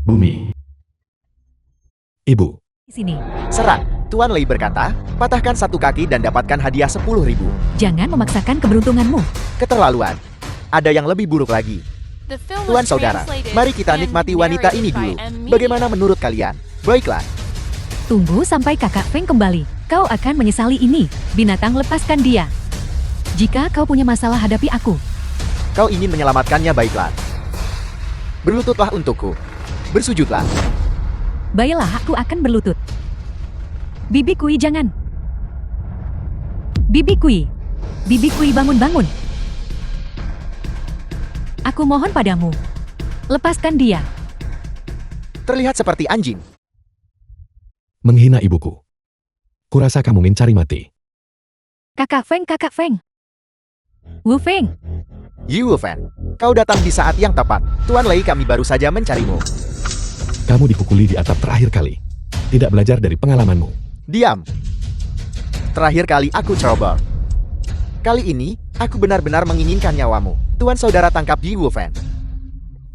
Bumi. Ibu. Di sini. Serang, Tuan Lei berkata, patahkan satu kaki dan dapatkan hadiah 10.000. Jangan memaksakan keberuntunganmu. Keterlaluan. Ada yang lebih buruk lagi. Tuan saudara, mari kita nikmati wanita ini dulu. Bagaimana menurut kalian? Baiklah. Tunggu sampai kakak Feng kembali. Kau akan menyesali ini. Binatang, lepaskan dia. Jika kau punya masalah, hadapi aku. Kau ingin menyelamatkannya, baiklah. Berlututlah untukku. Bersujudlah. Baiklah, aku akan berlutut. Bibi Kui, jangan. Bibi Kui. Bibi Kui, bangun-bangun. Aku mohon padamu. Lepaskan dia. Terlihat seperti anjing. Menghina ibuku. Kurasa kamu mencari mati. Kakak Feng, kakak Feng. Wu Feng. Yi Wufan, kau datang di saat yang tepat. Tuan Lei, kami baru saja mencarimu. Kamu dipukuli di atap terakhir kali. Tidak belajar dari pengalamanmu. Diam. Terakhir kali aku ceroboh. Kali ini, aku benar-benar menginginkan nyawamu. Tuan saudara, tangkap Yi Wufan.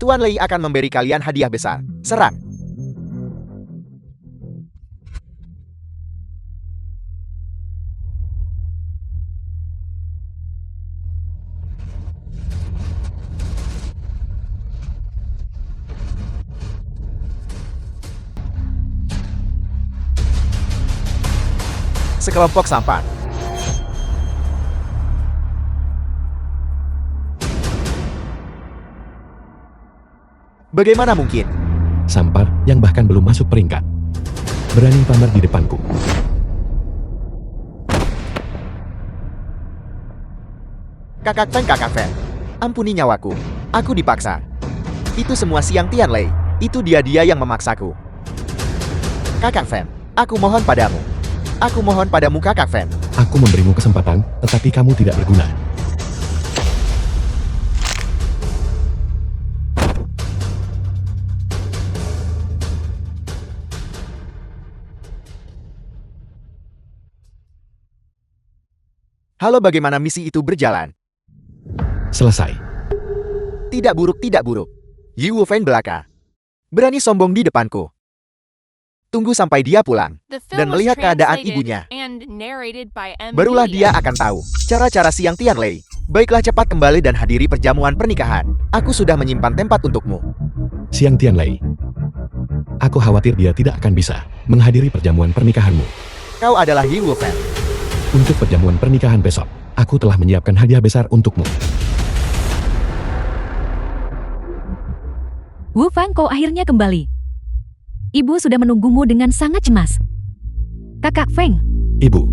Tuan Lei akan memberi kalian hadiah besar. Serang. Sekelompok sampan. Bagaimana mungkin? Sampar yang bahkan belum masuk peringkat. Berani pamer di depanku. Kakak Feng. Ampuni nyawaku. Aku dipaksa. Itu semua Siang Tian Lei. Itu dia yang memaksaku. Kakak Feng, aku mohon padamu. Aku mohon padamu, Kakak Feng. Aku memberimu kesempatan, tetapi kamu tidak berguna. Halo, bagaimana misi itu berjalan? Selesai. Tidak buruk, tidak buruk. Yi Wufan belaka. Berani sombong di depanku. Tunggu sampai dia pulang dan melihat keadaan ibunya. Barulah dia akan tahu cara-cara Siang Tian Lei. Baiklah, cepat kembali dan hadiri perjamuan pernikahan. Aku sudah menyimpan tempat untukmu. Siang Tian Lei. Aku khawatir dia tidak akan bisa menghadiri perjamuan pernikahanmu. Kau adalah Yi Wufan. Untuk perjamuan pernikahan besok, aku telah menyiapkan hadiah besar untukmu. Wu Fang, kau akhirnya kembali. Ibu sudah menunggumu dengan sangat cemas. Kakak Feng. Ibu,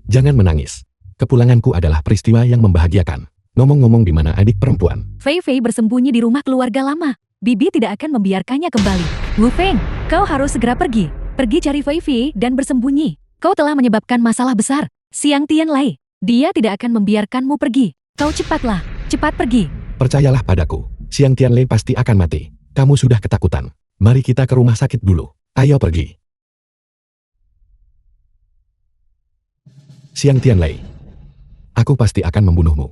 jangan menangis. Kepulanganku adalah peristiwa yang membahagiakan. Ngomong-ngomong, di mana adik perempuan? Fei Fei bersembunyi di rumah keluarga lama. Bibi tidak akan membiarkannya kembali. Wu Feng, kau harus segera pergi. Pergi cari Fei Fei dan bersembunyi. Kau telah menyebabkan masalah besar. Siang Tian Lei, dia tidak akan membiarkanmu pergi. Kau cepatlah, cepat pergi. Percayalah padaku, Siang Tian Lei pasti akan mati. Kamu sudah ketakutan. Mari kita ke rumah sakit dulu. Ayo pergi. Siang Tian Lei. Aku pasti akan membunuhmu.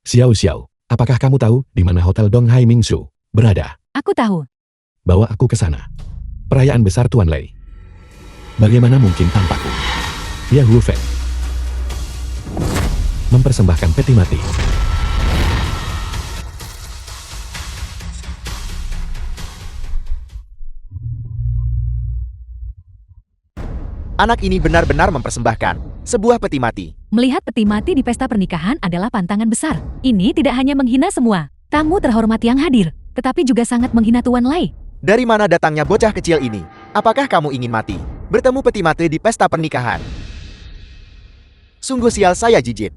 Xiao Xiao, apakah kamu tahu di mana Hotel Dong Hai Mingsu berada? Aku tahu. Bawa aku ke sana. Perayaan besar Tuan Lei. Bagaimana mungkin tanpaku? Ya Wu Feng. Mempersembahkan peti mati. Anak ini benar-benar mempersembahkan sebuah peti mati. Melihat peti mati di pesta pernikahan adalah pantangan besar. Ini tidak hanya menghina semua tamu terhormat yang hadir, tetapi juga sangat menghina Tuan Lei. Dari mana datangnya bocah kecil ini? Apakah kamu ingin mati? Bertemu peti mati di pesta pernikahan. Sungguh sial, saya jijik.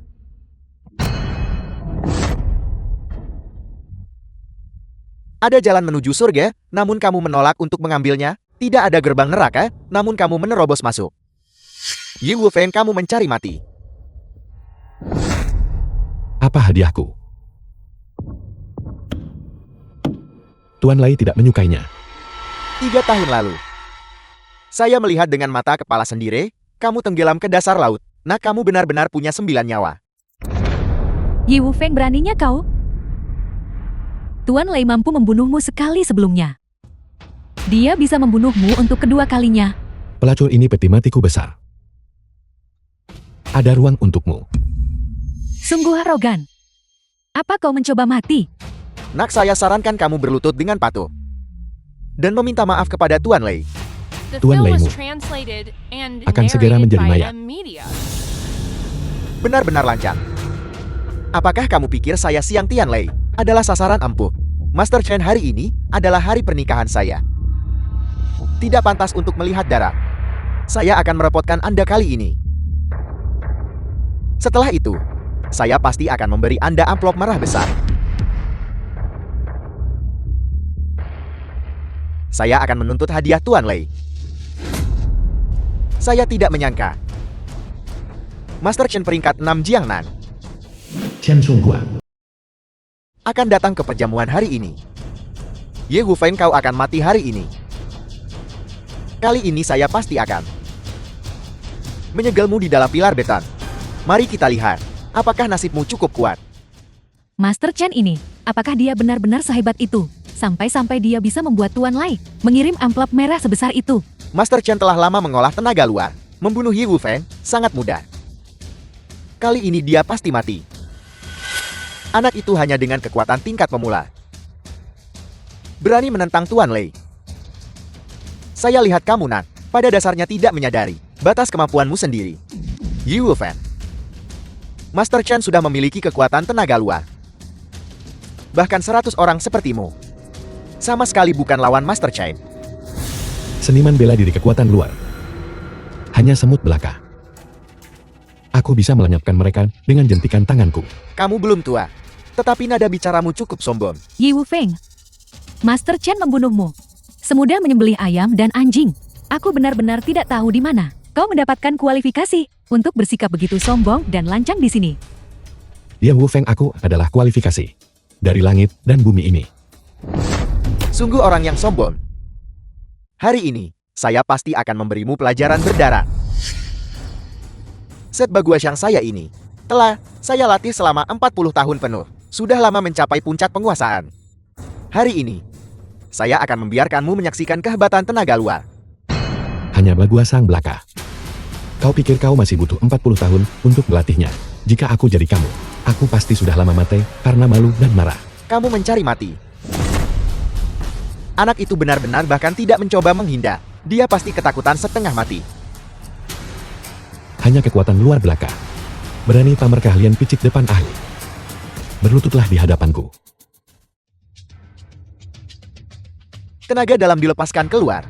Ada jalan menuju surga, namun kamu menolak untuk mengambilnya. Tidak ada gerbang neraka, namun kamu menerobos masuk. Yi Wufan, kamu mencari mati. Apa hadiahku? Tuan Lei tidak menyukainya. 3 tahun lalu. Saya melihat dengan mata kepala sendiri, kamu tenggelam ke dasar laut. Nah, kamu benar-benar punya 9 nyawa. Yi Wufeng, beraninya kau? Tuan Lei mampu membunuhmu sekali sebelumnya. Dia bisa membunuhmu untuk kedua kalinya. Pelacur ini peti matiku besar. Ada ruang untukmu. Sungguh arogan. Apa kau mencoba mati? Nak, saya sarankan kamu berlutut dengan patuh. Dan meminta maaf kepada Tuan Lei. Tuan Leimu akan segera menjadi mayat. Benar-benar lancang. Apakah kamu pikir saya Siang Tian Lei adalah sasaran empuk? Master Chen, hari ini adalah hari pernikahan saya. Tidak pantas untuk melihat darah. Saya akan merepotkan Anda kali ini. Setelah itu, saya pasti akan memberi Anda amplop merah besar. Saya akan menuntut hadiah Tuan Lei. Saya tidak menyangka Master Chen peringkat 6 Jiangnan Chen Sungguan akan datang ke perjamuan hari ini. Ye Wufeng, kau akan mati hari ini. Kali ini saya pasti akan menyegelmu di dalam pilar beton. Mari kita lihat, apakah nasibmu cukup kuat. Master Chen ini, apakah dia benar-benar sehebat itu? Sampai-sampai dia bisa membuat Tuan Lei mengirim amplop merah sebesar itu. Master Chen telah lama mengolah tenaga luar. Membunuh Ye Wufeng sangat mudah. Kali ini dia pasti mati. Anak itu hanya dengan kekuatan tingkat pemula berani menentang Tuan Lei. Saya lihat kamu, Nan, pada dasarnya tidak menyadari batas kemampuanmu sendiri. Ye Wufeng. Master Chen sudah memiliki kekuatan tenaga luar. Bahkan 100 orang sepertimu sama sekali bukan lawan Master Chen. Seniman bela diri kekuatan luar. Hanya semut belaka. Aku bisa melenyapkan mereka dengan jentikan tanganku. Kamu belum tua, tetapi nada bicaramu cukup sombong. Ye Wufeng, Master Chen membunuhmu semudah menyembelih ayam dan anjing. Aku benar-benar tidak tahu di mana kau mendapatkan kualifikasi untuk bersikap begitu sombong dan lancang di sini. Ye Wufeng, aku adalah kualifikasi dari langit dan bumi ini. Sungguh orang yang sombong. Hari ini, saya pasti akan memberimu pelajaran berdarah. Set Baguasyang saya ini telah saya latih selama 40 tahun penuh. Sudah lama mencapai puncak penguasaan. Hari ini, saya akan membiarkanmu menyaksikan kehebatan tenaga luar. Hanya Baguasyang belaka. Kau pikir kau masih butuh 40 tahun untuk melatihnya? Jika aku jadi kamu, aku pasti sudah lama mati karena malu dan marah. Kamu mencari mati. Anak itu benar-benar bahkan tidak mencoba menghindar. Dia pasti ketakutan setengah mati. Hanya kekuatan luar belaka. Berani pamer keahlian picik depan ahli. Berlututlah di hadapanku. Tenaga dalam dilepaskan keluar.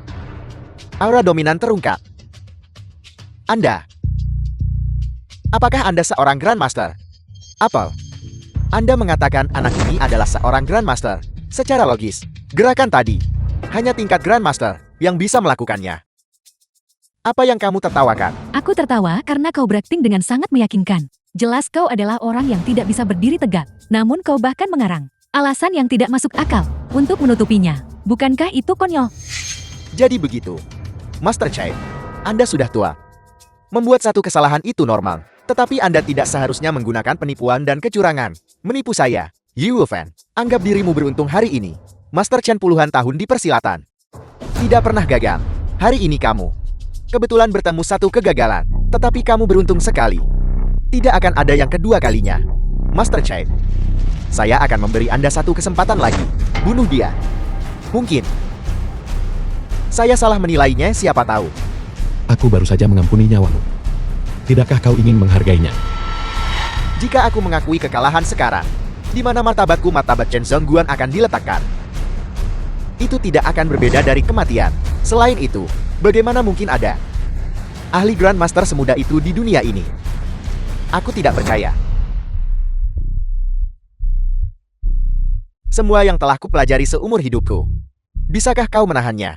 Aura dominan terungkap. Anda. Apakah Anda seorang Grandmaster? Apel. Anda mengatakan anak ini adalah seorang Grandmaster. Secara logis, gerakan tadi hanya tingkat Grandmaster yang bisa melakukannya. Apa yang kamu tertawakan? Aku tertawa karena kau berakting dengan sangat meyakinkan. Jelas kau adalah orang yang tidak bisa berdiri tegak, namun kau bahkan mengarang alasan yang tidak masuk akal untuk menutupinya. Bukankah itu konyol? Jadi begitu. Master Chen, Anda sudah tua. Membuat satu kesalahan itu normal, tetapi Anda tidak seharusnya menggunakan penipuan dan kecurangan. Menipu saya. Ye Wufeng, anggap dirimu beruntung hari ini. Master Chen puluhan tahun di persilatan. Tidak pernah gagal. Hari ini kamu kebetulan bertemu satu kegagalan, tetapi kamu beruntung sekali. Tidak akan ada yang kedua kalinya. Master Chen, saya akan memberi Anda satu kesempatan lagi. Bunuh dia. Mungkin saya salah menilainya, siapa tahu. Aku baru saja mengampuni nyawamu. Tidakkah kau ingin menghargainya? Jika aku mengakui kekalahan sekarang, di mana martabat Chen Zhongguan akan diletakkan? Itu tidak akan berbeda dari kematian. Selain itu, bagaimana mungkin ada ahli Grandmaster semudah itu di dunia ini? Aku tidak percaya. Semua yang telah kupelajari seumur hidupku. Bisakah kau menahannya?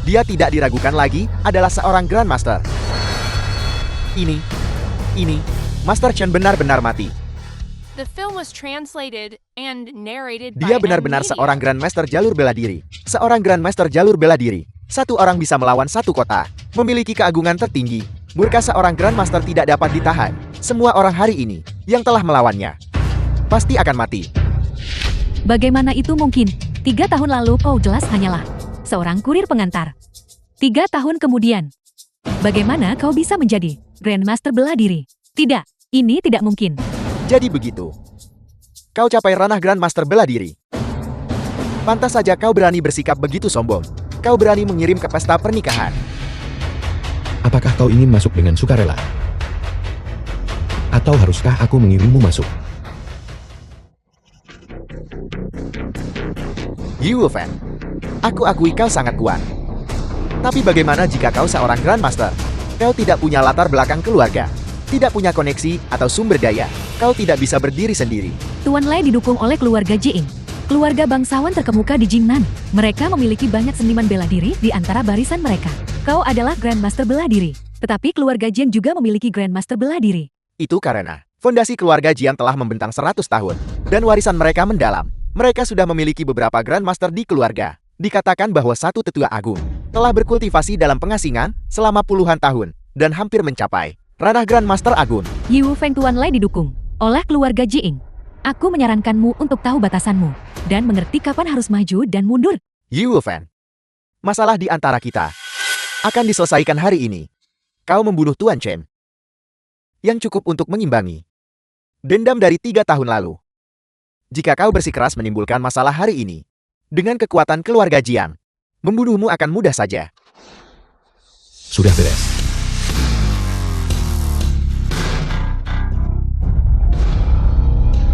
Dia tidak diragukan lagi, adalah seorang Grandmaster. Ini, Master Chen benar-benar mati. Dia benar-benar seorang Grandmaster jalur bela diri. Seorang Grandmaster jalur bela diri. Satu orang bisa melawan satu kota. memiliki keagungan tertinggi. Murka seorang Grandmaster tidak dapat ditahan. Semua orang hari ini yang telah melawannya pasti akan mati. Bagaimana itu mungkin? 3 tahun lalu kau jelas hanyalah seorang kurir pengantar. 3 tahun kemudian, bagaimana kau bisa menjadi Grandmaster bela diri? Tidak, ini tidak mungkin. Jadi begitu. Kau capai ranah Grandmaster bela diri. Pantas saja kau berani bersikap begitu sombong. Kau berani mengirim ke pesta pernikahan. Apakah kau ingin masuk dengan sukarela? Atau haruskah aku mengirimmu masuk? Yi Wufeng, aku akui kau sangat kuat. Tapi bagaimana jika kau seorang Grandmaster? Kau tidak punya latar belakang keluarga, tidak punya koneksi atau sumber daya. Kau tidak bisa berdiri sendiri. Tuan Lai didukung oleh keluarga Jing, keluarga bangsawan terkemuka di Jingnan. Mereka memiliki banyak seniman bela diri di antara barisan mereka. Kau adalah Grandmaster bela diri, tetapi keluarga Jiang juga memiliki Grandmaster bela diri. Itu karena fondasi keluarga Jiang telah membentang 100 tahun, dan warisan mereka mendalam. Mereka sudah memiliki beberapa Grandmaster di keluarga. Dikatakan bahwa satu tetua agung telah berkultivasi dalam pengasingan selama puluhan tahun, dan hampir mencapai ranah Grandmaster agung. Yi Wufeng Tuan Lai didukung oleh keluarga Jing. Aku menyarankanmu untuk tahu batasanmu, dan mengerti kapan harus maju dan mundur. Yi Wufeng, masalah di antara kita akan diselesaikan hari ini. Kau membunuh Tuan Chen, yang cukup untuk mengimbangi dendam dari 3 tahun lalu. Jika kau bersikeras menimbulkan masalah hari ini, dengan kekuatan keluarga Jiang, membunuhmu akan mudah saja. Sudah beres.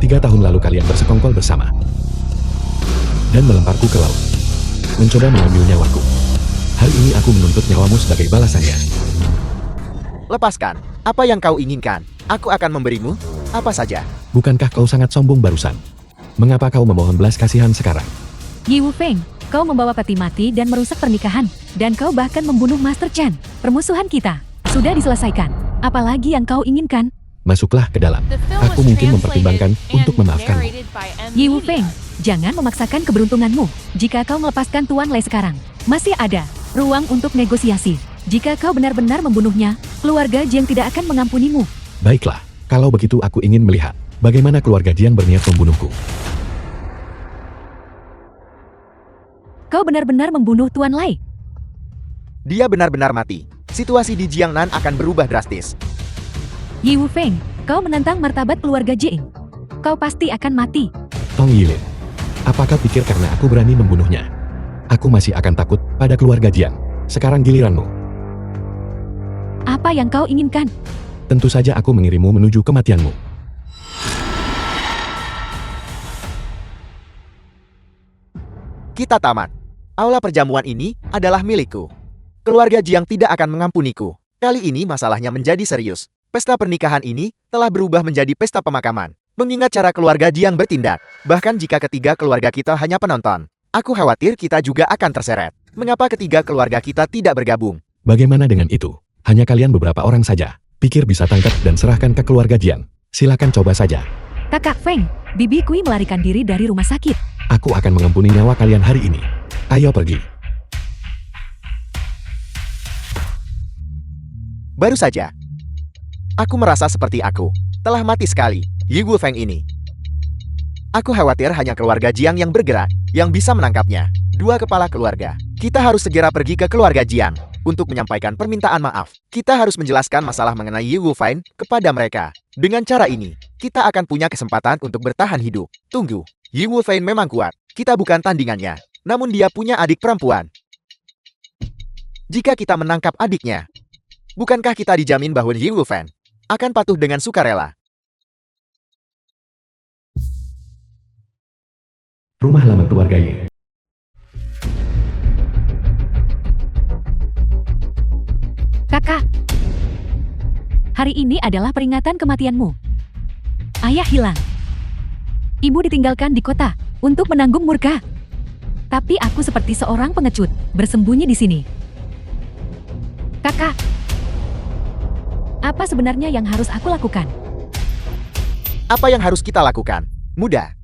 Tiga tahun lalu kalian bersekongkol bersama dan melemparku ke laut, mencoba mengambil nyawaku. Hari ini aku menuntut nyawamu sebagai balasannya. Lepaskan apa yang kau inginkan. Aku akan memberimu apa saja. Bukankah kau sangat sombong barusan? Mengapa kau memohon belas kasihan sekarang? Yi Wufeng, kau membawa peti mati dan merusak pernikahan, dan kau bahkan membunuh Master Chen. Permusuhan kita sudah diselesaikan. Apalagi yang kau inginkan? Masuklah ke dalam. Aku mungkin mempertimbangkan untuk memaafkanmu. Yi Wufeng, jangan memaksakan keberuntunganmu. Jika kau melepaskan Tuan Lai sekarang, masih ada ruang untuk negosiasi. Jika kau benar-benar membunuhnya, keluarga Jiang tidak akan mengampunimu. Baiklah, kalau begitu aku ingin melihat bagaimana keluarga Jiang berniat membunuhku. Kau benar-benar membunuh Tuan Lai. Dia benar-benar mati. Situasi di Jiangnan akan berubah drastis. Yi Wufeng, kau menantang martabat keluarga Jiang. Kau pasti akan mati. Tong Yilin, apakah pikir karena aku berani membunuhnya, aku masih akan takut pada keluarga Jiang? Sekarang giliranmu. Apa yang kau inginkan? Tentu saja aku mengirimmu menuju kematianmu. Kita tamat. Aula perjamuan ini adalah milikku. Keluarga Jiang tidak akan mengampuniku. Kali ini masalahnya menjadi serius. Pesta pernikahan ini telah berubah menjadi pesta pemakaman. Mengingat cara keluarga Jiang bertindak, bahkan jika ketiga keluarga kita hanya penonton, aku khawatir kita juga akan terseret. Mengapa ketiga keluarga kita tidak bergabung? Bagaimana dengan itu? Hanya kalian beberapa orang saja. Pikir bisa tangkap dan serahkan ke keluarga Jiang. Silakan coba saja. Kakak Feng, Bibi Kui melarikan diri dari rumah sakit. Aku akan mengampuni nyawa kalian hari ini. Ayo pergi. Baru saja, aku merasa seperti aku telah mati sekali. Yi Wufeng ini. Aku khawatir hanya keluarga Jiang yang bergerak, yang bisa menangkapnya. 2 kepala keluarga. Kita harus segera pergi ke keluarga Jiang untuk menyampaikan permintaan maaf. Kita harus menjelaskan masalah mengenai Yi Wufeng kepada mereka. Dengan cara ini, kita akan punya kesempatan untuk bertahan hidup. Tunggu, Yi Wufeng memang kuat. Kita bukan tandingannya. Namun dia punya adik perempuan. Jika kita menangkap adiknya, bukankah kita dijamin bahwa Yi Wufeng akan patuh dengan sukarela? Rumah lama keluarga Yi. Kakak, hari ini adalah peringatan kematianmu. Ayah hilang. Ibu ditinggalkan di kota untuk menanggung murka. Tapi aku seperti seorang pengecut, bersembunyi di sini. Kakak, apa sebenarnya yang harus aku lakukan? Apa yang harus kita lakukan? Mudah.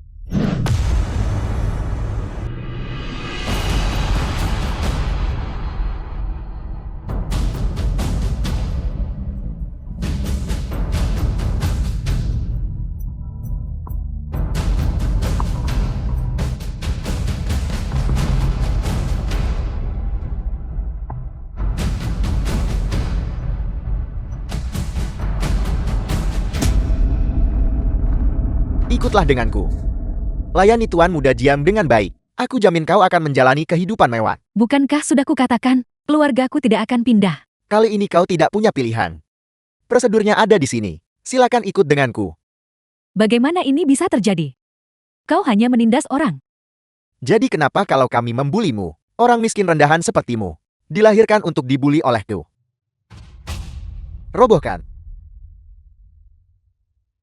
ikutlah denganku. Layani Tuan Muda Jiang dengan baik. Aku jamin kau akan menjalani kehidupan mewah. Bukankah sudah kukatakan, keluargaku tidak akan pindah. Kali ini kau tidak punya pilihan. Prosedurnya ada di sini. Silakan ikut denganku. Bagaimana ini bisa terjadi? Kau hanya menindas orang. Jadi kenapa kalau kami membulimu? Orang miskin rendahan sepertimu dilahirkan untuk dibuli olehku. Robohkan.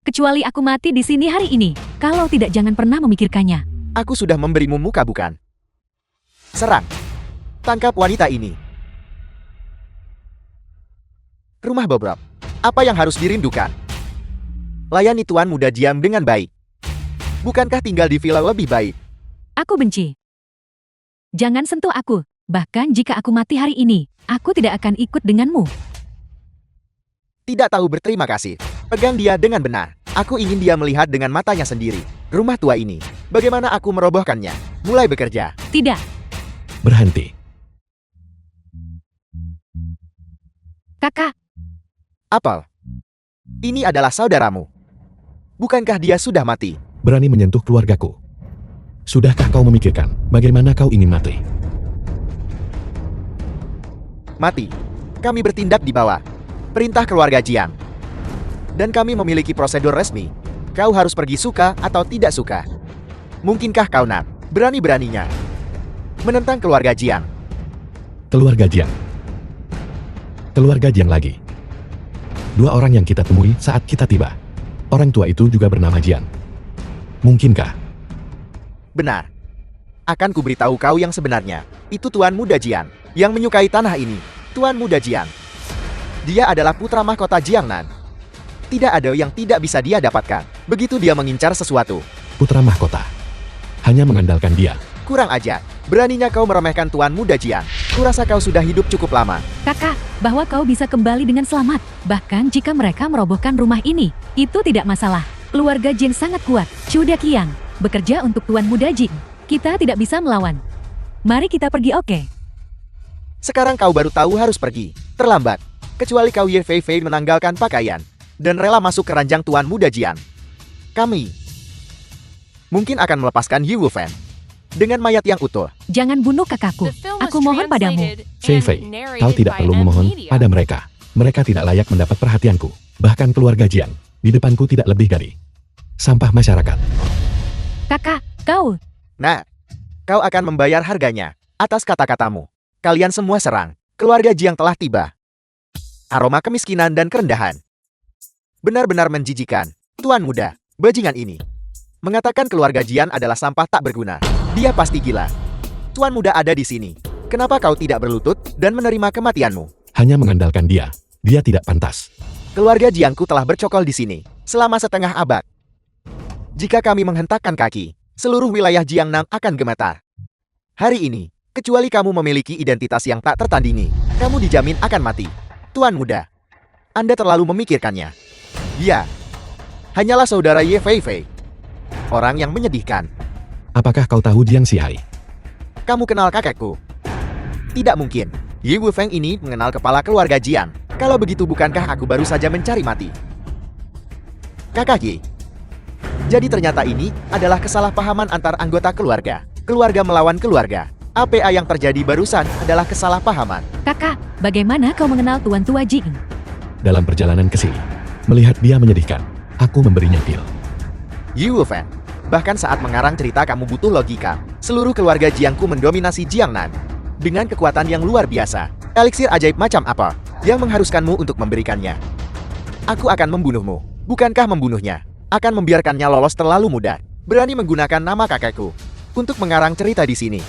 Kecuali aku mati di sini hari ini. Kalau tidak, jangan pernah memikirkannya. Aku sudah memberimu muka bukan? Serang. Tangkap wanita ini. Rumah bobrok. Apa yang harus dirindukan? Layani Tuan Muda Jiang dengan baik. Bukankah tinggal di villa lebih baik? Aku benci. Jangan sentuh aku. Bahkan jika aku mati hari ini, aku tidak akan ikut denganmu. Tidak tahu berterima kasih. Pegang dia dengan benar. Aku ingin dia melihat dengan matanya sendiri. Rumah tua ini. Bagaimana aku merobohkannya? Mulai bekerja. Tidak. Berhenti. Kakak, Apel. Ini adalah saudaramu. Bukankah dia sudah mati? Berani menyentuh keluargaku. Sudahkah kau memikirkan bagaimana kau ingin mati? Mati. Kami bertindak di bawah perintah keluarga Jiang. Dan kami memiliki prosedur resmi. Kau harus pergi suka atau tidak suka. Mungkinkah kau nak berani-beraninya menentang keluarga Jiang? Keluarga Jiang. Keluarga Jiang lagi. Dua orang yang kita temui saat kita tiba. Orang tua itu juga bernama Jiang. Mungkinkah? Benar. Akan kuberitahu kau yang sebenarnya. Itu Tuan Muda Jiang yang menyukai tanah ini. Tuan Muda Jiang. Dia adalah putra mahkota Jiangnan. Tidak ada yang tidak bisa dia dapatkan. Begitu dia mengincar sesuatu. Putra mahkota. Hanya mengandalkan dia. Kurang ajar. Beraninya kau meremehkan Tuan Muda Jiang. Kurasa kau sudah hidup cukup lama. kakak, bahwa kau bisa kembali dengan selamat. Bahkan jika mereka merobohkan rumah ini, itu tidak masalah. Keluarga Jin sangat kuat. Chuda Qiang bekerja untuk Tuan Muda Jin. Kita tidak bisa melawan. Mari kita pergi, oke? Sekarang kau baru tahu harus pergi. Terlambat. Kecuali kau Ye Fei Fei menanggalkan pakaian dan rela masuk ke ranjang Tuan Muda Jiang. Kami mungkin akan melepaskan Yi Wufen dengan mayat yang utuh. Jangan bunuh kakakku. Aku mohon padamu. Fei Fei, kau tidak perlu memohon pada mereka. Mereka tidak layak mendapat perhatianku. Bahkan keluarga Jiang di depanku tidak lebih dari sampah masyarakat. Kakak, kau. Nah, kau akan membayar harganya atas kata-katamu. Kalian semua serang. Keluarga Jiang telah tiba. Aroma kemiskinan dan kerendahan. Benar-benar menjijikan. Tuan Muda, bajingan ini mengatakan keluarga Jian adalah sampah tak berguna. Dia pasti gila. Tuan Muda ada di sini. Kenapa kau tidak berlutut dan menerima kematianmu? Hanya mengandalkan dia. Dia tidak pantas. Keluarga Jiangku telah bercokol di sini selama setengah abad. Jika kami menghentakkan kaki, seluruh wilayah Jiangnan akan gemetar. Hari ini, kecuali kamu memiliki identitas yang tak tertandingi, kamu dijamin akan mati. Tuan Muda, Anda terlalu memikirkannya. Dia hanyalah saudara Ye Fei Fei. Orang yang menyedihkan. Apakah kau tahu Jiang Xihai? Kamu kenal kakekku? Tidak mungkin. Yi Wufeng ini mengenal kepala keluarga Jiang. Kalau begitu bukankah aku baru saja mencari mati? Kakak Yi. Jadi ternyata ini adalah kesalahpahaman antar anggota keluarga. Keluarga melawan keluarga. APA yang terjadi barusan adalah kesalahpahaman. Kakak, bagaimana kau mengenal Tuan Tua Jing? Dalam perjalanan ke sini, melihat dia menyedihkan, aku memberinya pil. Yi Wufeng. Bahkan saat mengarang cerita kamu butuh logika. Seluruh keluarga Jiangku mendominasi Jiangnan dengan kekuatan yang luar biasa. Eliksir ajaib macam apa yang mengharuskanmu untuk memberikannya? Aku akan membunuhmu. Bukankah membunuhnya akan membiarkannya lolos terlalu mudah? Berani menggunakan nama kakekku untuk mengarang cerita di sini.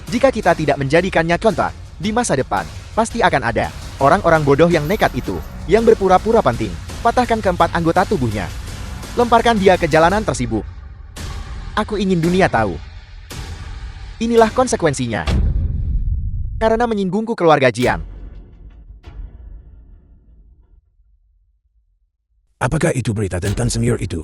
Jika kita tidak menjadikannya contoh, di masa depan pasti akan ada orang-orang bodoh yang nekat itu, yang berpura-pura penting. Patahkan keempat anggota tubuhnya. Lemparkan dia ke jalanan tersibuk. Aku ingin dunia tahu. Inilah konsekuensinya. Karena menyinggungku keluarga Jiang. Apakah itu berita tentang senior itu?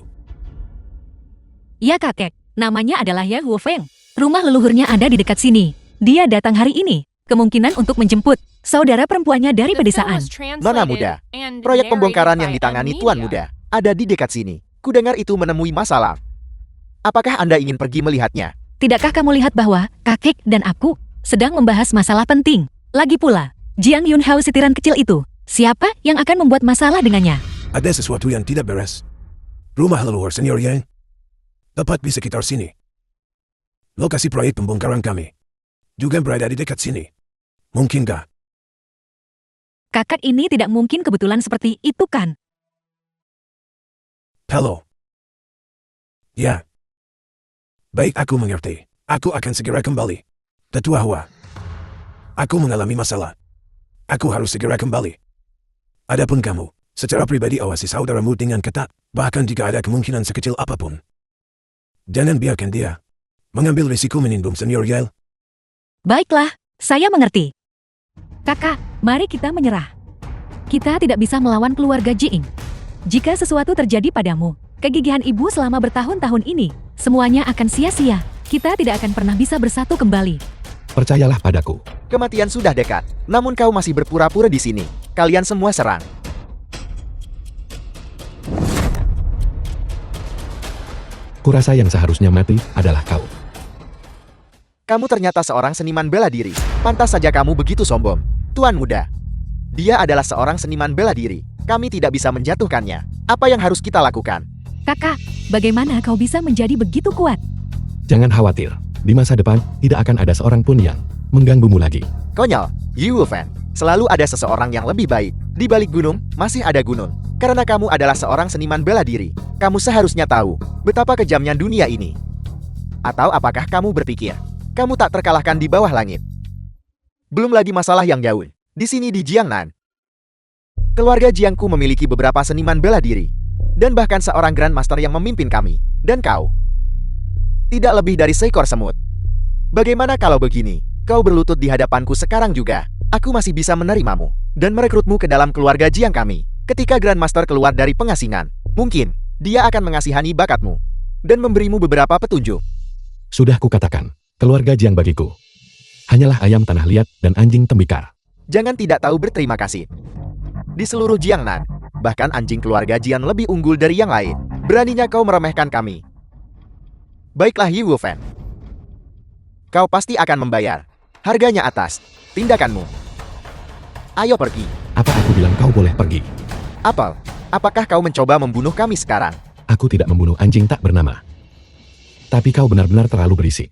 Ya kakek, namanya adalah Ye Wufeng. Rumah leluhurnya ada di dekat sini. Dia datang hari ini. Kemungkinan untuk menjemput saudara perempuannya dari pedesaan. Nona Muda, proyek pembongkaran yang ditangani Tuan Muda ada di dekat sini. Kudengar itu menemui masalah. Apakah Anda ingin pergi melihatnya? Tidakkah kamu lihat bahwa kakek dan aku sedang membahas masalah penting? Lagi pula, Jiang Yunhao sitiran kecil itu, siapa yang akan membuat masalah dengannya? Ada sesuatu yang tidak beres. Rumah leluhur senior Yang tepat di sekitar sini. Lokasi proyek pembongkaran kami juga berada di dekat sini. Mungkinkah? Kakak ini tidak mungkin kebetulan seperti itu kan? Halo. Ya. Baik, aku mengerti. Aku akan segera kembali. Tetua Hua. Aku mengalami masalah. Aku harus segera kembali. Adapun kamu, secara pribadi awasi saudaramu dengan ketat, bahkan jika ada kemungkinan sekecil apapun. Jangan biarkan dia mengambil risiko menindum senior Yale. Baiklah, saya mengerti. Kakak, mari kita menyerah. Kita tidak bisa melawan keluarga Jiing. Jika sesuatu terjadi padamu, kegigihan ibu selama bertahun-tahun ini, semuanya akan sia-sia. Kita tidak akan pernah bisa bersatu kembali. Percayalah padaku. Kematian sudah dekat, namun kau masih berpura-pura di sini. Kalian semua serang. Kurasa yang seharusnya mati adalah kau. Kamu ternyata seorang seniman bela diri. Pantas saja kamu begitu sombong. Tuan muda. Dia adalah seorang seniman bela diri. Kami tidak bisa menjatuhkannya. Apa yang harus kita lakukan? Kakak, bagaimana kau bisa menjadi begitu kuat? Jangan khawatir. Di masa depan, tidak akan ada seorang pun yang mengganggumu lagi. Konyol, Yi Wufan. Selalu ada seseorang yang lebih baik. Di balik gunung, masih ada gunung. Karena kamu adalah seorang seniman bela diri. Kamu seharusnya tahu betapa kejamnya dunia ini. Atau apakah kamu berpikir kamu tak terkalahkan di bawah langit? Belum lagi masalah yang jauh. Di sini di Jiangnan, keluarga Jiangku memiliki beberapa seniman bela diri. Dan bahkan seorang Grandmaster yang memimpin kami. Dan kau tidak lebih dari seekor semut. Bagaimana kalau begini? Kau berlutut di hadapanku sekarang juga. Aku masih bisa menerimamu dan merekrutmu ke dalam keluarga Jiang kami. Ketika Grandmaster keluar dari pengasingan, mungkin dia akan mengasihani bakatmu dan memberimu beberapa petunjuk. Sudah kukatakan, keluarga Jiang bagiku hanyalah ayam tanah liat dan anjing tembikar. Jangan tidak tahu berterima kasih. Di seluruh Jiangnan, bahkan anjing keluarga Jian lebih unggul dari yang lain. Beraninya kau meremehkan kami. Baiklah Yi Wufan. Kau pasti akan membayar. Harganya atas tindakanmu. Ayo pergi. Apa aku bilang kau boleh pergi? Apel, apakah kau mencoba membunuh kami sekarang? Aku tidak membunuh anjing tak bernama. Tapi kau benar-benar terlalu berisik.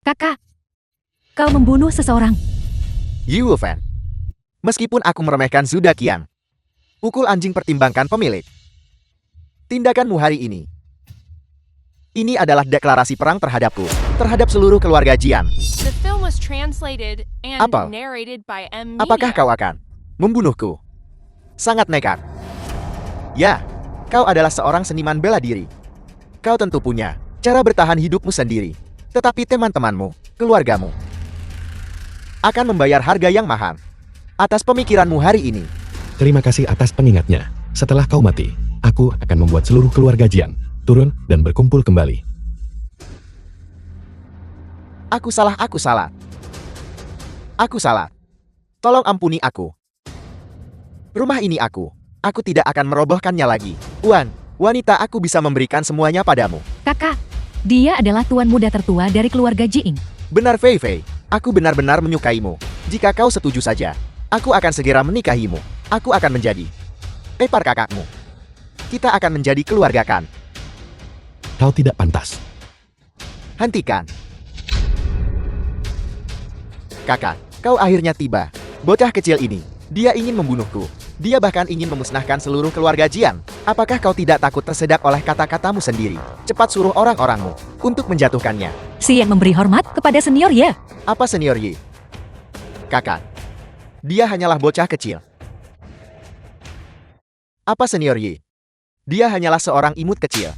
Kakak, kau membunuh seseorang. Yi Wufan. Meskipun aku meremehkan Zhu Daqiang, pukul anjing pertimbangkan pemilik. Tindakanmu hari ini. Ini adalah deklarasi perang terhadapku, terhadap seluruh keluarga Jian. Apel, apakah kau akan membunuhku? Sangat nekat. Ya, kau adalah seorang seniman bela diri. Kau tentu punya cara bertahan hidupmu sendiri. Tetapi teman-temanmu, keluargamu, akan membayar harga yang mahal atas pemikiranmu hari ini. Terima kasih atas pengingatnya. Setelah kau mati, aku akan membuat seluruh keluarga Jian turun dan berkumpul kembali. Aku salah. Aku salah. Tolong ampuni aku. Rumah ini aku tidak akan merobohkannya lagi. Wanita, aku bisa memberikan semuanya padamu. Kakak, dia adalah tuan muda tertua dari keluarga Jiing. Benar Fei Fei, aku benar-benar menyukaimu. Jika kau setuju saja, aku akan segera menikahimu. Aku akan menjadi ipar kakakmu. Kita akan menjadi keluarga kan? Kau tidak pantas. Hentikan. Kakak, kau akhirnya tiba. Bocah kecil ini, dia ingin membunuhku. Dia bahkan ingin memusnahkan seluruh keluarga Jian. Apakah kau tidak takut tersedak oleh kata-katamu sendiri? Cepat suruh orang-orangmu untuk menjatuhkannya. Si yang memberi hormat kepada senior ya. Apa senior Yi? Kakak, dia hanyalah bocah kecil. Apa senior Yi? Dia hanyalah seorang imut kecil.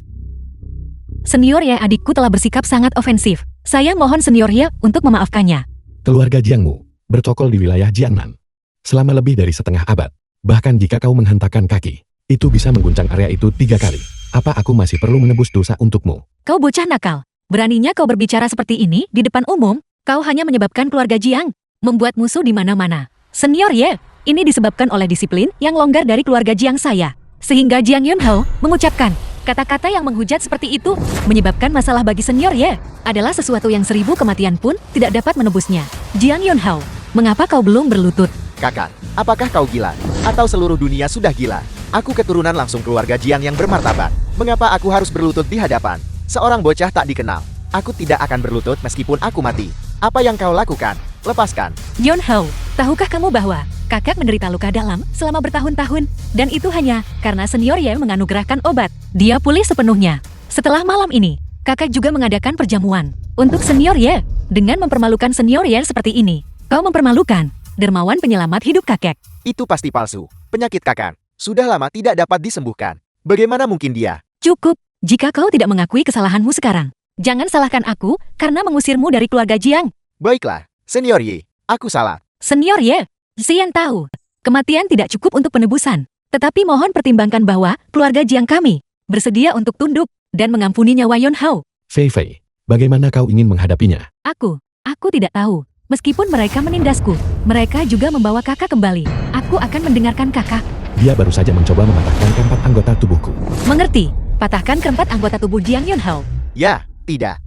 Senior ya, adikku telah bersikap sangat ofensif. Saya mohon senior ya untuk memaafkannya. Keluarga Jiangmu bercokol di wilayah Jiangnan selama lebih dari setengah abad. Bahkan jika kau menghentakkan kaki, itu bisa mengguncang area itu 3 kali. Apa aku masih perlu menebus dosa untukmu? Kau bocah nakal. Beraninya kau berbicara seperti ini di depan umum. Kau hanya menyebabkan keluarga Jiang membuat musuh di mana-mana. Senior ya, ini disebabkan oleh disiplin yang longgar dari keluarga Jiang saya. Sehingga Jiang Yunhao mengucapkan kata-kata yang menghujat seperti itu menyebabkan masalah bagi senior Ye. Adalah sesuatu yang 1000 kematian pun tidak dapat menebusnya. Jiang Yunhao, mengapa kau belum berlutut? Kakak, apakah kau gila? Atau seluruh dunia sudah gila? Aku keturunan langsung keluarga Jiang yang bermartabat. Mengapa aku harus berlutut di hadapan seorang bocah tak dikenal? Aku tidak akan berlutut meskipun aku mati. Apa yang kau lakukan? Lepaskan. Yunhao, tahukah kamu bahwa kakak menderita luka dalam selama bertahun-tahun? Dan itu hanya karena senior Ye menganugerahkan obat. Dia pulih sepenuhnya. Setelah malam ini, kakak juga mengadakan perjamuan untuk senior Ye. Dengan mempermalukan senior Ye seperti ini, kau mempermalukan dermawan penyelamat hidup kakek. Itu pasti palsu. Penyakit kakak sudah lama tidak dapat disembuhkan. Bagaimana mungkin dia? Cukup, jika kau tidak mengakui kesalahanmu sekarang. Jangan salahkan aku karena mengusirmu dari keluarga Jiang. Baiklah, senior Ye, aku salah. Senior Ye, Xian tahu, kematian tidak cukup untuk penebusan. Tetapi mohon pertimbangkan bahwa keluarga Jiang kami bersedia untuk tunduk dan mengampuni nyawa Yunhao. Fei Fei, bagaimana kau ingin menghadapinya? Aku tidak tahu. Meskipun mereka menindasku, mereka juga membawa kakak kembali. Aku akan mendengarkan kakak. Dia baru saja mencoba mematahkan keempat anggota tubuhku. Mengerti? Patahkan keempat anggota tubuh Jiang Yunhao. Ya, tidak.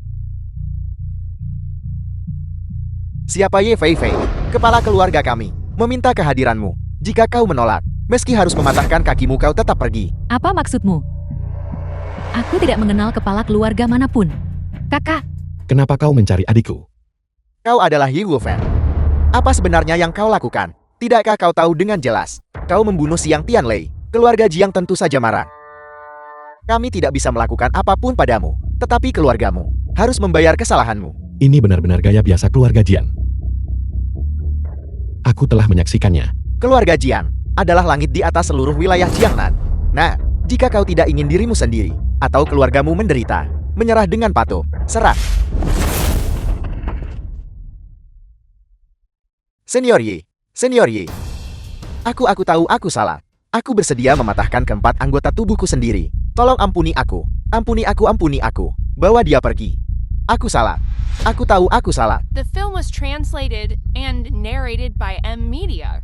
Siapa Ye Fei Fei, kepala keluarga kami, meminta kehadiranmu. Jika kau menolak, meski harus mematahkan kakimu kau tetap pergi. Apa maksudmu? Aku tidak mengenal kepala keluarga manapun. Kakak, Kenapa kau mencari adikku? Kau adalah Yi Wufan. Apa sebenarnya yang kau lakukan? Tidakkah kau tahu dengan jelas? Kau membunuh Xiang Tianlei. Keluarga Jiang tentu saja marah. Kami tidak bisa melakukan apapun padamu, tetapi keluargamu harus membayar kesalahanmu. Ini benar-benar gaya biasa keluarga Jiang. Aku telah menyaksikannya. Keluarga Jiang adalah langit di atas seluruh wilayah Jiangnan. Nah, jika kau tidak ingin dirimu sendiri atau keluargamu menderita, menyerah dengan patuh, serah. Senior Yi, aku tahu aku salah. Aku bersedia mematahkan keempat anggota tubuhku sendiri. Tolong ampuni aku. Bawa dia pergi. Aku salah. Aku tahu aku salah. The film was translated and narrated by M Media.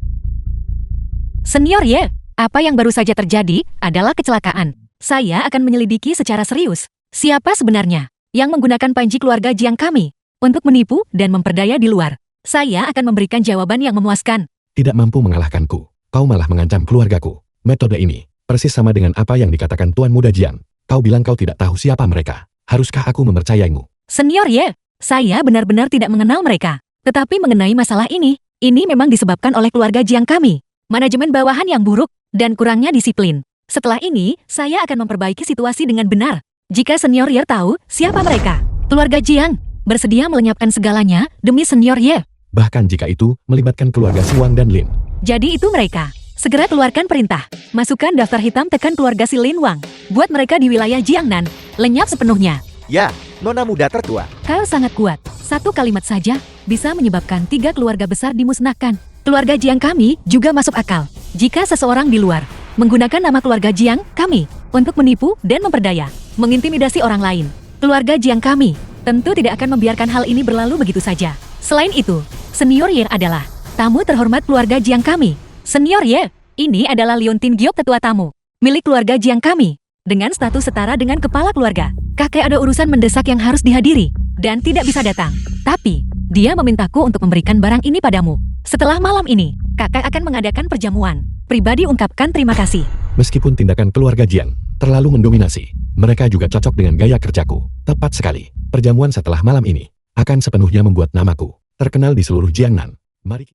Senior Ye, apa yang baru saja terjadi adalah kecelakaan. Saya akan menyelidiki secara serius. Siapa sebenarnya yang menggunakan panji keluarga Jiang kami untuk menipu dan memperdaya di luar? Saya akan memberikan jawaban yang memuaskan. Tidak mampu mengalahkanku. Kau malah mengancam keluargaku. Metode ini persis sama dengan apa yang dikatakan Tuan Muda Jiang. Kau bilang kau tidak tahu siapa mereka. Haruskah aku mempercayaimu? Senior Ye, saya benar-benar tidak mengenal mereka. Tetapi mengenai masalah ini memang disebabkan oleh keluarga Jiang kami. Manajemen bawahan yang buruk dan kurangnya disiplin. Setelah ini, saya akan memperbaiki situasi dengan benar. Jika Senior Ye tahu siapa mereka, keluarga Jiang bersedia melenyapkan segalanya demi Senior Ye. Bahkan jika itu melibatkan keluarga Si Wang dan Lin. Jadi itu mereka. Segera keluarkan perintah. Masukkan daftar hitam tekan keluarga si Lin Wang. Buat mereka di wilayah Jiangnan lenyap sepenuhnya. Ya, nona muda tertua. Kau sangat kuat. Satu kalimat saja bisa menyebabkan 3 keluarga besar dimusnahkan. Keluarga Jiang kami juga masuk akal. Jika seseorang di luar menggunakan nama keluarga Jiang kami untuk menipu dan memperdaya, mengintimidasi orang lain, keluarga Jiang kami tentu tidak akan membiarkan hal ini berlalu begitu saja. Selain itu, Senior Ye adalah tamu terhormat keluarga Jiang kami. Senior Ye, ini adalah Liontin Giok tetua tamu, milik keluarga Jiang kami. Dengan status setara dengan kepala keluarga, kakek ada urusan mendesak yang harus dihadiri, dan tidak bisa datang. Tapi, dia memintaku untuk memberikan barang ini padamu. Setelah malam ini, kakek akan mengadakan perjamuan. Pribadi ungkapkan terima kasih. Meskipun tindakan keluarga Jiang terlalu mendominasi, mereka juga cocok dengan gaya kerjaku. Tepat sekali. Perjamuan setelah malam ini akan sepenuhnya membuat namaku terkenal di seluruh Jiangnan. Mari.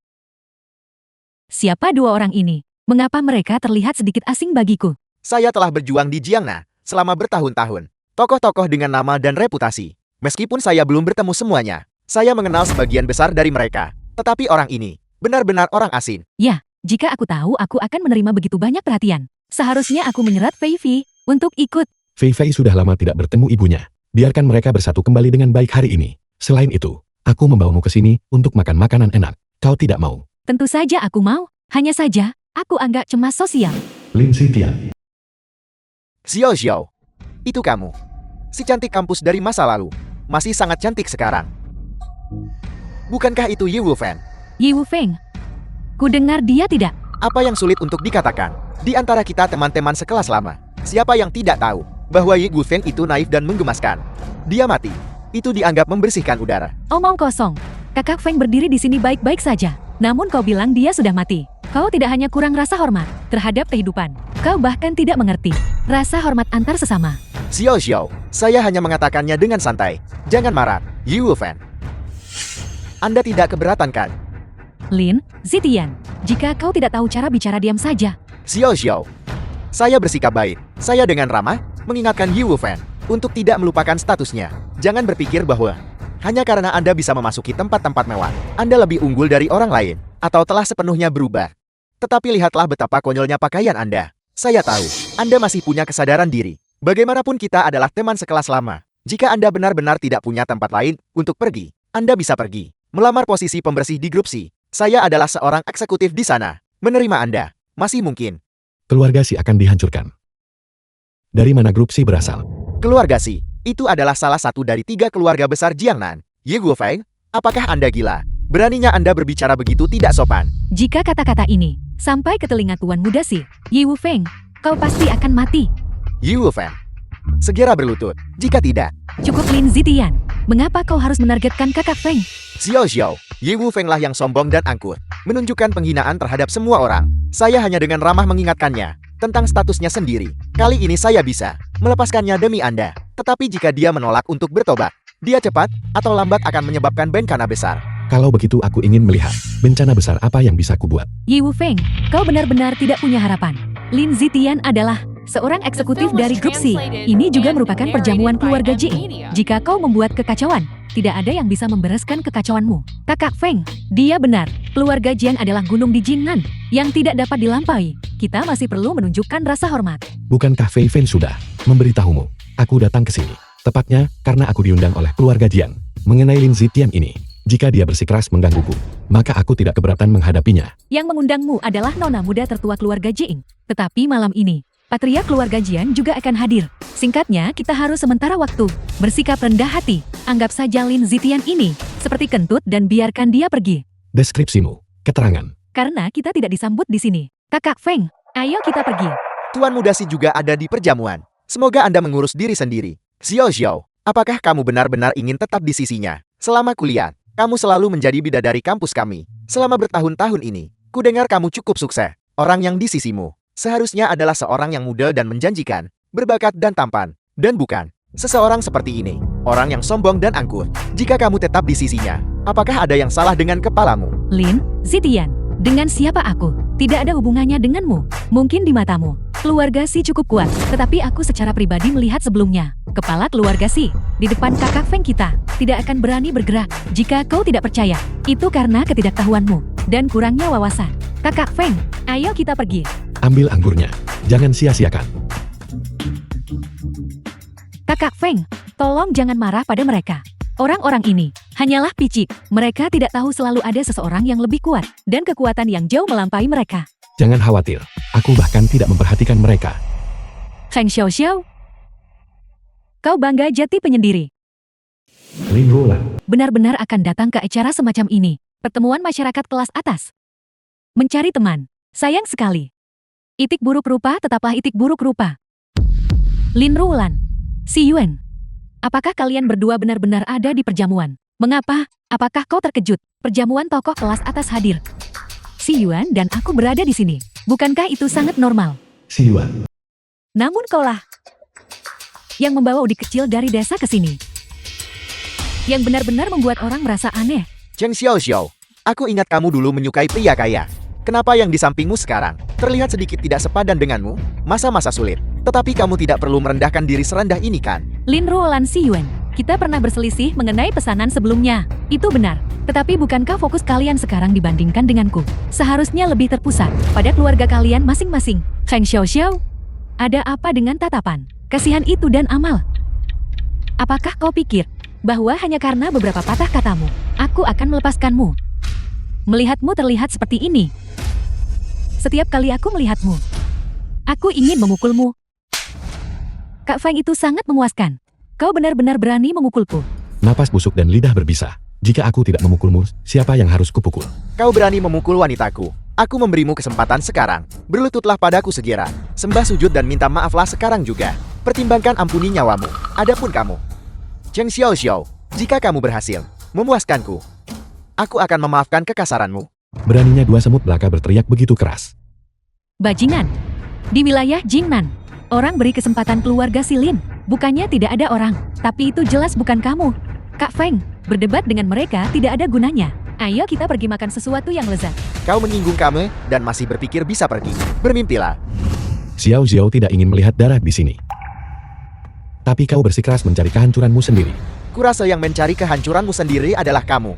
Siapa 2 orang ini? Mengapa mereka terlihat sedikit asing bagiku? Saya telah berjuang di Jiangna selama bertahun-tahun. Tokoh-tokoh dengan nama dan reputasi. Meskipun saya belum bertemu semuanya, saya mengenal sebagian besar dari mereka. Tetapi orang ini benar-benar orang asing. Ya, jika aku tahu aku akan menerima begitu banyak perhatian. Seharusnya aku menyerat Fei Fei untuk ikut. Fei Fei sudah lama tidak bertemu ibunya. Biarkan mereka bersatu kembali dengan baik hari ini. Selain itu, aku membawamu ke sini untuk makan makanan enak. Kau tidak mau? Tentu saja aku mau. Hanya saja, aku agak cemas sosial. Lin Xitian. Xiao, itu kamu. Si cantik kampus dari masa lalu. Masih sangat cantik sekarang. Bukankah itu Yi Wufan? Yi Wufeng. Ku dengar dia tidak Apa yang sulit untuk dikatakan? Di antara kita teman-teman sekelas lama, siapa yang tidak tahu bahwa Yi Wufeng itu naif dan menggemaskan? Dia mati. Itu dianggap membersihkan udara. Omong kosong. Kakak Feng berdiri di sini baik-baik saja. Namun kau bilang dia sudah mati. Kau tidak hanya kurang rasa hormat terhadap kehidupan. Kau bahkan tidak mengerti rasa hormat antar sesama. Xiao Xiao, saya hanya mengatakannya dengan santai. Jangan marah, Yi Wufeng. Anda tidak keberatan kan? Lin, Zitian, jika kau tidak tahu cara bicara diam saja. Xiao Xiao. Saya bersikap baik. Saya dengan ramah mengingatkan Yi Wufeng untuk tidak melupakan statusnya. Jangan berpikir bahwa hanya karena Anda bisa memasuki tempat-tempat mewah, Anda lebih unggul dari orang lain, atau telah sepenuhnya berubah. Tetapi lihatlah betapa konyolnya pakaian Anda. Saya tahu, Anda masih punya kesadaran diri. Bagaimanapun kita adalah teman sekelas lama. Jika Anda benar-benar tidak punya tempat lain untuk pergi, Anda bisa pergi. Melamar posisi pembersih di grup C. Saya adalah seorang eksekutif di sana. Menerima Anda. Masih mungkin. Keluarga Si akan dihancurkan. Dari mana grup Si berasal? Keluarga Si, itu adalah salah satu dari 3 keluarga besar Jiangnan. Yi Wufeng, apakah Anda gila? Beraninya Anda berbicara begitu tidak sopan. Jika kata-kata ini sampai ke telinga Tuan Muda Si, Yi Wufeng, kau pasti akan mati. Yi Wufeng, segera berlutut. Jika tidak, Cukup Lin Zitian, mengapa kau harus menargetkan kakak Feng? Xiao Xiao, Yi Wufeng lah yang sombong dan angkuh, menunjukkan penghinaan terhadap semua orang. Saya hanya dengan ramah mengingatkannya tentang statusnya sendiri. Kali ini saya bisa melepaskannya demi Anda. Tetapi jika dia menolak untuk bertobat, dia cepat atau lambat akan menyebabkan bencana besar. Kalau begitu aku ingin melihat bencana besar apa yang bisa kubuat. Yi Wufeng, kau benar-benar tidak punya harapan. Lin Zitian adalah seorang eksekutif dari grup C. Ini juga merupakan perjamuan keluarga Jing. Jika kau membuat kekacauan, tidak ada yang bisa membereskan kekacauanmu. Kakak Feng, dia benar. Keluarga Jian adalah gunung di Jingnan yang tidak dapat dilampaui. Kita masih perlu menunjukkan rasa hormat. Bukankah Fei Fen sudah memberitahumu? Aku datang ke sini. Tepatnya karena aku diundang oleh keluarga Jian. Mengenai Lin Zitian ini, jika dia bersikeras menggangguku, maka aku tidak keberatan menghadapinya. Yang mengundangmu adalah nona muda tertua keluarga Jing. Tetapi malam ini, patria keluarga Jian juga akan hadir. Singkatnya, kita harus sementara waktu bersikap rendah hati. Anggap saja Lin Zitian ini seperti kentut dan biarkan dia pergi. Deskripsimu, keterangan. Karena kita tidak disambut di sini. Kakak Feng, ayo kita pergi. Tuan Muda Si juga ada di perjamuan. Semoga Anda mengurus diri sendiri. Xiao Xiao, apakah kamu benar-benar ingin tetap di sisinya? Selama kuliah, kamu selalu menjadi bidadari kampus kami. Selama bertahun-tahun ini, kudengar kamu cukup sukses. Orang yang di sisimu seharusnya adalah seorang yang muda dan menjanjikan, berbakat dan tampan, dan bukan seseorang seperti ini, orang yang sombong dan angkuh. Jika kamu tetap di sisinya, apakah ada yang salah dengan kepalamu? Lin, Zitian, dengan siapa aku? Tidak ada hubungannya denganmu. Mungkin di matamu, keluarga Si cukup kuat, tetapi aku secara pribadi melihat sebelumnya. Kepala keluarga Si, di depan kakak Feng kita, tidak akan berani bergerak. Jika kau tidak percaya, itu karena ketidaktahuanmu dan kurangnya wawasan. Kakak Feng, ayo kita pergi. Ambil anggurnya. Jangan sia-siakan. Kakak Feng, tolong jangan marah pada mereka. Orang-orang ini hanyalah picik. Mereka tidak tahu selalu ada seseorang yang lebih kuat dan kekuatan yang jauh melampaui mereka. Jangan khawatir. Aku bahkan tidak memperhatikan mereka. Feng Xiao, kau bangga jati penyendiri. Lin Rulan. Benar-benar akan datang ke acara semacam ini. Pertemuan masyarakat kelas atas. Mencari teman. Sayang sekali. Itik buruk rupa tetaplah itik buruk rupa. Lin Rulan. Si Yuan. Apakah kalian berdua benar-benar ada di perjamuan? Mengapa? Apakah kau terkejut? Perjamuan tokoh kelas atas hadir. Si Yuan dan aku berada di sini. Bukankah itu sangat normal? Si Yuan. Namun kaulah yang membawa Udi kecil dari desa ke sini. Yang benar-benar membuat orang merasa aneh. Cheng Xiao Xiao, aku ingat kamu dulu menyukai pria kaya. Kenapa yang di sampingmu sekarang terlihat sedikit tidak sepadan denganmu? Masa-masa sulit. Tetapi kamu tidak perlu merendahkan diri serendah ini kan? Lin Ruolan Si Yuan, kita pernah berselisih mengenai pesanan sebelumnya. Itu benar. Tetapi bukankah fokus kalian sekarang dibandingkan denganku? Seharusnya lebih terpusat pada keluarga kalian masing-masing. Feng Xiao, ada apa dengan tatapan, kasihan itu dan amal? Apakah kau pikir bahwa hanya karena beberapa patah katamu, aku akan melepaskanmu? Melihatmu terlihat seperti ini. Setiap kali aku melihatmu, aku ingin memukulmu. Kak Feng itu sangat memuaskan. Kau benar-benar berani memukulku. Napas busuk dan lidah berbisa. Jika aku tidak memukulmu, siapa yang harus kupukul? Kau berani memukul wanitaku. Aku memberimu kesempatan sekarang. Berlututlah padaku segera. Sembah sujud dan minta maaflah sekarang juga. Pertimbangkan ampuni nyawamu. Adapun kamu, Cheng Xiao Xiao, jika kamu berhasil memuaskanku, aku akan memaafkan kekasaranmu. Beraninya dua semut belaka berteriak begitu keras. Bajingan. Di wilayah Jingnan, orang beri kesempatan keluarga Silin. Bukannya tidak ada orang, tapi itu jelas bukan kamu. Kak Feng, berdebat dengan mereka tidak ada gunanya. Ayo kita pergi makan sesuatu yang lezat. Kau menyinggung kami dan masih berpikir bisa pergi. Bermimpilah. Xiao Xiao tidak ingin melihat darah di sini. Tapi kau bersikeras mencari kehancuranmu sendiri. Kurasa yang mencari kehancuranmu sendiri adalah kamu.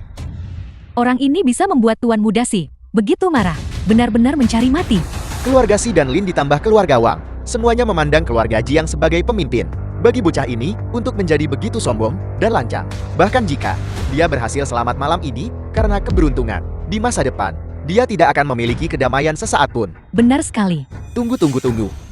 Orang ini bisa membuat Tuan Muda Si begitu marah, benar-benar mencari mati. Keluarga Si dan Lin ditambah keluarga Wang, semuanya memandang keluarga Jiang sebagai pemimpin. Bagi bocah ini, untuk menjadi begitu sombong dan lancang. Bahkan jika dia berhasil selamat malam ini, karena keberuntungan, di masa depan, dia tidak akan memiliki kedamaian sesaat pun. Benar sekali. Tunggu.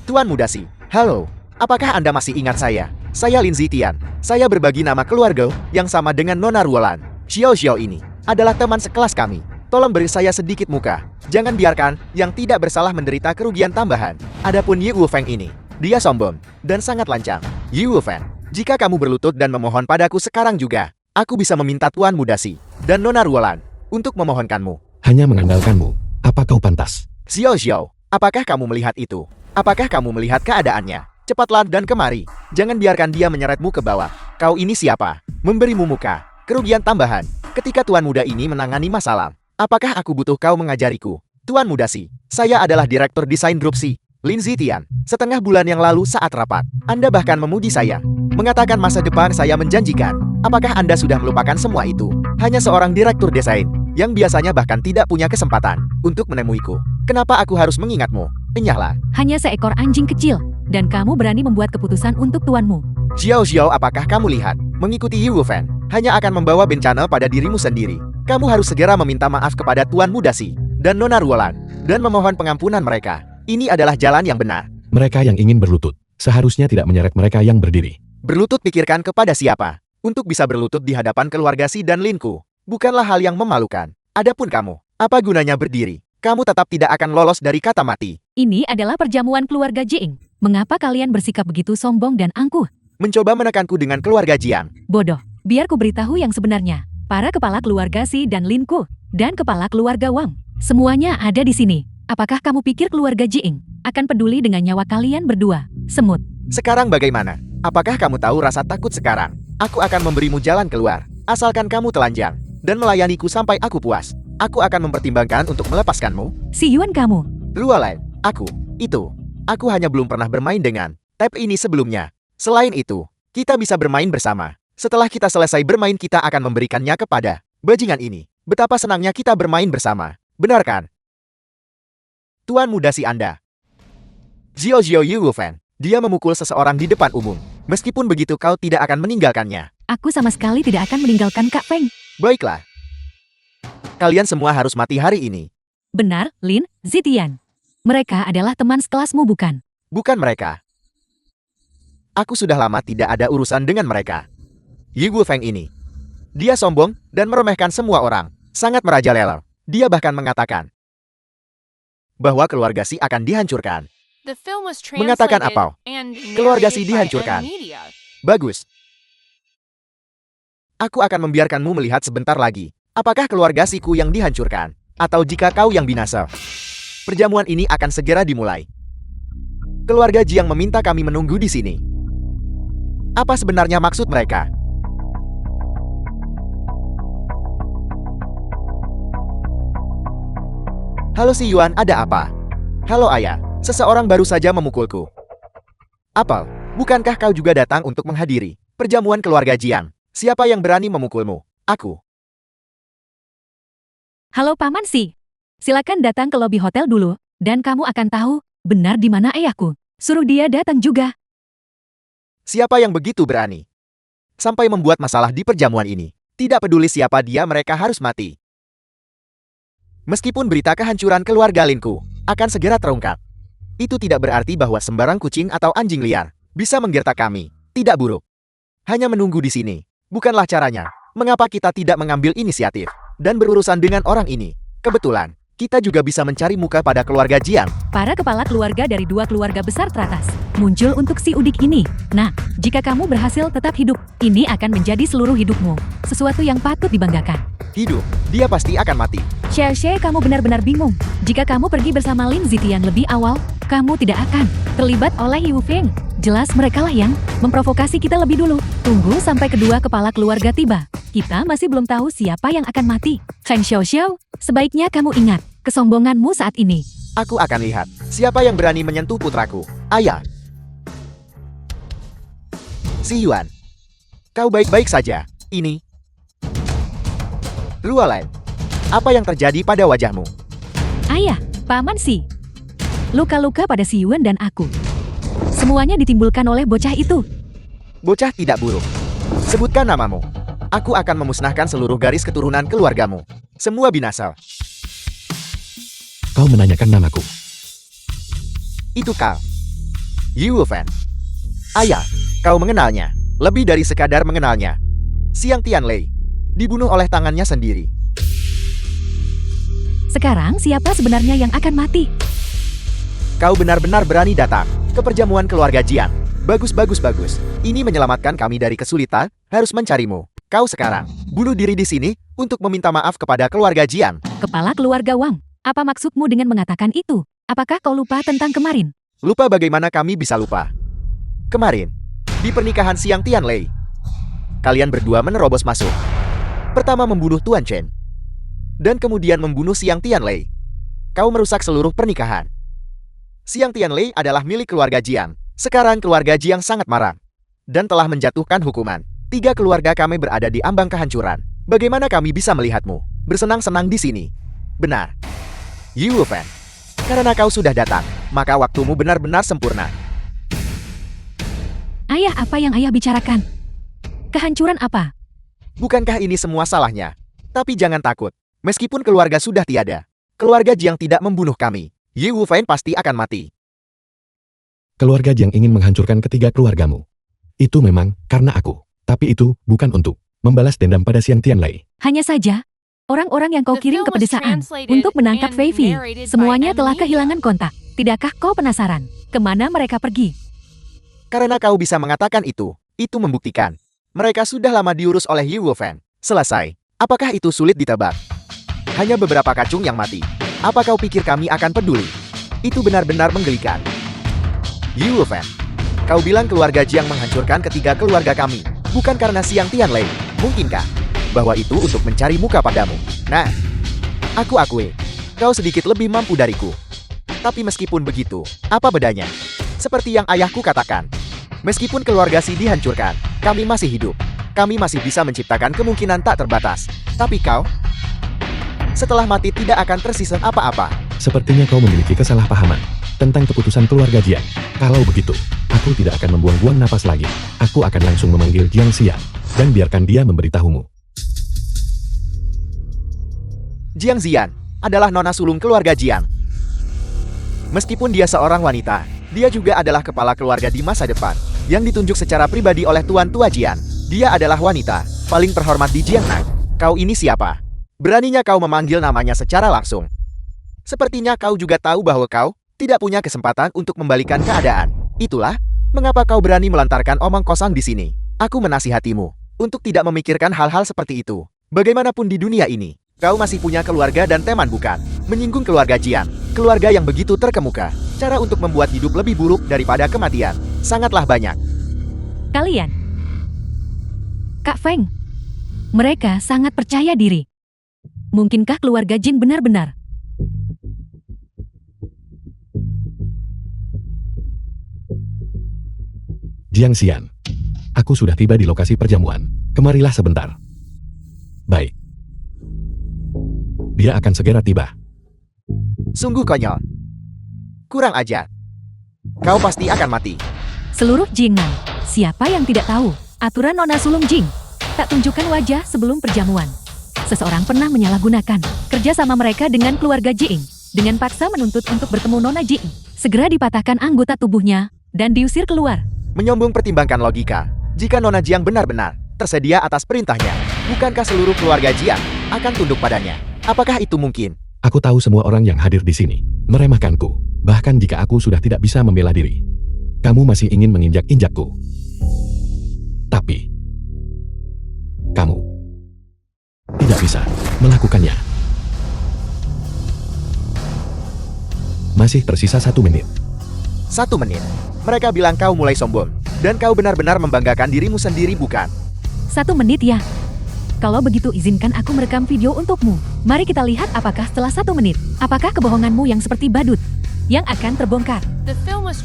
Tuan Muda Si. Halo, apakah Anda masih ingat saya? Saya Lin Zitian. Saya berbagi nama keluarga yang sama dengan Nona Ruolan. Xiao Xiao ini adalah teman sekelas kami. Tolong beri saya sedikit muka. Jangan biarkan yang tidak bersalah menderita kerugian tambahan. Adapun Yi Wufeng ini, dia sombong dan sangat lancang. Yi Wufeng, jika kamu berlutut dan memohon padaku sekarang juga, aku bisa meminta Tuan Muda Si dan Nona Ruolan untuk memohonkanmu. Hanya mengandalkanmu, apa kau pantas? Xiao Xiao, apakah kamu melihat itu? Apakah kamu melihat keadaannya? Cepatlah dan kemari. Jangan biarkan dia menyeretmu ke bawah. Kau ini siapa? Memberimu muka. Kerugian tambahan. Ketika Tuan Muda ini menangani masalah. Apakah aku butuh kau mengajariku? Tuan Muda Si, saya adalah Direktur Desain Grup Si, Lin Zitian. Setengah bulan yang lalu saat rapat, Anda bahkan memuji saya. Mengatakan masa depan saya menjanjikan. Apakah Anda sudah melupakan semua itu? Hanya seorang Direktur Desain, yang biasanya bahkan tidak punya kesempatan untuk menemuiku. Kenapa aku harus mengingatmu? Enyahlah. Hanya seekor anjing kecil, dan kamu berani membuat keputusan untuk tuanmu. Xiao Xiao, apakah kamu lihat? Mengikuti Yi Wufeng hanya akan membawa bencana pada dirimu sendiri. Kamu harus segera meminta maaf kepada Tuan Muda Si dan Nona Ruolan dan memohon pengampunan mereka. Ini adalah jalan yang benar. Mereka yang ingin berlutut, seharusnya tidak menyeret mereka yang berdiri. Berlutut pikirkan kepada siapa? Untuk bisa berlutut di hadapan keluarga Si dan Linku, bukanlah hal yang memalukan. Adapun kamu, apa gunanya berdiri? Kamu tetap tidak akan lolos dari kata mati. Ini adalah perjamuan keluarga Jing. Mengapa kalian bersikap begitu sombong dan angkuh? Mencoba menekanku dengan keluarga Jiang. Bodoh, biar ku beritahu yang sebenarnya. Para kepala keluarga Si dan Linku, dan kepala keluarga Wang, semuanya ada di sini. Apakah kamu pikir keluarga Jing akan peduli dengan nyawa kalian berdua? Semut. Sekarang bagaimana? Apakah kamu tahu rasa takut sekarang? Aku akan memberimu jalan keluar, asalkan kamu telanjang, dan melayaniku sampai aku puas. Aku akan mempertimbangkan untuk melepaskanmu. Si Yuan kamu. Ruolan, aku hanya belum pernah bermain dengan Tap ini sebelumnya. Selain itu, kita bisa bermain bersama. Setelah kita selesai bermain, kita akan memberikannya kepada bajingan ini. Betapa senangnya kita bermain bersama. Benar kan? Tuan Muda Si Anda. Xiao Xiao Yi Wufeng. Dia memukul seseorang di depan umum. Meskipun begitu kau tidak akan meninggalkannya. Aku sama sekali tidak akan meninggalkan Kak Feng. Baiklah. Kalian semua harus mati hari ini. Benar, Lin Zitian. Mereka adalah teman sekelasmu bukan? Bukan mereka. Aku sudah lama tidak ada urusan dengan mereka. Yi Wufeng ini. Dia sombong dan meremehkan semua orang. Sangat merajalela. Dia bahkan mengatakan bahwa keluarga Si akan dihancurkan. Mengatakan apa? Keluarga Si dihancurkan. Bagus. Aku akan membiarkanmu melihat sebentar lagi. Apakah keluarga Si-ku yang dihancurkan? Atau jika kau yang binasa? Perjamuan ini akan segera dimulai. Keluarga Jiang meminta kami menunggu di sini. Apa sebenarnya maksud mereka? Halo Si Yuan, ada apa? Halo Ayah, seseorang baru saja memukulku. Apel, bukankah kau juga datang untuk menghadiri perjamuan keluarga Jiang? Siapa yang berani memukulmu? Aku. Halo Paman Si. Silakan datang ke lobi hotel dulu, dan kamu akan tahu benar di mana ayahku. Suruh dia datang juga. Siapa yang begitu berani? Sampai membuat masalah di perjamuan ini. Tidak peduli siapa dia, mereka harus mati. Meskipun berita kehancuran keluarga Linku akan segera terungkap, itu tidak berarti bahwa sembarang kucing atau anjing liar bisa menggertak kami. Tidak buruk. Hanya menunggu di sini. Bukanlah caranya. Mengapa kita tidak mengambil inisiatif dan berurusan dengan orang ini? Kebetulan, kita juga bisa mencari muka pada keluarga Jiang. Para kepala keluarga dari dua keluarga besar teratas muncul untuk si udik ini. Nah, jika kamu berhasil tetap hidup, ini akan menjadi seluruh hidupmu. Sesuatu yang patut dibanggakan. Hidup, dia pasti akan mati. Xie, kamu benar-benar bingung. Jika kamu pergi bersama Lin Zitian lebih awal, kamu tidak akan terlibat oleh Yu Feng. Jelas mereka lah yang memprovokasi kita lebih dulu. Tunggu sampai kedua kepala keluarga tiba. Kita masih belum tahu siapa yang akan mati. Feng Xiao, sebaiknya kamu ingat kesombonganmu saat ini. Aku akan lihat siapa yang berani menyentuh putraku. Ayah. Si Yuan. Kau baik-baik saja. Ini. Luolai. Apa yang terjadi pada wajahmu? Ayah, Paman Si. Luka-luka pada si Yuan dan aku. Semuanya ditimbulkan oleh bocah itu. Bocah tidak buruk. Sebutkan namamu. Aku akan memusnahkan seluruh garis keturunan keluargamu. Semua binasa. Kau menanyakan namaku. Itu kau. Yu Fan. Ayah, kau mengenalnya. Lebih dari sekadar mengenalnya. Xiang Tianlei. Dibunuh oleh tangannya sendiri. Sekarang siapa sebenarnya yang akan mati? Kau benar-benar berani datang ke perjamuan keluarga Jian. Bagus. Ini menyelamatkan kami dari kesulitan, harus mencarimu. Kau sekarang bunuh diri di sini untuk meminta maaf kepada keluarga Jian. Kepala keluarga Wang, apa maksudmu dengan mengatakan itu? Apakah kau lupa tentang kemarin? Lupa bagaimana kami bisa lupa? Kemarin, di pernikahan Xiang Tianlei, kalian berdua menerobos masuk. Pertama membunuh Tuan Chen, dan kemudian membunuh Xiang Tianlei. Kau merusak seluruh pernikahan. Xiang Tianlei adalah milik keluarga Jiang. Sekarang keluarga Jiang sangat marah dan telah menjatuhkan hukuman. 3 keluarga kami berada di ambang kehancuran. Bagaimana kami bisa melihatmu bersenang-senang di sini? Benar. Yu Fan. Karena kau sudah datang, maka waktumu benar-benar sempurna. Ayah, apa yang ayah bicarakan? Kehancuran apa? Bukankah ini semua salahnya? Tapi jangan takut. Meskipun keluarga sudah tiada, keluarga Jiang tidak membunuh kami. Yu Fan pasti akan mati. Keluarga Jiang ingin menghancurkan ketiga keluargamu. Itu memang karena aku. Tapi itu bukan untuk membalas dendam pada Xiang Tianlei. Hanya saja, orang-orang yang kau The kirim film ke was pedesaan translated untuk menangkap and Fei Fei, narrated by semuanya telah Emily. kehilangan kontak. Tidakkah kau penasaran? Kemana mereka pergi? Karena kau bisa mengatakan itu membuktikan. Mereka sudah lama diurus oleh Yu Fan. Selesai. Apakah itu sulit ditebak? Hanya beberapa kacung yang mati. Apa kau pikir kami akan peduli? Itu benar-benar menggelikan. Yu Fan. Kau bilang keluarga Jiang menghancurkan ketiga keluarga kami. Bukan karena Xiang Tianlei. Mungkinkah bahwa itu untuk mencari muka padamu? Nah, aku akui, kau sedikit lebih mampu dariku. Tapi meskipun begitu, apa bedanya? Seperti yang ayahku katakan, meskipun keluarga Si dihancurkan, kami masih hidup. Kami masih bisa menciptakan kemungkinan tak terbatas. Tapi kau, setelah mati tidak akan tersisa apa-apa. Sepertinya kau memiliki kesalahpahaman tentang keputusan keluarga Jiang. Kalau begitu, aku tidak akan membuang-buang napas lagi. Aku akan langsung memanggil Jiang Xian dan biarkan dia memberitahumu. Jiang Xian adalah nona sulung keluarga Jiang. Meskipun dia seorang wanita, dia juga adalah kepala keluarga di masa depan, yang ditunjuk secara pribadi oleh Tuan Tua Jian. Dia adalah wanita paling terhormat di Jiangnan. Kau ini siapa? Beraninya kau memanggil namanya secara langsung. Sepertinya kau juga tahu bahwa kau tidak punya kesempatan untuk membalikan keadaan. Itulah mengapa kau berani melantarkan omong kosong di sini. Aku menasihatimu untuk tidak memikirkan hal-hal seperti itu. Bagaimanapun di dunia ini, kau masih punya keluarga dan teman, bukan? Menyinggung keluarga Jiang, keluarga yang begitu terkemuka. Cara untuk membuat hidup lebih buruk daripada kematian sangatlah banyak. Kalian, Kak Feng, mereka sangat percaya diri. Mungkinkah keluarga Jin benar-benar Jiang Xian, aku sudah tiba di lokasi perjamuan. Kemarilah sebentar. Baik. Dia akan segera tiba. Sungguh konyol. Kurang ajar. Kau pasti akan mati. seluruh Jingnan? Siapa yang tidak tahu aturan Nona Sulung Jing? Tak tunjukkan wajah sebelum perjamuan. Seseorang pernah menyalahgunakan kerja sama mereka dengan keluarga Jing dengan paksa menuntut untuk bertemu Nona Jing. Segera dipatahkan anggota tubuhnya dan diusir keluar. Menyombong pertimbangkan logika. Jika Nona Jiang benar-benar tersedia atas perintahnya, bukankah seluruh keluarga Jiang akan tunduk padanya? Apakah itu mungkin? Aku tahu semua orang yang hadir di sini meremehkanku, bahkan jika aku sudah tidak bisa membela diri. Kamu masih ingin menginjak-injakku. Tapi kamu tidak bisa melakukannya. Masih tersisa 1 menit. 1 menit. Mereka bilang kau mulai sombong. Dan kau benar-benar membanggakan dirimu sendiri, bukan? 1 menit ya. Kalau begitu izinkan aku merekam video untukmu. Mari kita lihat apakah setelah 1 menit, apakah kebohonganmu yang seperti badut yang akan terbongkar.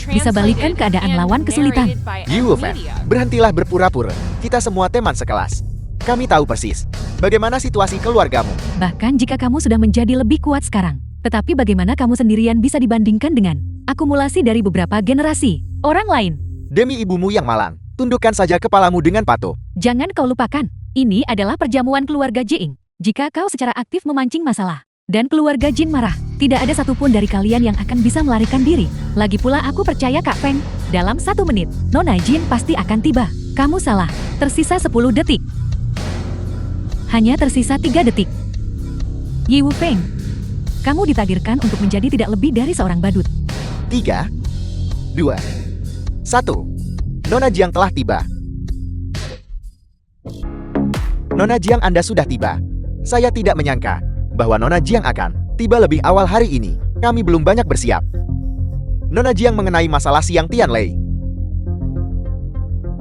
Bisa balikan keadaan lawan kesulitan. Yi Wufeng, berhentilah berpura-pura. Kita semua teman sekelas. Kami tahu persis bagaimana situasi keluargamu. Bahkan jika kamu sudah menjadi lebih kuat sekarang. Tetapi bagaimana kamu sendirian bisa dibandingkan dengan akumulasi dari beberapa generasi orang lain? Demi ibumu yang malang, tundukkan saja kepalamu dengan patuh. Jangan kau lupakan, ini adalah perjamuan keluarga Jing. Jika kau secara aktif memancing masalah, dan keluarga Jin marah, tidak ada satupun dari kalian yang akan bisa melarikan diri. Lagi pula aku percaya Kak Feng, dalam 1 menit, Nona Jin pasti akan tiba. Kamu salah, tersisa 10 detik. Hanya tersisa 3 detik. Yi Wufeng, kamu ditakdirkan untuk menjadi tidak lebih dari seorang badut. 3, 2, 1. Nona Jiang telah tiba. Nona Jiang, Anda sudah tiba. Saya tidak menyangka bahwa Nona Jiang akan tiba lebih awal hari ini. Kami belum banyak bersiap. Nona Jiang mengenai masalah Siang Tianlei.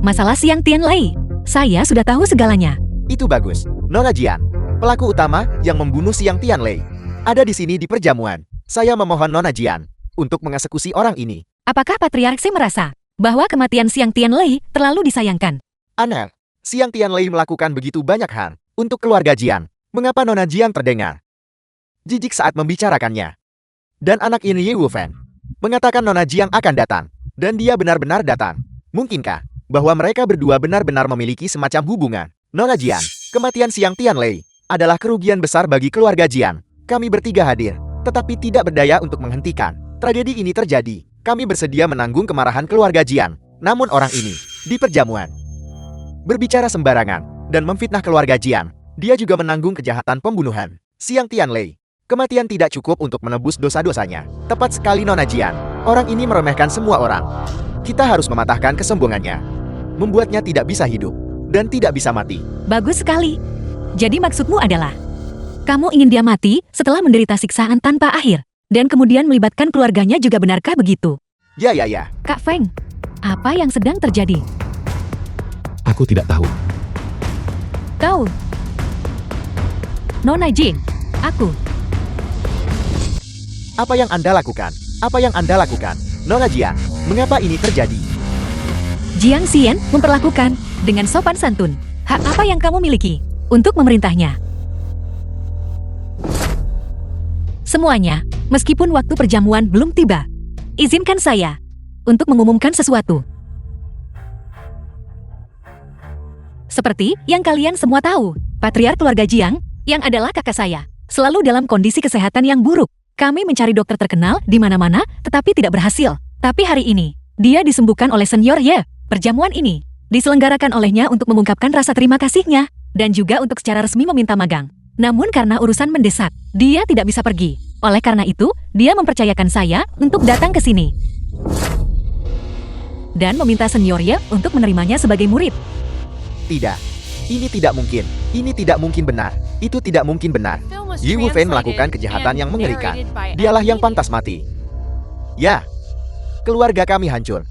Masalah Siang Tianlei, saya sudah tahu segalanya. Itu bagus. Nona Jiang, pelaku utama yang membunuh Siang Tianlei, ada di sini di perjamuan. Saya memohon Nona Jiang untuk mengeksekusi orang ini. Apakah Patriark Xie merasa bahwa kematian Siang Tianlei terlalu disayangkan? Aneh, Siang Tianlei melakukan begitu banyak hal untuk keluarga Jiang. Mengapa Nona Jiang terdengar jijik saat membicarakannya? Dan anak ini Yi Wufeng mengatakan Nona Jiang akan datang. Dan dia benar-benar datang. Mungkinkah bahwa mereka berdua benar-benar memiliki semacam hubungan? Nona Jiang, kematian Siang Tianlei adalah kerugian besar bagi keluarga Jiang. Kami bertiga hadir, tetapi tidak berdaya untuk menghentikan tragedi ini terjadi. Kami bersedia menanggung kemarahan keluarga Jiang. Namun orang ini, di perjamuan, berbicara sembarangan dan memfitnah keluarga Jiang. Dia juga menanggung kejahatan pembunuhan Siang Tianlei. Kematian tidak cukup untuk menebus dosa-dosanya. Tepat sekali Nona Jiang. Orang ini meremehkan semua orang. Kita harus mematahkan kesombongannya, membuatnya tidak bisa hidup dan tidak bisa mati. Bagus sekali. Jadi maksudmu adalah kamu ingin dia mati setelah menderita siksaan tanpa akhir, dan kemudian melibatkan keluarganya juga, benarkah begitu? Ya. Kak Feng, apa yang sedang terjadi? Aku tidak tahu. Kau, Nona Jin, aku. Apa yang Anda lakukan? Apa yang Anda lakukan? Nona Jiang, mengapa ini terjadi? Jiang Xian memperlakukan dengan sopan santun hak apa yang kamu miliki untuk memerintahnya. Semuanya, meskipun waktu perjamuan belum tiba, izinkan saya untuk mengumumkan sesuatu. Seperti yang kalian semua tahu, Patriark keluarga Jiang, yang adalah kakak saya, selalu dalam kondisi kesehatan yang buruk. Kami mencari dokter terkenal di mana-mana, tetapi tidak berhasil. Tapi hari ini, dia disembuhkan oleh Senior Ye. Perjamuan ini diselenggarakan olehnya untuk mengungkapkan rasa terima kasihnya, dan juga untuk secara resmi meminta magang. Namun karena urusan mendesak, dia tidak bisa pergi. Oleh karena itu, dia mempercayakan saya untuk datang ke sini. Dan meminta Senior Ye untuk menerimanya sebagai murid. Tidak. Ini tidak mungkin. Ini tidak mungkin benar. Itu tidak mungkin benar. Yi Wufeng melakukan kejahatan yang mengerikan. Dialah yang pantas mati. Ya. Keluarga kami hancur.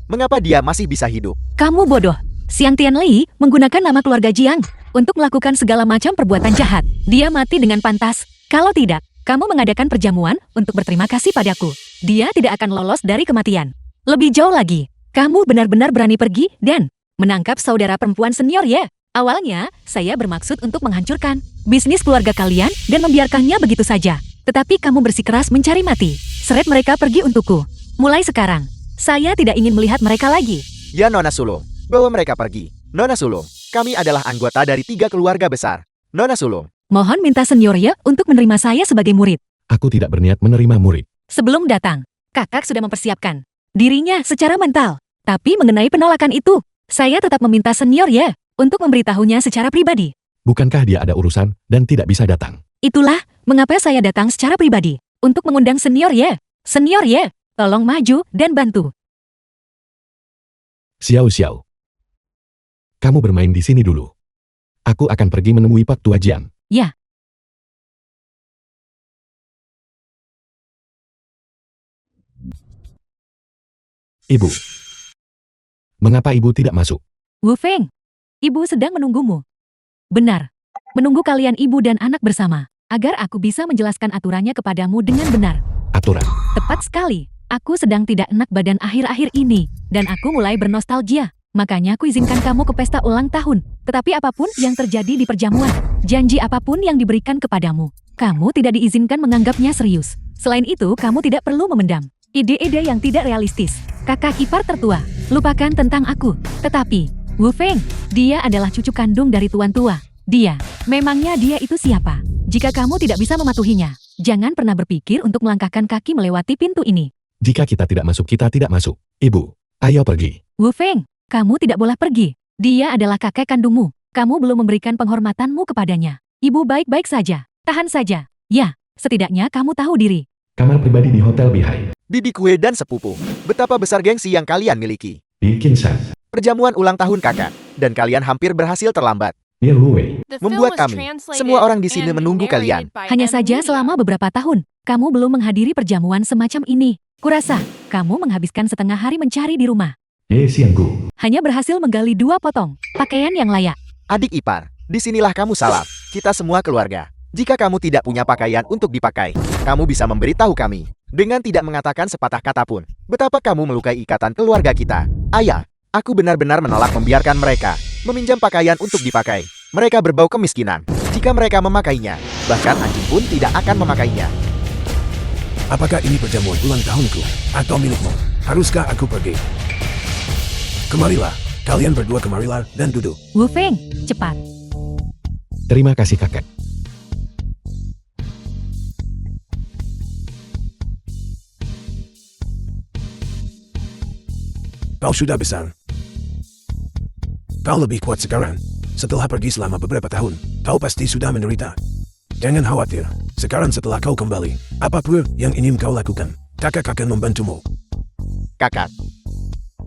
Mengapa dia masih bisa hidup? Kamu bodoh. Siang Tianlei menggunakan nama keluarga Jiang untuk melakukan segala macam perbuatan jahat. Dia mati dengan pantas. Kalau tidak, kamu mengadakan perjamuan untuk berterima kasih padaku. Dia tidak akan lolos dari kematian. Lebih jauh lagi, kamu benar-benar berani pergi dan menangkap saudara perempuan Senior Ye. Awalnya, saya bermaksud untuk menghancurkan bisnis keluarga kalian dan membiarkannya begitu saja. Tetapi kamu bersikeras mencari mati. Seret mereka pergi untukku. Mulai sekarang, saya tidak ingin melihat mereka lagi. Ya Nona Sulung, bawa mereka pergi. Nona Sulung, kami adalah anggota dari 3 keluarga besar. Nona Sulung, mohon minta Senior Ye untuk menerima saya sebagai murid. Aku tidak berniat menerima murid. Sebelum datang, kakak sudah mempersiapkan dirinya secara mental. Tapi mengenai penolakan itu, saya tetap meminta Senior Ye untuk memberitahunya secara pribadi. Bukankah dia ada urusan dan tidak bisa datang? Itulah Mengapa saya datang secara pribadi? Untuk mengundang senior Ye. Senior Ye, tolong maju dan bantu. Xiao Xiao. Kamu bermain di sini dulu. Aku akan pergi menemui Pak Tua Jian. Ya. Ibu. Mengapa ibu tidak masuk? Wu Feng, ibu sedang menunggumu. Benar. Menunggu kalian ibu dan anak bersama, agar aku bisa menjelaskan aturannya kepadamu dengan benar. Aturan. Tepat sekali. Aku sedang tidak enak badan akhir-akhir ini, dan aku mulai bernostalgia. Makanya aku izinkan kamu ke pesta ulang tahun. Tetapi apapun yang terjadi di perjamuan, janji apapun yang diberikan kepadamu, kamu tidak diizinkan menganggapnya serius. Selain itu, kamu tidak perlu memendam ide-ide yang tidak realistis. Kakak ipar tertua, lupakan tentang aku. Tetapi, Wu Feng, dia adalah cucu kandung dari tuan tua. Memangnya dia itu siapa? Jika kamu tidak bisa mematuhinya, jangan pernah berpikir untuk melangkahkan kaki melewati pintu ini. Jika kita tidak masuk, kita tidak masuk. Ibu, ayo pergi. Wu Feng, kamu tidak boleh pergi. Dia adalah kakek kandungmu. Kamu belum memberikan penghormatanmu kepadanya. Ibu baik-baik saja. Tahan saja. Ya, setidaknya kamu tahu diri. Kamar pribadi di Hotel Bihai. Bibi kue dan sepupu. Betapa besar gengsi yang kalian miliki. Bikin san. Perjamuan ulang tahun kakak. Dan kalian hampir berhasil terlambat. Neil Huwei. The film Membuat was kami, translated semua orang di sini and menunggu kalian. narrated by Hanya M. saja Media. selama beberapa tahun, kamu belum menghadiri perjamuan semacam ini. Kurasa, kamu menghabiskan setengah hari mencari di rumah. Ye Xianggu. Hanya berhasil menggali 2 potong pakaian yang layak. Adik ipar, disinilah kamu salah. Kita semua keluarga. Jika kamu tidak punya pakaian untuk dipakai, kamu bisa memberitahu kami. Dengan tidak mengatakan sepatah kata pun, betapa kamu melukai ikatan keluarga kita. Ayah, aku benar-benar menolak membiarkan mereka meminjam pakaian untuk dipakai. Mereka berbau kemiskinan. Jika mereka memakainya, bahkan anjing pun tidak akan memakainya. Apakah ini perjamuan ulang tahunku atau milikmu? Haruskah aku pergi? Kemarilah, kalian berdua kemarilah dan duduk. Wu Feng, cepat. Terima kasih kakek. Kau sudah besar. Kau lebih kuat sekarang. Setelah pergi selama beberapa tahun, kau pasti sudah menderita. Jangan khawatir, sekarang setelah kau kembali, apapun yang ingin kau lakukan, kakak akan membantumu. Kakak,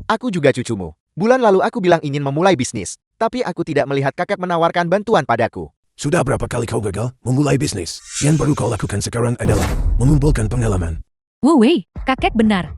aku juga cucumu. Bulan lalu aku bilang ingin memulai bisnis, tapi aku tidak melihat kakak menawarkan bantuan padaku. Sudah berapa kali kau gagal memulai bisnis? Yang baru kau lakukan sekarang adalah mengumpulkan pengalaman. Wu Wei, kakek benar.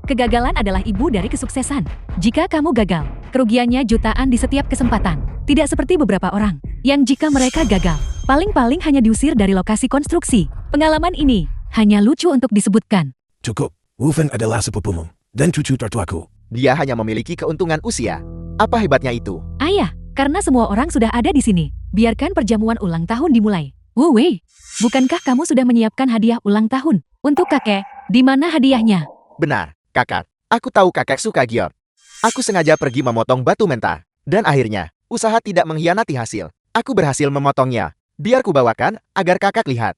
Kegagalan adalah ibu dari kesuksesan. Jika kamu gagal, kerugiannya jutaan di setiap kesempatan. Tidak seperti beberapa orang, yang jika mereka gagal, paling-paling hanya diusir dari lokasi konstruksi. Pengalaman ini hanya lucu untuk disebutkan. Cukup, Wu Feng adalah sepupumu dan cucu tertuaku. Dia hanya memiliki keuntungan usia. Apa hebatnya itu? Ayah, karena semua orang sudah ada di sini, biarkan perjamuan ulang tahun dimulai. Wu Wei, bukankah kamu sudah menyiapkan hadiah ulang tahun untuk kakek? Di mana hadiahnya? Benar, kakak. Aku tahu kakak suka giot. Aku sengaja pergi memotong batu menta. Dan akhirnya, usaha tidak mengkhianati hasil. Aku berhasil memotongnya. Biar ku bawakan, agar kakak lihat.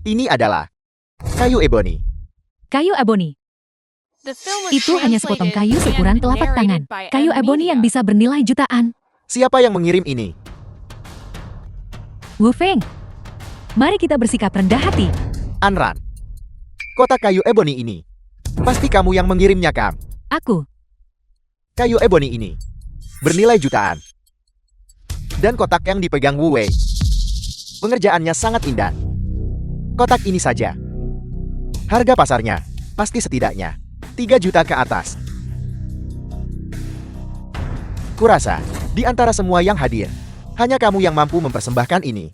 Ini adalah kayu eboni. Kayu aboni. The film was Itu hanya sepotong kayu translated seukuran and telapak tangan. narrated by Kayu M. aboni yang Media. bisa bernilai jutaan. Siapa yang mengirim ini? Wu Feng, mari kita bersikap rendah hati. Anran. Kotak kayu eboni ini. Pasti kamu yang mengirimnya, Kang. Aku, Kayu eboni ini bernilai jutaan. Dan kotak yang dipegang Wu Wei. Pengerjaannya sangat indah. Kotak ini saja. Harga pasarnya pasti setidaknya 3 juta ke atas. Kurasa, di antara semua yang hadir, hanya kamu yang mampu mempersembahkan ini.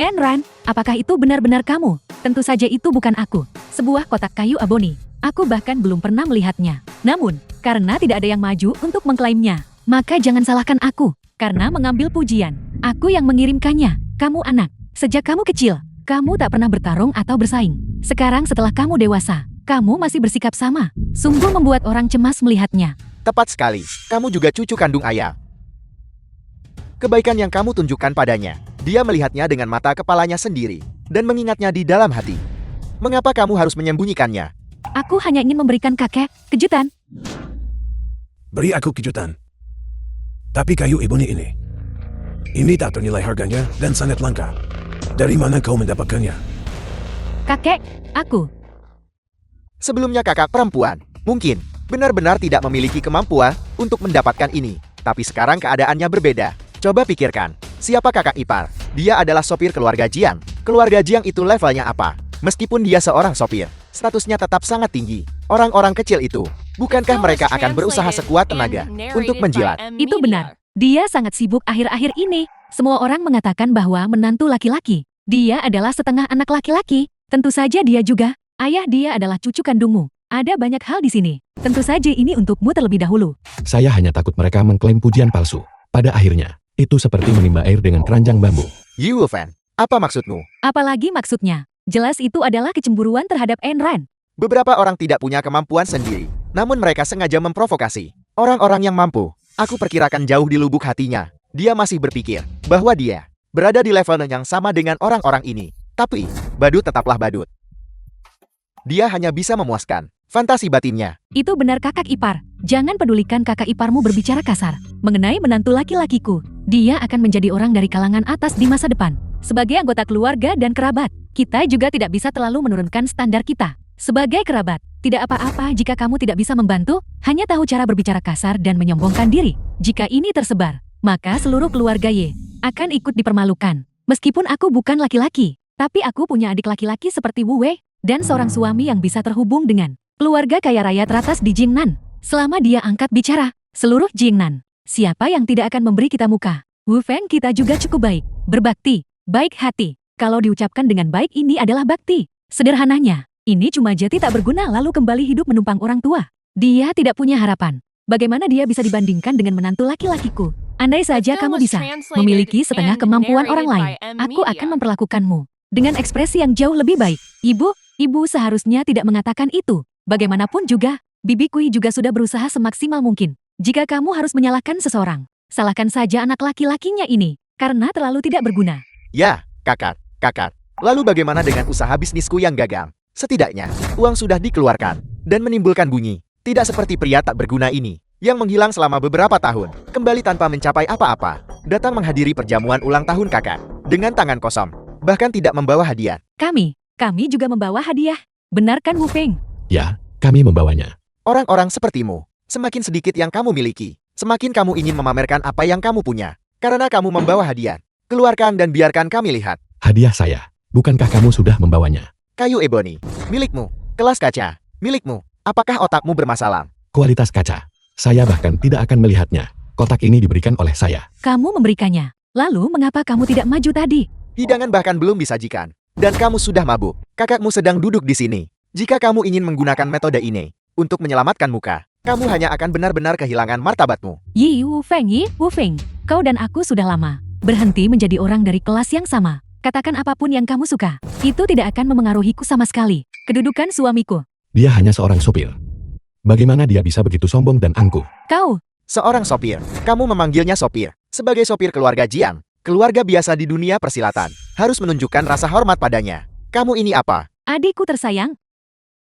Enran, apakah itu benar-benar kamu? Tentu saja itu bukan aku. Sebuah kotak kayu aboni. Aku bahkan belum pernah melihatnya. Namun, karena tidak ada yang maju untuk mengklaimnya, maka jangan salahkan aku. Karena mengambil pujian, aku yang mengirimkannya. Kamu anak, sejak kamu kecil, kamu tak pernah bertarung atau bersaing. Sekarang setelah kamu dewasa, kamu masih bersikap sama. Sungguh membuat orang cemas melihatnya. Tepat sekali, kamu juga cucu kandung ayah. Kebaikan yang kamu tunjukkan padanya, dia melihatnya dengan mata kepalanya sendiri, dan mengingatnya di dalam hati. Mengapa kamu harus menyembunyikannya? Aku hanya ingin memberikan kakek kejutan. Beri aku kejutan. Tapi kayu eboni ini tak ternilai harganya dan sangat langka. Dari mana kau mendapatkannya? Kakek, aku. Sebelumnya kakak perempuan, mungkin benar-benar tidak memiliki kemampuan untuk mendapatkan ini. Tapi sekarang keadaannya berbeda. Coba pikirkan, siapa kakak ipar? Dia adalah sopir keluarga Jiang. Keluarga Jiang itu levelnya apa? Meskipun dia seorang sopir, statusnya tetap sangat tinggi. Orang-orang kecil itu, bukankah mereka akan berusaha sekuat tenaga untuk menjilat? Itu benar. Dia sangat sibuk akhir-akhir ini. Semua orang mengatakan bahwa menantu laki-laki. Dia adalah setengah anak laki-laki. Tentu saja dia juga. Ayah dia adalah cucu kandungmu. Ada banyak hal di sini. Tentu saja ini untukmu terlebih dahulu. Saya hanya takut mereka mengklaim pujian palsu. Pada akhirnya, itu seperti menimba air dengan keranjang bambu. Yi Wufeng, apa maksudmu? Apalagi maksudnya? Jelas itu adalah kecemburuan terhadap Ayn Rand. Beberapa orang tidak punya kemampuan sendiri, namun mereka sengaja memprovokasi orang-orang yang mampu. Aku perkirakan jauh di lubuk hatinya, dia masih berpikir bahwa dia berada di level yang sama dengan orang-orang ini. Tapi, badut tetaplah badut. Dia hanya bisa memuaskan fantasi batinnya. Itu benar kakak ipar. Jangan pedulikan kakak iparmu berbicara kasar mengenai menantu laki-lakiku. Dia akan menjadi orang dari kalangan atas di masa depan. Sebagai anggota keluarga dan kerabat, kita juga tidak bisa terlalu menurunkan standar kita. Sebagai kerabat, tidak apa-apa jika kamu tidak bisa membantu, hanya tahu cara berbicara kasar dan menyombongkan diri. Jika ini tersebar, maka seluruh keluarga Y akan ikut dipermalukan. Meskipun aku bukan laki-laki, tapi aku punya adik laki-laki seperti Wu Wei, dan seorang suami yang bisa terhubung dengan keluarga kaya raya teratas di Jingnan. Selama dia angkat bicara, seluruh Jingnan, siapa yang tidak akan memberi kita muka? Wu Feng kita juga cukup baik, berbakti, baik hati. Kalau diucapkan dengan baik ini adalah bakti. Sederhananya, ini cuma jati tak berguna lalu kembali hidup menumpang orang tua. Dia tidak punya harapan. Bagaimana dia bisa dibandingkan dengan menantu laki-lakiku? Andai saja kamu bisa memiliki setengah kemampuan orang lain, aku akan memperlakukanmu dengan ekspresi yang jauh lebih baik. Ibu seharusnya tidak mengatakan itu. Bagaimanapun juga, Bibi Kui juga sudah berusaha semaksimal mungkin. Jika kamu harus menyalahkan seseorang, salahkan saja anak laki-lakinya ini, karena terlalu tidak berguna. Ya, kakak. Lalu bagaimana dengan usaha bisnisku yang gagal? Setidaknya, uang sudah dikeluarkan dan menimbulkan bunyi. Tidak seperti pria tak berguna ini, yang menghilang selama beberapa tahun, kembali tanpa mencapai apa-apa, datang menghadiri perjamuan ulang tahun kakak, dengan tangan kosong, bahkan tidak membawa hadiah. Kami juga membawa hadiah. Benar kan Wu Feng? Ya, kami membawanya. Orang-orang sepertimu, semakin sedikit yang kamu miliki, semakin kamu ingin memamerkan apa yang kamu punya. Karena kamu membawa hadiah, keluarkan dan biarkan kami lihat. Hadiah saya, bukankah kamu sudah membawanya? Kayu eboni, milikmu. Kelas kaca, milikmu. Apakah otakmu bermasalah? Kualitas kaca. Saya bahkan tidak akan melihatnya. Kotak ini diberikan oleh saya. Kamu memberikannya. Lalu mengapa kamu tidak maju tadi? Hidangan bahkan belum disajikan. Dan kamu sudah mabuk. Kakakmu sedang duduk di sini. Jika kamu ingin menggunakan metode ini untuk menyelamatkan muka, kamu hanya akan benar-benar kehilangan martabatmu. Yi Wu Feng, kau dan aku sudah lama berhenti menjadi orang dari kelas yang sama. Katakan apapun yang kamu suka. Itu tidak akan memengaruhiku sama sekali. Kedudukan suamiku. Dia hanya seorang sopir. Bagaimana dia bisa begitu sombong dan angkuh? Kau, Seorang sopir. Kamu memanggilnya sopir. Sebagai sopir keluarga Jiang, keluarga biasa di dunia persilatan, harus menunjukkan rasa hormat padanya. Kamu ini apa? adikku tersayang.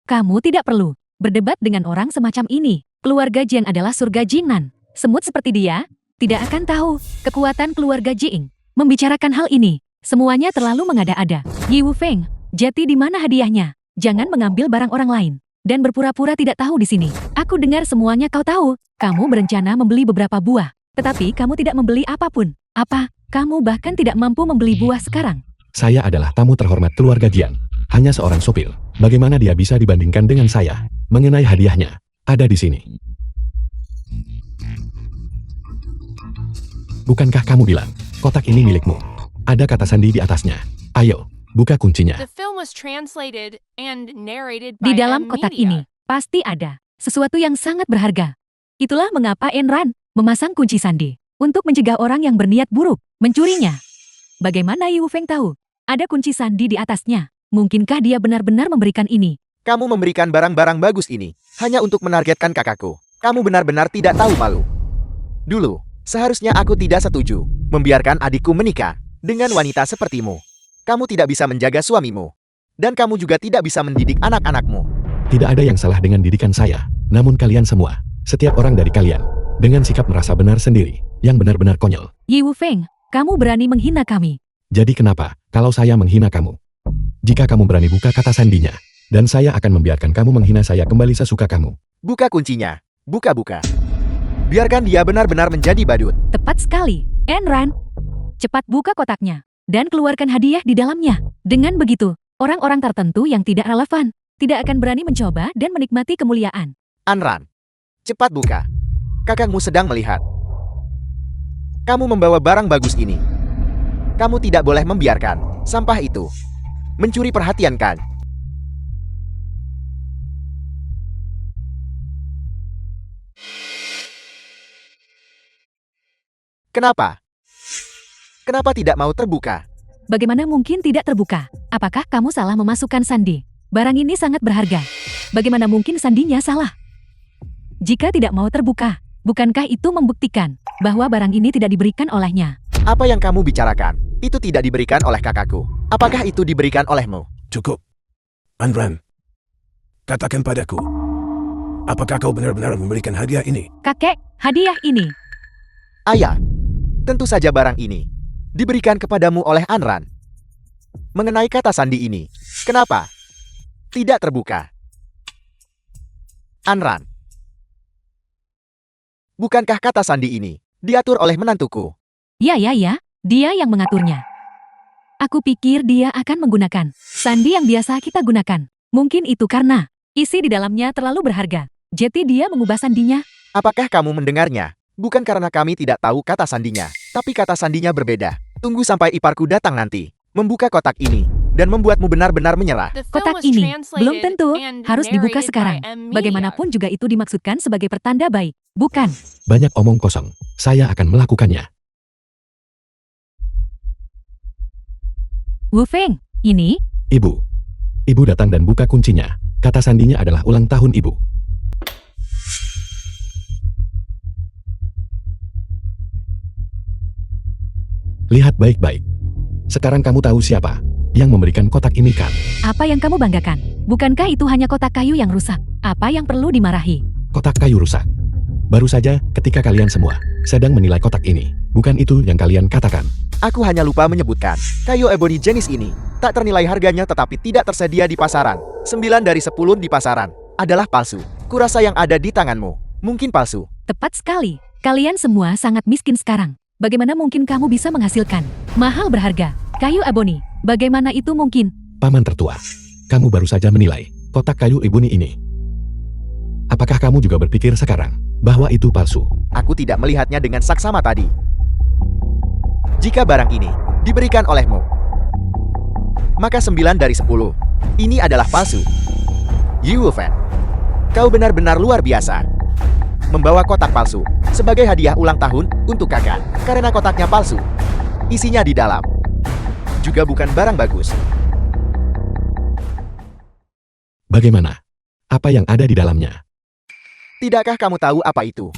Kamu tidak perlu berdebat dengan orang semacam ini. Keluarga Jiang adalah surga Jingnan. Semut seperti dia tidak akan tahu kekuatan keluarga Jing. Membicarakan hal ini, semuanya terlalu mengada-ada. Yi Wu Feng, jati di mana hadiahnya? Jangan mengambil barang orang lain dan berpura-pura tidak tahu di sini. Aku dengar semuanya kau tahu. Kamu berencana membeli beberapa buah, tetapi kamu tidak membeli apapun. Apa? Kamu bahkan tidak mampu membeli buah sekarang. Saya adalah tamu terhormat keluarga Jiang. Hanya seorang sopir. Bagaimana dia bisa dibandingkan dengan saya? Mengenai hadiahnya, ada di sini. Bukankah kamu bilang, kotak ini milikmu? Ada kata sandi di atasnya. Ayo, buka kuncinya. The film was translated and narrated Di by dalam M kotak Media. ini, pasti ada sesuatu yang sangat berharga. Itulah mengapa Ayn Rand memasang kunci sandi untuk mencegah orang yang berniat buruk mencurinya. Bagaimana Yi Wu Feng tahu? Ada kunci sandi di atasnya. Mungkinkah dia benar-benar memberikan ini? Kamu memberikan barang-barang bagus ini hanya untuk menargetkan kakakku. Kamu benar-benar tidak tahu malu. Dulu, seharusnya aku tidak setuju membiarkan adikku menikah dengan wanita sepertimu. Kamu tidak bisa menjaga suamimu. Dan kamu juga tidak bisa mendidik anak-anakmu. Tidak ada yang salah dengan didikan saya. Namun kalian semua, setiap orang dari kalian, dengan sikap merasa benar sendiri, yang benar-benar konyol. Yi Wufeng, kamu berani menghina kami. Jadi kenapa, kalau saya menghina kamu? Jika kamu berani buka kata sandinya, dan saya akan membiarkan kamu menghina saya kembali sesuka kamu. Buka kuncinya. Buka. Biarkan dia benar-benar menjadi badut. Tepat sekali. Enran, cepat buka kotaknya, dan keluarkan hadiah di dalamnya. Dengan begitu, orang-orang tertentu yang tidak relevan, tidak akan berani mencoba dan menikmati kemuliaan. Anran, cepat buka. Kakakmu sedang melihat. Kamu membawa barang bagus ini. Kamu tidak boleh membiarkan sampah itu mencuri perhatian Kak. Kenapa? Kenapa tidak mau terbuka? Bagaimana mungkin tidak terbuka? Apakah kamu salah memasukkan sandi? Barang ini sangat berharga. Bagaimana mungkin sandinya salah? Jika tidak mau terbuka, bukankah itu membuktikan bahwa barang ini tidak diberikan olehnya? Apa yang kamu bicarakan? Itu tidak diberikan oleh kakakku. Apakah itu diberikan olehmu? Cukup. Anran, katakan padaku, apakah kau benar-benar memberikan hadiah ini? Kakek, hadiah ini. Ayah, tentu saja barang ini diberikan kepadamu oleh Anran. Mengenai kata sandi ini, kenapa tidak terbuka? Anran, bukankah kata sandi ini diatur oleh menantuku? Ya, dia yang mengaturnya. Aku pikir dia akan menggunakan sandi yang biasa kita gunakan. Mungkin itu karena isi di dalamnya terlalu berharga. Jadi dia mengubah sandinya. Apakah kamu mendengarnya? Bukan karena kami tidak tahu kata sandinya, tapi kata sandinya berbeda. Tunggu sampai iparku datang nanti, membuka kotak ini, dan membuatmu benar-benar menyerah. Kotak ini belum tentu harus dibuka sekarang. Bagaimanapun juga itu dimaksudkan sebagai pertanda baik, bukan? Banyak omong kosong, saya akan melakukannya. Wufeng, ini? Ibu datang dan buka kuncinya. Kata sandinya adalah ulang tahun ibu. Lihat baik-baik. Sekarang kamu tahu siapa yang memberikan kotak ini kan? Apa yang kamu banggakan? Bukankah itu hanya kotak kayu yang rusak? Apa yang perlu dimarahi? Kotak kayu rusak. Baru saja ketika kalian semua sedang menilai kotak ini, bukan itu yang kalian katakan. Aku hanya lupa menyebutkan, kayu ebony jenis ini tak ternilai harganya tetapi tidak tersedia di pasaran. 9 dari 10 di pasaran adalah palsu. Kurasa yang ada di tanganmu mungkin palsu. Tepat sekali. Kalian semua sangat miskin sekarang. Bagaimana mungkin kamu bisa menghasilkan mahal berharga kayu ebony? Bagaimana itu mungkin? Paman tertua, kamu baru saja menilai kotak kayu ebony ini. Apakah kamu juga berpikir sekarang bahwa itu palsu? Aku tidak melihatnya dengan saksama tadi. Jika barang ini diberikan olehmu, maka 9 dari 10 ini adalah palsu. Yi Wufeng, kau benar-benar luar biasa. Membawa kotak palsu sebagai hadiah ulang tahun untuk kakak. Karena kotaknya palsu, isinya di dalam juga bukan barang bagus. Bagaimana? Apa yang ada di dalamnya? Tidakkah kamu tahu apa itu?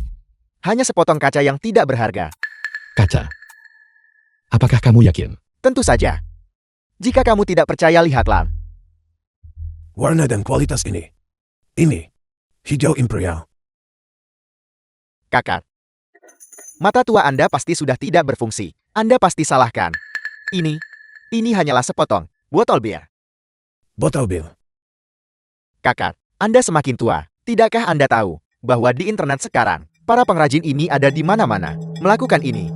Hanya sepotong kaca yang tidak berharga. Kaca. Apakah kamu yakin? Tentu saja. Jika kamu tidak percaya, lihatlah. Warna dan kualitas ini. Ini. Hijau imperial. Kakak. Mata tua Anda pasti sudah tidak berfungsi. Anda pasti salahkan. Ini hanyalah sepotong botol bir. Botol bir. Kakak, Anda semakin tua. Tidakkah Anda tahu bahwa di internet sekarang, para pengrajin ini ada di mana-mana melakukan ini?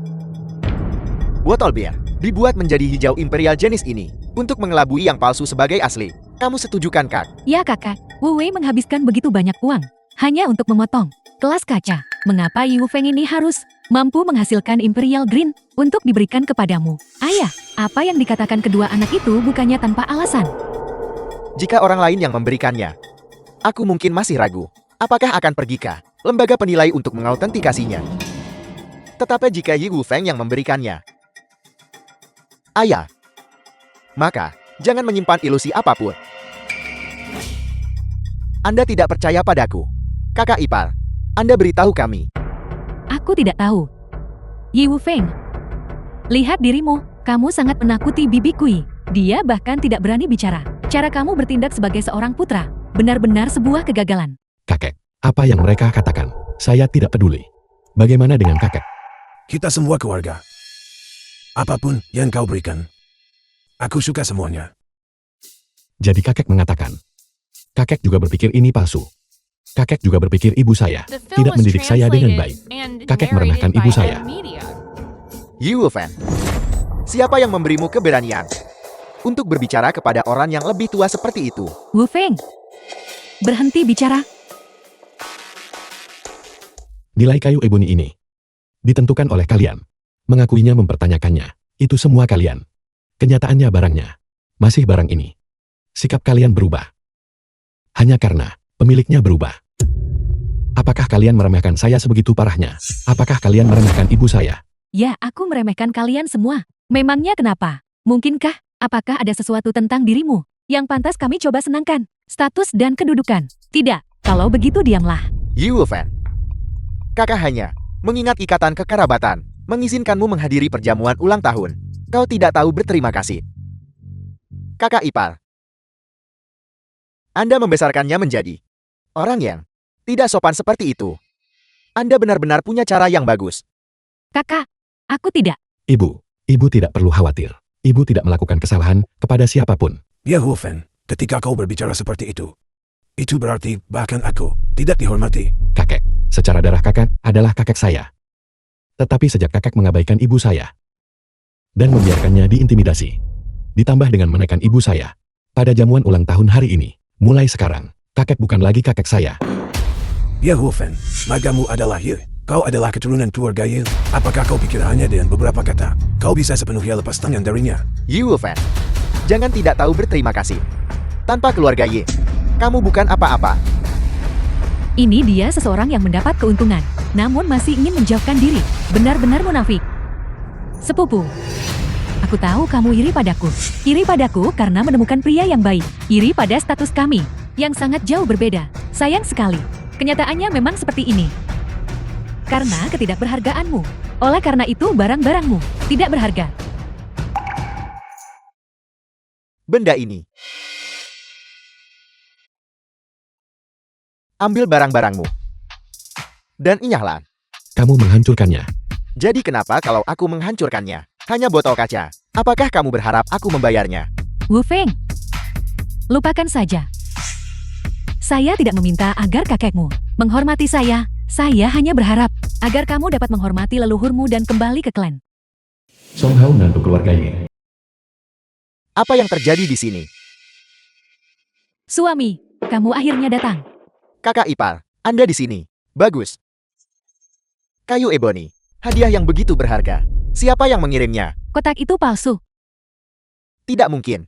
Botol bir dibuat menjadi hijau imperial jenis ini untuk mengelabui yang palsu sebagai asli. Kamu setuju kan, Kak? Ya kakak, Wu Wei menghabiskan begitu banyak uang hanya untuk memotong kelas kaca. Mengapa Yi Wufeng ini harus mampu menghasilkan Imperial Green untuk diberikan kepadamu? Ayah, apa yang dikatakan kedua anak itu bukannya tanpa alasan. Jika orang lain yang memberikannya, aku mungkin masih ragu. Apakah akan pergi ke lembaga penilai untuk mengautentikasinya? Tetapi jika Yi Wufeng yang memberikannya, ayah, maka jangan menyimpan ilusi apapun. Anda tidak percaya padaku, kakak ipar. Anda beritahu kami. Aku tidak tahu. Yi Wufeng, lihat dirimu. Kamu sangat menakuti Bibi Kui. Dia bahkan tidak berani bicara. Cara kamu bertindak sebagai seorang putra Benar-benar sebuah kegagalan. Kakek, apa yang mereka katakan? Saya tidak peduli. Bagaimana dengan kakek? Kita semua keluarga. Apapun yang kau berikan, aku suka semuanya. Jadi kakek mengatakan. Kakek juga berpikir ini palsu. Kakek juga berpikir ibu saya The film tidak was mendidik saya dengan baik. translated and Kakek narrated merendahkan by ibu saya. Media. Yi Wufeng, siapa yang memberimu keberanian untuk berbicara kepada orang yang lebih tua seperti itu? Wu Feng, berhenti bicara. Nilai kayu eboni ini ditentukan oleh kalian. Mengakuinya mempertanyakannya. Itu semua kalian. Kenyataannya barangnya. Masih barang ini. Sikap kalian berubah. Hanya karena pemiliknya berubah. Apakah kalian meremehkan saya sebegitu parahnya? Apakah kalian meremehkan ibu saya? Ya, aku meremehkan kalian semua. Memangnya kenapa? Mungkinkah, apakah ada sesuatu tentang dirimu yang pantas kami coba senangkan? Status dan kedudukan? Tidak, kalau begitu diamlah. Yi Wufeng, kakak hanya mengingat ikatan kekerabatan, mengizinkanmu menghadiri perjamuan ulang tahun. Kau tidak tahu berterima kasih. Kakak ipar, Anda membesarkannya menjadi orang yang tidak sopan seperti itu. Anda benar-benar punya cara yang bagus. Kakak, aku tidak. Ibu tidak perlu khawatir. Ibu tidak melakukan kesalahan kepada siapapun. Ya Wufeng, ketika kau berbicara seperti itu berarti bahkan aku tidak dihormati. Kakek, secara darah kakek adalah kakek saya. Tetapi sejak kakek mengabaikan ibu saya dan membiarkannya diintimidasi, ditambah dengan menekan ibu saya pada jamuan ulang tahun hari ini, mulai sekarang, kakek bukan lagi kakek saya. Ya Wufeng, magamu adalah Yi. Kau adalah keturunan keluarga Yi. Apakah kau pikir hanya dengan beberapa kata kau bisa sepenuhnya lepas tangan darinya? Yi Wufeng, jangan tidak tahu berterima kasih. Tanpa keluarga Yi, kamu bukan apa-apa. Ini dia seseorang yang mendapat keuntungan, namun masih ingin menjauhkan diri. Benar-benar munafik. Sepupu, aku tahu kamu iri padaku. Iri padaku karena menemukan pria yang baik. Iri pada status kami, yang sangat jauh berbeda. Sayang sekali, kenyataannya memang seperti ini. Karena ketidakberhargaanmu. Oleh karena itu barang-barangmu tidak berharga. Benda ini. Ambil barang-barangmu. Dan inyahlah. Kamu menghancurkannya. Jadi kenapa kalau aku menghancurkannya? Hanya botol kaca. Apakah kamu berharap aku membayarnya? Wu Feng, lupakan saja. Saya tidak meminta agar kakekmu menghormati saya. Saya hanya berharap agar kamu dapat menghormati leluhurmu dan kembali ke klan. Song Hao menantu keluarga Yi. Apa yang terjadi di sini? Suami, kamu akhirnya datang. Kakak ipar, Anda di sini. Bagus. Kayu eboni. Hadiah yang begitu berharga. Siapa yang mengirimnya? Kotak itu palsu. Tidak mungkin.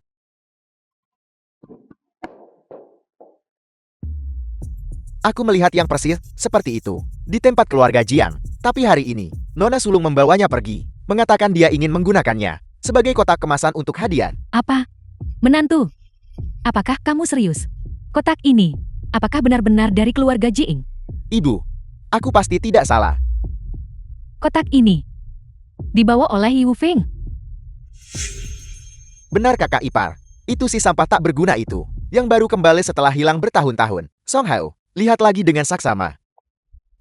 Aku melihat yang persis seperti itu di tempat keluarga Jiang. Tapi hari ini, Nona Sulung membawanya pergi, mengatakan dia ingin menggunakannya sebagai kotak kemasan untuk hadiah. Apa? Menantu? Apakah kamu serius? Kotak ini, apakah benar-benar dari keluarga Jiing? Ibu, aku pasti tidak salah. Kotak ini dibawa oleh Yi Wufeng. Benar kakak ipar, itu si sampah tak berguna itu, yang baru kembali setelah hilang bertahun-tahun. Song Hao, lihat lagi dengan saksama.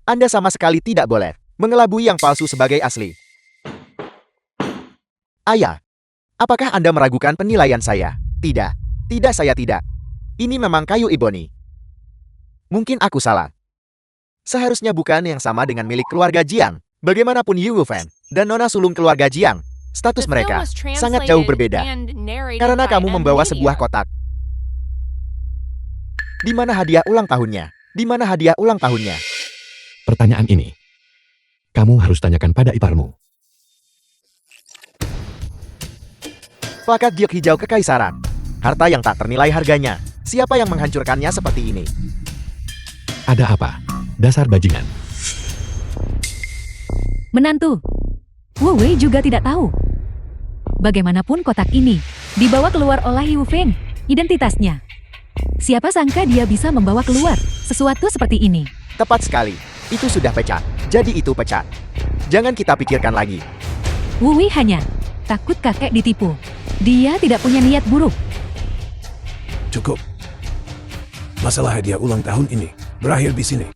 Anda sama sekali tidak boleh mengelabui yang palsu sebagai asli. Ayah, apakah Anda meragukan penilaian saya? Tidak, tidak saya tidak. Ini memang kayu eboni. Mungkin aku salah. Seharusnya bukan yang sama dengan milik keluarga Jiang. Bagaimanapun Yi Wufeng dan Nona Sulung keluarga Jiang, status The film mereka was sangat jauh translated berbeda. and narrated Karena by kamu membawa Media. sebuah kotak. Di mana hadiah ulang tahunnya? Di mana hadiah ulang tahunnya? Pertanyaan ini, kamu harus tanyakan pada iparmu. Plakat giok hijau kekaisaran. Harta yang tak ternilai harganya. Siapa yang menghancurkannya seperti ini? Ada apa? Dasar bajingan. Menantu, Wu Wei juga tidak tahu. Bagaimanapun kotak ini dibawa keluar oleh Yi Wufeng, identitasnya. Siapa sangka dia bisa membawa keluar sesuatu seperti ini? Tepat sekali. Itu sudah pecat. Jadi itu pecat. Jangan kita pikirkan lagi. Wu Wei hanya takut kakek ditipu. Dia tidak punya niat buruk. Cukup. Masalah hadiah ulang tahun ini berakhir di sini.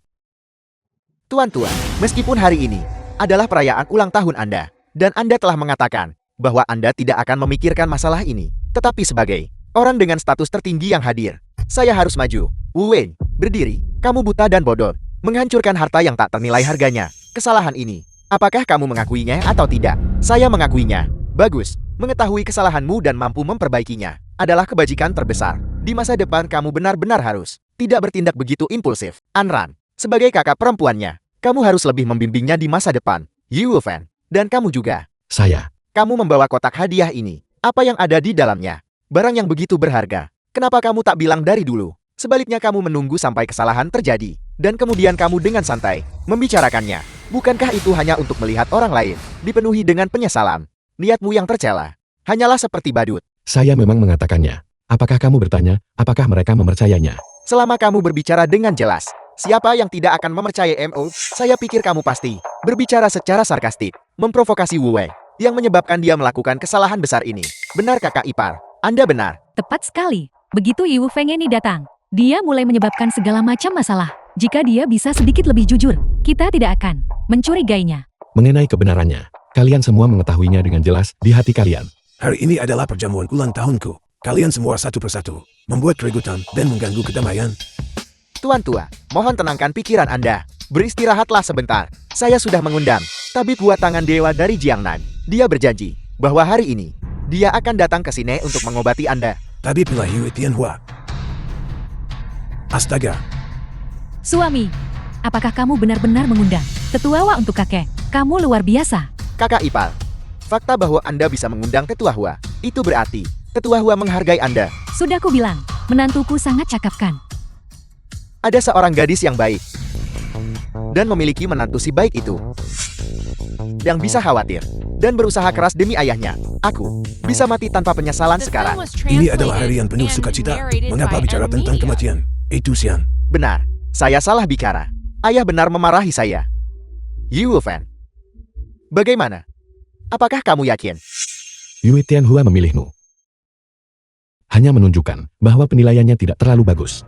Tuan-tuan, meskipun hari ini adalah perayaan ulang tahun Anda, dan Anda telah mengatakan bahwa Anda tidak akan memikirkan masalah ini, tetapi sebagai orang dengan status tertinggi yang hadir, saya harus maju. Wu Wei, berdiri. Kamu buta dan bodoh, menghancurkan harta yang tak ternilai harganya. Kesalahan ini, apakah kamu mengakuinya atau tidak? Saya mengakuinya. Bagus, mengetahui kesalahanmu dan mampu memperbaikinya adalah kebajikan terbesar. Di masa depan kamu benar-benar harus tidak bertindak begitu impulsif. Anran, sebagai kakak perempuannya, kamu harus lebih membimbingnya di masa depan. Yi Wufeng, dan kamu juga. Saya. Kamu membawa kotak hadiah ini. Apa yang ada di dalamnya? Barang yang begitu berharga. Kenapa kamu tak bilang dari dulu? Sebaliknya kamu menunggu sampai kesalahan terjadi, dan kemudian kamu dengan santai membicarakannya. Bukankah itu hanya untuk melihat orang lain dipenuhi dengan penyesalan? Niatmu yang tercela hanyalah seperti badut. Saya memang mengatakannya. Apakah kamu bertanya, apakah mereka mempercayainya? Selama kamu berbicara dengan jelas, siapa yang tidak akan mempercayai MO? Saya pikir kamu pasti berbicara secara sarkastik, memprovokasi Wu Wei, yang menyebabkan dia melakukan kesalahan besar ini. Benar kakak ipar, Anda benar. Tepat sekali. Begitu Yi Wufeng ini datang, dia mulai menyebabkan segala macam masalah. Jika dia bisa sedikit lebih jujur, kita tidak akan mencurigainya. Mengenai kebenarannya, kalian semua mengetahuinya dengan jelas di hati kalian. Hari ini adalah perjamuan ulang tahunku. Kalian semua satu persatu membuat keributan dan mengganggu kedamaian. Tuan tua, mohon tenangkan pikiran Anda. Beristirahatlah sebentar. Saya sudah mengundang tabib buat tangan dewa dari Jiangnan. Dia berjanji bahwa hari ini dia akan datang ke sini untuk mengobati Anda. Tapi pilih Yue Tianhua. Astaga, Suami, apakah kamu benar-benar mengundang tetua Wa untuk kakek? Kamu luar biasa. Kakak ipar, fakta bahwa Anda bisa mengundang Tetua Hua, itu berarti Tetua Hua menghargai Anda. Sudah ku bilang, menantuku sangat cakap kan. Ada seorang gadis yang baik dan memiliki menantu si baik itu yang bisa khawatir dan berusaha keras demi ayahnya. Aku bisa mati tanpa penyesalan sekarang. ini adalah hari yang penuh sukacita. Mengapa bicara tentang kematian? Itu Xian. Benar, saya salah bicara. Ayah benar memarahi saya. Yi Wufeng, bagaimana? Apakah kamu yakin? Yue Tianhua memilihmu. Hanya menunjukkan bahwa penilaiannya tidak terlalu bagus.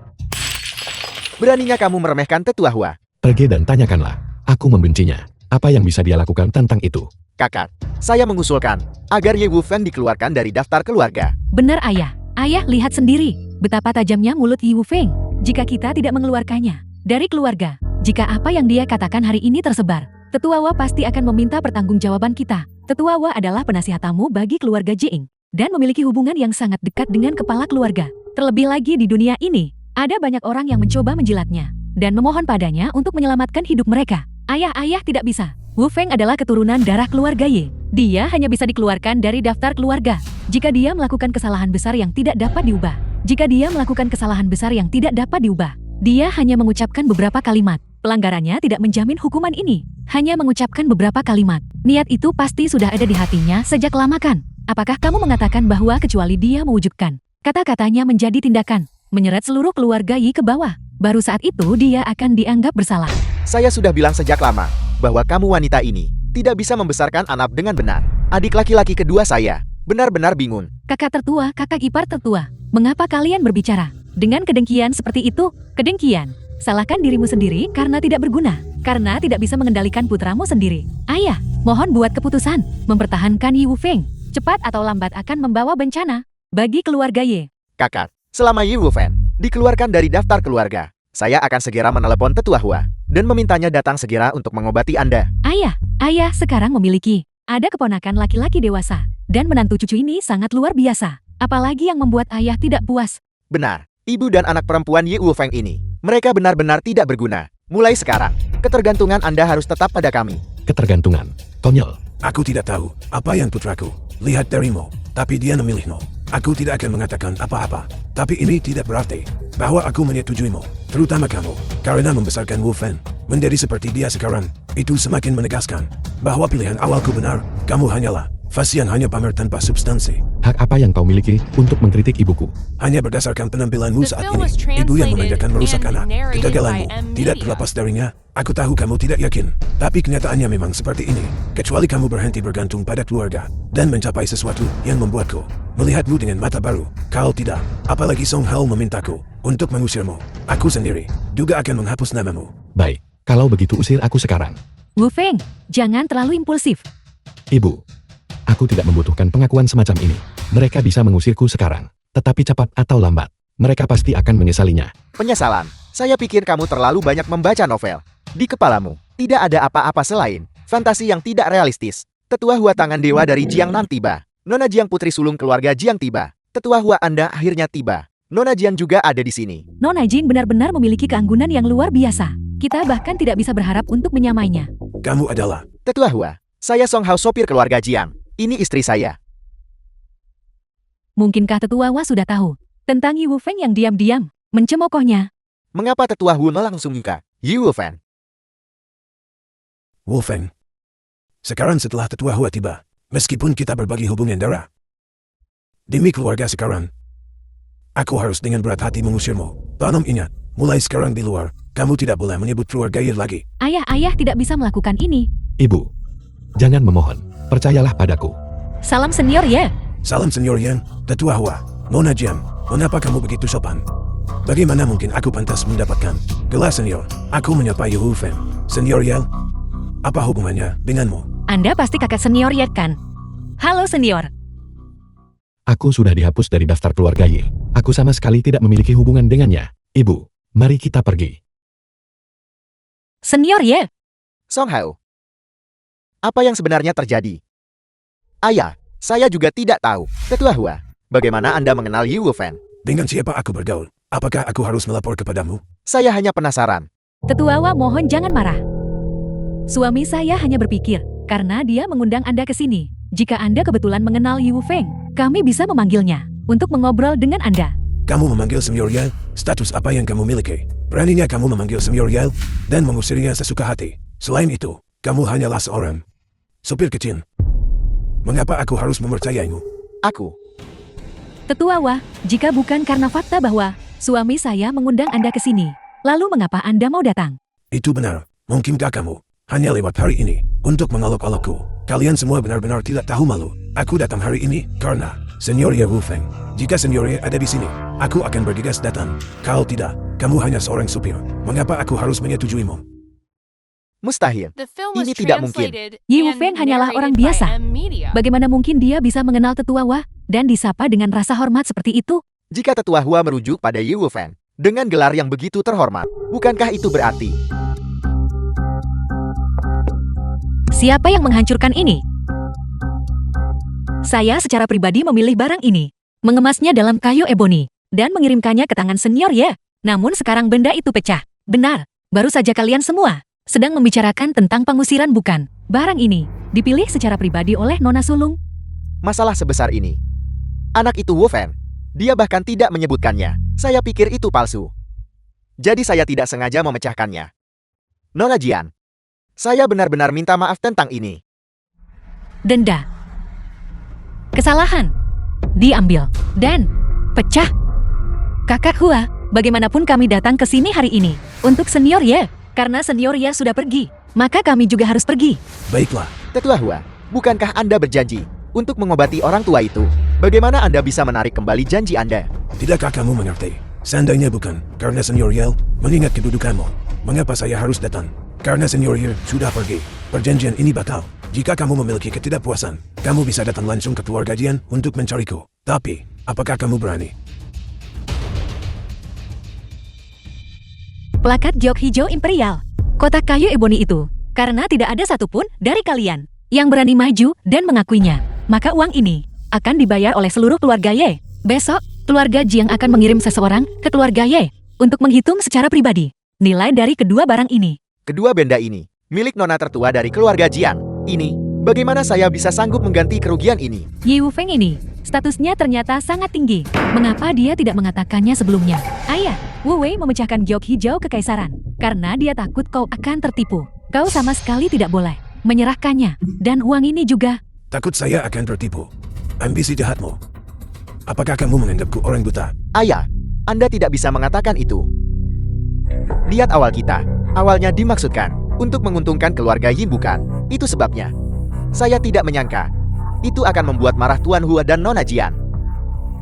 Beraninya kamu meremehkan Tetua Hua? Pergi dan tanyakanlah. Aku membencinya. Apa yang bisa dia lakukan tentang itu? Kakak, saya mengusulkan agar Ye Wufeng dikeluarkan dari daftar keluarga. Benar ayah. Ayah lihat sendiri betapa tajamnya mulut Yi Wufeng. Jika kita tidak mengeluarkannya dari keluarga, jika apa yang dia katakan hari ini tersebar, Tetua Wa pasti akan meminta pertanggungjawaban kita. Tetua Wa adalah penasihat tamu bagi keluarga Jing dan memiliki hubungan yang sangat dekat dengan kepala keluarga. Terlebih lagi di dunia ini, ada banyak orang yang mencoba menjilatnya dan memohon padanya untuk menyelamatkan hidup mereka. Ayah tidak bisa. Wu Feng adalah keturunan darah keluarga Ye. Dia hanya bisa dikeluarkan dari daftar keluarga jika dia melakukan kesalahan besar yang tidak dapat diubah. Jika dia melakukan kesalahan besar yang tidak dapat diubah, dia hanya mengucapkan beberapa kalimat. Pelanggarannya tidak menjamin hukuman ini. Hanya mengucapkan beberapa kalimat. Niat itu pasti sudah ada di hatinya sejak lama kan? Apakah kamu mengatakan bahwa kecuali dia mewujudkan kata-katanya menjadi tindakan, menyeret seluruh keluarga Yi ke bawah, baru saat itu dia akan dianggap bersalah? Saya sudah bilang sejak lama bahwa kamu wanita ini tidak bisa membesarkan anak dengan benar. Adik laki-laki kedua saya benar-benar bingung. Kakak tertua, kakak ipar tertua, mengapa kalian berbicara dengan kedengkian seperti itu? Kedengkian? Salahkan dirimu sendiri karena tidak berguna, karena tidak bisa mengendalikan putramu sendiri. Ayah, mohon buat keputusan, mempertahankan Yi Wufeng. Cepat atau lambat akan membawa bencana bagi keluarga Ye. Kakak, selama Yi Wufeng dikeluarkan dari daftar keluarga, saya akan segera menelepon Tetua Hua dan memintanya datang segera untuk mengobati Anda. Ayah sekarang memiliki ada keponakan laki-laki dewasa dan menantu cucu ini sangat luar biasa. Apalagi yang membuat ayah tidak puas? Benar, ibu dan anak perempuan Yi Wufeng ini, mereka benar-benar tidak berguna. Mulai sekarang, ketergantungan Anda harus tetap pada kami. Ketergantungan. Konyol. Aku tidak tahu apa yang putraku lihat darimu, tapi dia memilihmu. Aku tidak akan mengatakan apa-apa, tapi ini tidak berarti bahwa aku menyetujuimu, terutama kamu, karena membesarkan Wu Feng menjadi seperti dia sekarang. Itu semakin menegaskan bahwa pilihan awalku benar. Kamu hanyalah Fasian hanya pamer tanpa substansi. Hak apa yang kau miliki untuk mengkritik ibuku? Hanya berdasarkan penampilanmu The saat film ini. was Ibu yang translated mengajarkan merusak and anak. narrated Kegagalanmu by M. tidak Media. terlepas darinya. Aku tahu kamu tidak yakin. Tapi kenyataannya memang seperti ini. Kecuali kamu berhenti bergantung pada keluarga. Dan mencapai sesuatu yang membuatku melihatmu dengan mata baru. Kau tidak. Apalagi Song Hao memintaku untuk mengusirmu. Aku sendiri juga akan menghapus namamu. Baik, kalau begitu usir aku sekarang. Wu Feng, jangan terlalu impulsif. Ibu, aku tidak membutuhkan pengakuan semacam ini. Mereka bisa mengusirku sekarang. Tetapi cepat atau lambat, mereka pasti akan menyesalinya. Penyesalan. Saya pikir kamu terlalu banyak membaca novel. Di kepalamu, tidak ada apa-apa selain fantasi yang tidak realistis. Tetua Hua tangan dewa dari Jiang Nan tiba. Nona Jiang putri sulung keluarga Jiang tiba. Tetua Hua Anda akhirnya tiba. Nona Jiang juga ada di sini. Nona Jing benar-benar memiliki keanggunan yang luar biasa. Kita bahkan tidak bisa berharap untuk menyamainya. Kamu adalah Tetua Hua, saya Song Hao sopir keluarga Jiang. Ini istri saya. Mungkinkah Tetua Hua sudah tahu tentang Yi Wu Feng yang diam-diam mencemoohnya? Mengapa Tetua Hua melangsung muka? Yi Wu Feng. Wu Feng. Sekarang setelah Tetua Hua tiba, meskipun kita berbagi hubungan darah, demi keluarga sekarang, aku harus dengan berat hati mengusirmu. Tolong ingat, mulai sekarang di luar, kamu tidak boleh menyebut keluarga Ye lagi. Ayah tidak bisa melakukan ini. Ibu, jangan memohon. Percayalah padaku. Salam senior ya. Salam Senior Yang, Tetua Hua, Nona Jiang, mengapa kamu begitu sopan? Bagaimana mungkin aku pantas mendapatkan gelar senior? Aku menyapa Ye Wu Feng. Senior Yang, apa hubungannya denganmu? Anda pasti kakak senior ya kan? Halo senior. Aku sudah dihapus dari daftar keluarga Ye. Aku sama sekali tidak memiliki hubungan dengannya. Ibu, mari kita pergi. Senior ya. Song Hao. Apa yang sebenarnya terjadi? Ayah, saya juga tidak tahu. Tetua Hua, bagaimana Anda mengenal Yi Wu Feng? Dengan siapa aku bergaul? Apakah aku harus melapor kepadamu? Saya hanya penasaran. Tetua Hua mohon jangan marah. Suami saya hanya berpikir, karena dia mengundang Anda ke sini. Jika Anda kebetulan mengenal Yi Wu Feng, kami bisa memanggilnya untuk mengobrol dengan Anda. Kamu memanggil Senior Yale? Status apa yang kamu miliki? Beraninya kamu memanggil Senior Yale dan mengusirnya sesuka hati. Selain itu, kamu hanyalah seorang supir kecil. Mengapa aku harus mempercayaimu? Aku. Tetua Hua, jika bukan karena fakta bahwa suami saya mengundang Anda ke sini, lalu mengapa Anda mau datang? Itu benar. Mungkinkah kamu hanya lewat hari ini untuk mengelok-elokku? Kalian semua benar-benar tidak tahu malu. Aku datang hari ini karena Senior Ye Wu Feng. Jika Senior Ye ada di sini, aku akan bergegas datang. Kau tidak. Kamu hanya seorang supir. Mengapa aku harus menyetujuimu? Mustahil. The film Ini was tidak mungkin. translated Yi Wu and Feng hanyalah orang narrated by biasa. M. Media. Bagaimana mungkin dia bisa mengenal Tetua Hua dan disapa dengan rasa hormat seperti itu? Jika Tetua Hua merujuk pada Yi Wu Feng dengan gelar yang begitu terhormat, bukankah itu berarti Siapa yang menghancurkan ini? Saya secara pribadi memilih barang ini, mengemasnya dalam kayu eboni, dan mengirimkannya ke tangan senior ya. Namun sekarang benda itu pecah. Benar, baru saja kalian semua sedang membicarakan tentang pengusiran bukan? Barang ini dipilih secara pribadi oleh Nona Sulung. masalah sebesar ini? Anak itu Wu Feng. Dia bahkan tidak menyebutkannya. Saya pikir itu palsu. Jadi saya tidak sengaja memecahkannya. Nona Jian, saya benar-benar minta maaf tentang ini. Denda. Kesalahan. Diambil. Dan pecah. Kakak Hua, bagaimanapun kami datang ke sini hari ini. Untuk senior ya. Karena senior ya sudah pergi. Maka kami juga harus pergi. Baiklah. Tetua Hua, bukankah Anda berjanji untuk mengobati orang tua itu? Bagaimana Anda bisa menarik kembali janji Anda? Tidakkah kamu mengerti? Seandainya bukan karena Senior Yale mengingat kedudukanmu, mengapa saya harus datang? Karena Senior Yale sudah pergi. Perjanjian ini batal. Jika kamu memiliki ketidakpuasan, kamu bisa datang langsung ke keluarga Jian untuk mencariku. Tapi, apakah kamu berani? Plakat jok hijau imperial. Kotak kayu eboni itu. Karena tidak ada satupun dari kalian yang berani maju dan mengakuinya. Maka uang ini akan dibayar oleh seluruh keluarga Ye. Besok, keluarga Jiang akan mengirim seseorang ke keluarga Ye untuk menghitung secara pribadi nilai dari kedua barang ini. Kedua benda ini milik nona tertua dari keluarga Jiang. Ini, bagaimana saya bisa sanggup mengganti kerugian ini? Yi Wu Feng ini, statusnya ternyata sangat tinggi. Mengapa dia tidak mengatakannya sebelumnya? Ayah, Wu Wei memecahkan giok hijau kekaisaran karena dia takut kau akan tertipu. Kau sama sekali tidak boleh menyerahkannya. Dan uang ini juga. Takut saya akan tertipu. Ambisi jahatmu. Apakah kamu menganggapku orang buta? Ayah, Anda tidak bisa mengatakan itu. Lihat awal kita. Awalnya dimaksudkan untuk menguntungkan keluarga Yin bukan? Itu sebabnya. Saya tidak menyangka. Itu akan membuat marah Tuan Hua dan Nona Jian.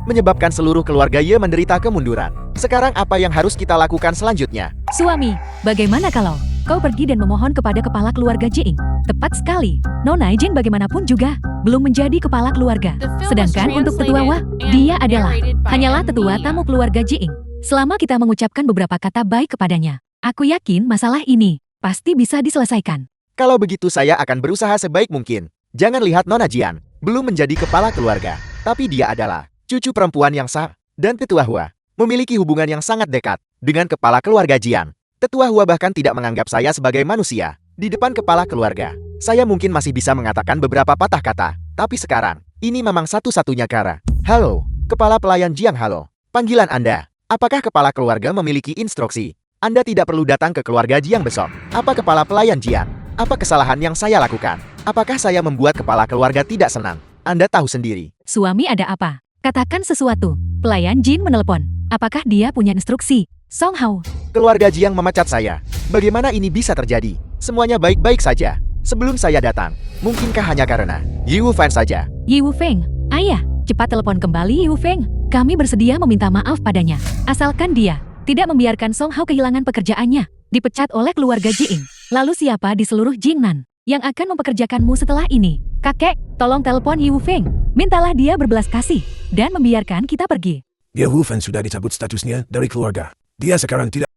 Menyebabkan seluruh keluarga Ye menderita kemunduran. Sekarang apa yang harus kita lakukan selanjutnya? Suami, bagaimana kalau kau pergi dan memohon kepada kepala keluarga Jing? Tepat sekali. Nona Jing bagaimanapun juga belum menjadi kepala keluarga. Sedangkan untuk tetua Wah, dia adalah hanyalah tetua tamu keluarga Jing. Selama kita mengucapkan beberapa kata baik kepadanya, aku yakin masalah ini pasti bisa diselesaikan. Kalau begitu saya akan berusaha sebaik mungkin. Jangan lihat Nona Jian belum menjadi kepala keluarga, tapi dia adalah cucu perempuan yang sah, dan Tetua Hua memiliki hubungan yang sangat dekat dengan kepala keluarga Jian. Tetua Hua bahkan tidak menganggap saya sebagai manusia. Di depan kepala keluarga, saya mungkin masih bisa mengatakan beberapa patah kata, tapi sekarang, ini memang satu-satunya cara. Halo, kepala pelayan Jiang halo. Panggilan Anda, apakah kepala keluarga memiliki instruksi? Anda tidak perlu datang ke keluarga Jiang besok. Apa kepala pelayan Jian? Apa kesalahan yang saya lakukan? Apakah saya membuat kepala keluarga tidak senang? Anda tahu sendiri. Suami ada apa? Katakan sesuatu. Pelayan Jin menelepon. Apakah dia punya instruksi? Song Hao. Keluarga Jiang memecat saya. Bagaimana ini bisa terjadi? Semuanya baik-baik saja. Sebelum saya datang, mungkinkah hanya karena Yi Wu Fan saja? Yi Wu Feng, ayah, cepat telepon kembali Yi Wu Feng. Kami bersedia meminta maaf padanya. Asalkan dia tidak membiarkan Song Hao kehilangan pekerjaannya, dipecat oleh keluarga Jing. Lalu siapa di seluruh Jingnan yang akan mempekerjakanmu setelah ini? Kakek, tolong telepon Yi Wu Feng. Mintalah dia berbelas kasih dan membiarkan kita pergi. Ye Wu Fan sudah dicabut statusnya dari keluarga. Dia sekarang tidak.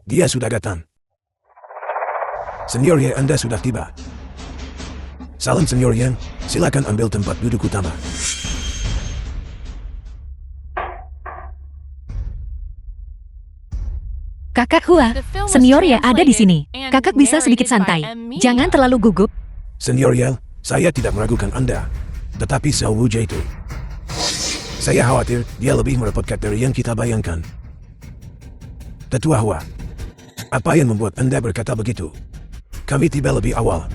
Dia sudah datang. Senior Ye, Anda sudah tiba. Salam Senior Yang, silakan ambil tempat duduk utama. Kakak Hua, Senior Ye ada di sini. Kakak bisa sedikit santai. Jangan terlalu gugup. Senior Ye, saya tidak meragukan Anda. Tetapi Xiao Wujie itu. Saya khawatir dia lebih merepotkan dari yang kita bayangkan. Tetua Hua, apa yang membuat Anda berkata begitu? Kami tiba lebih awal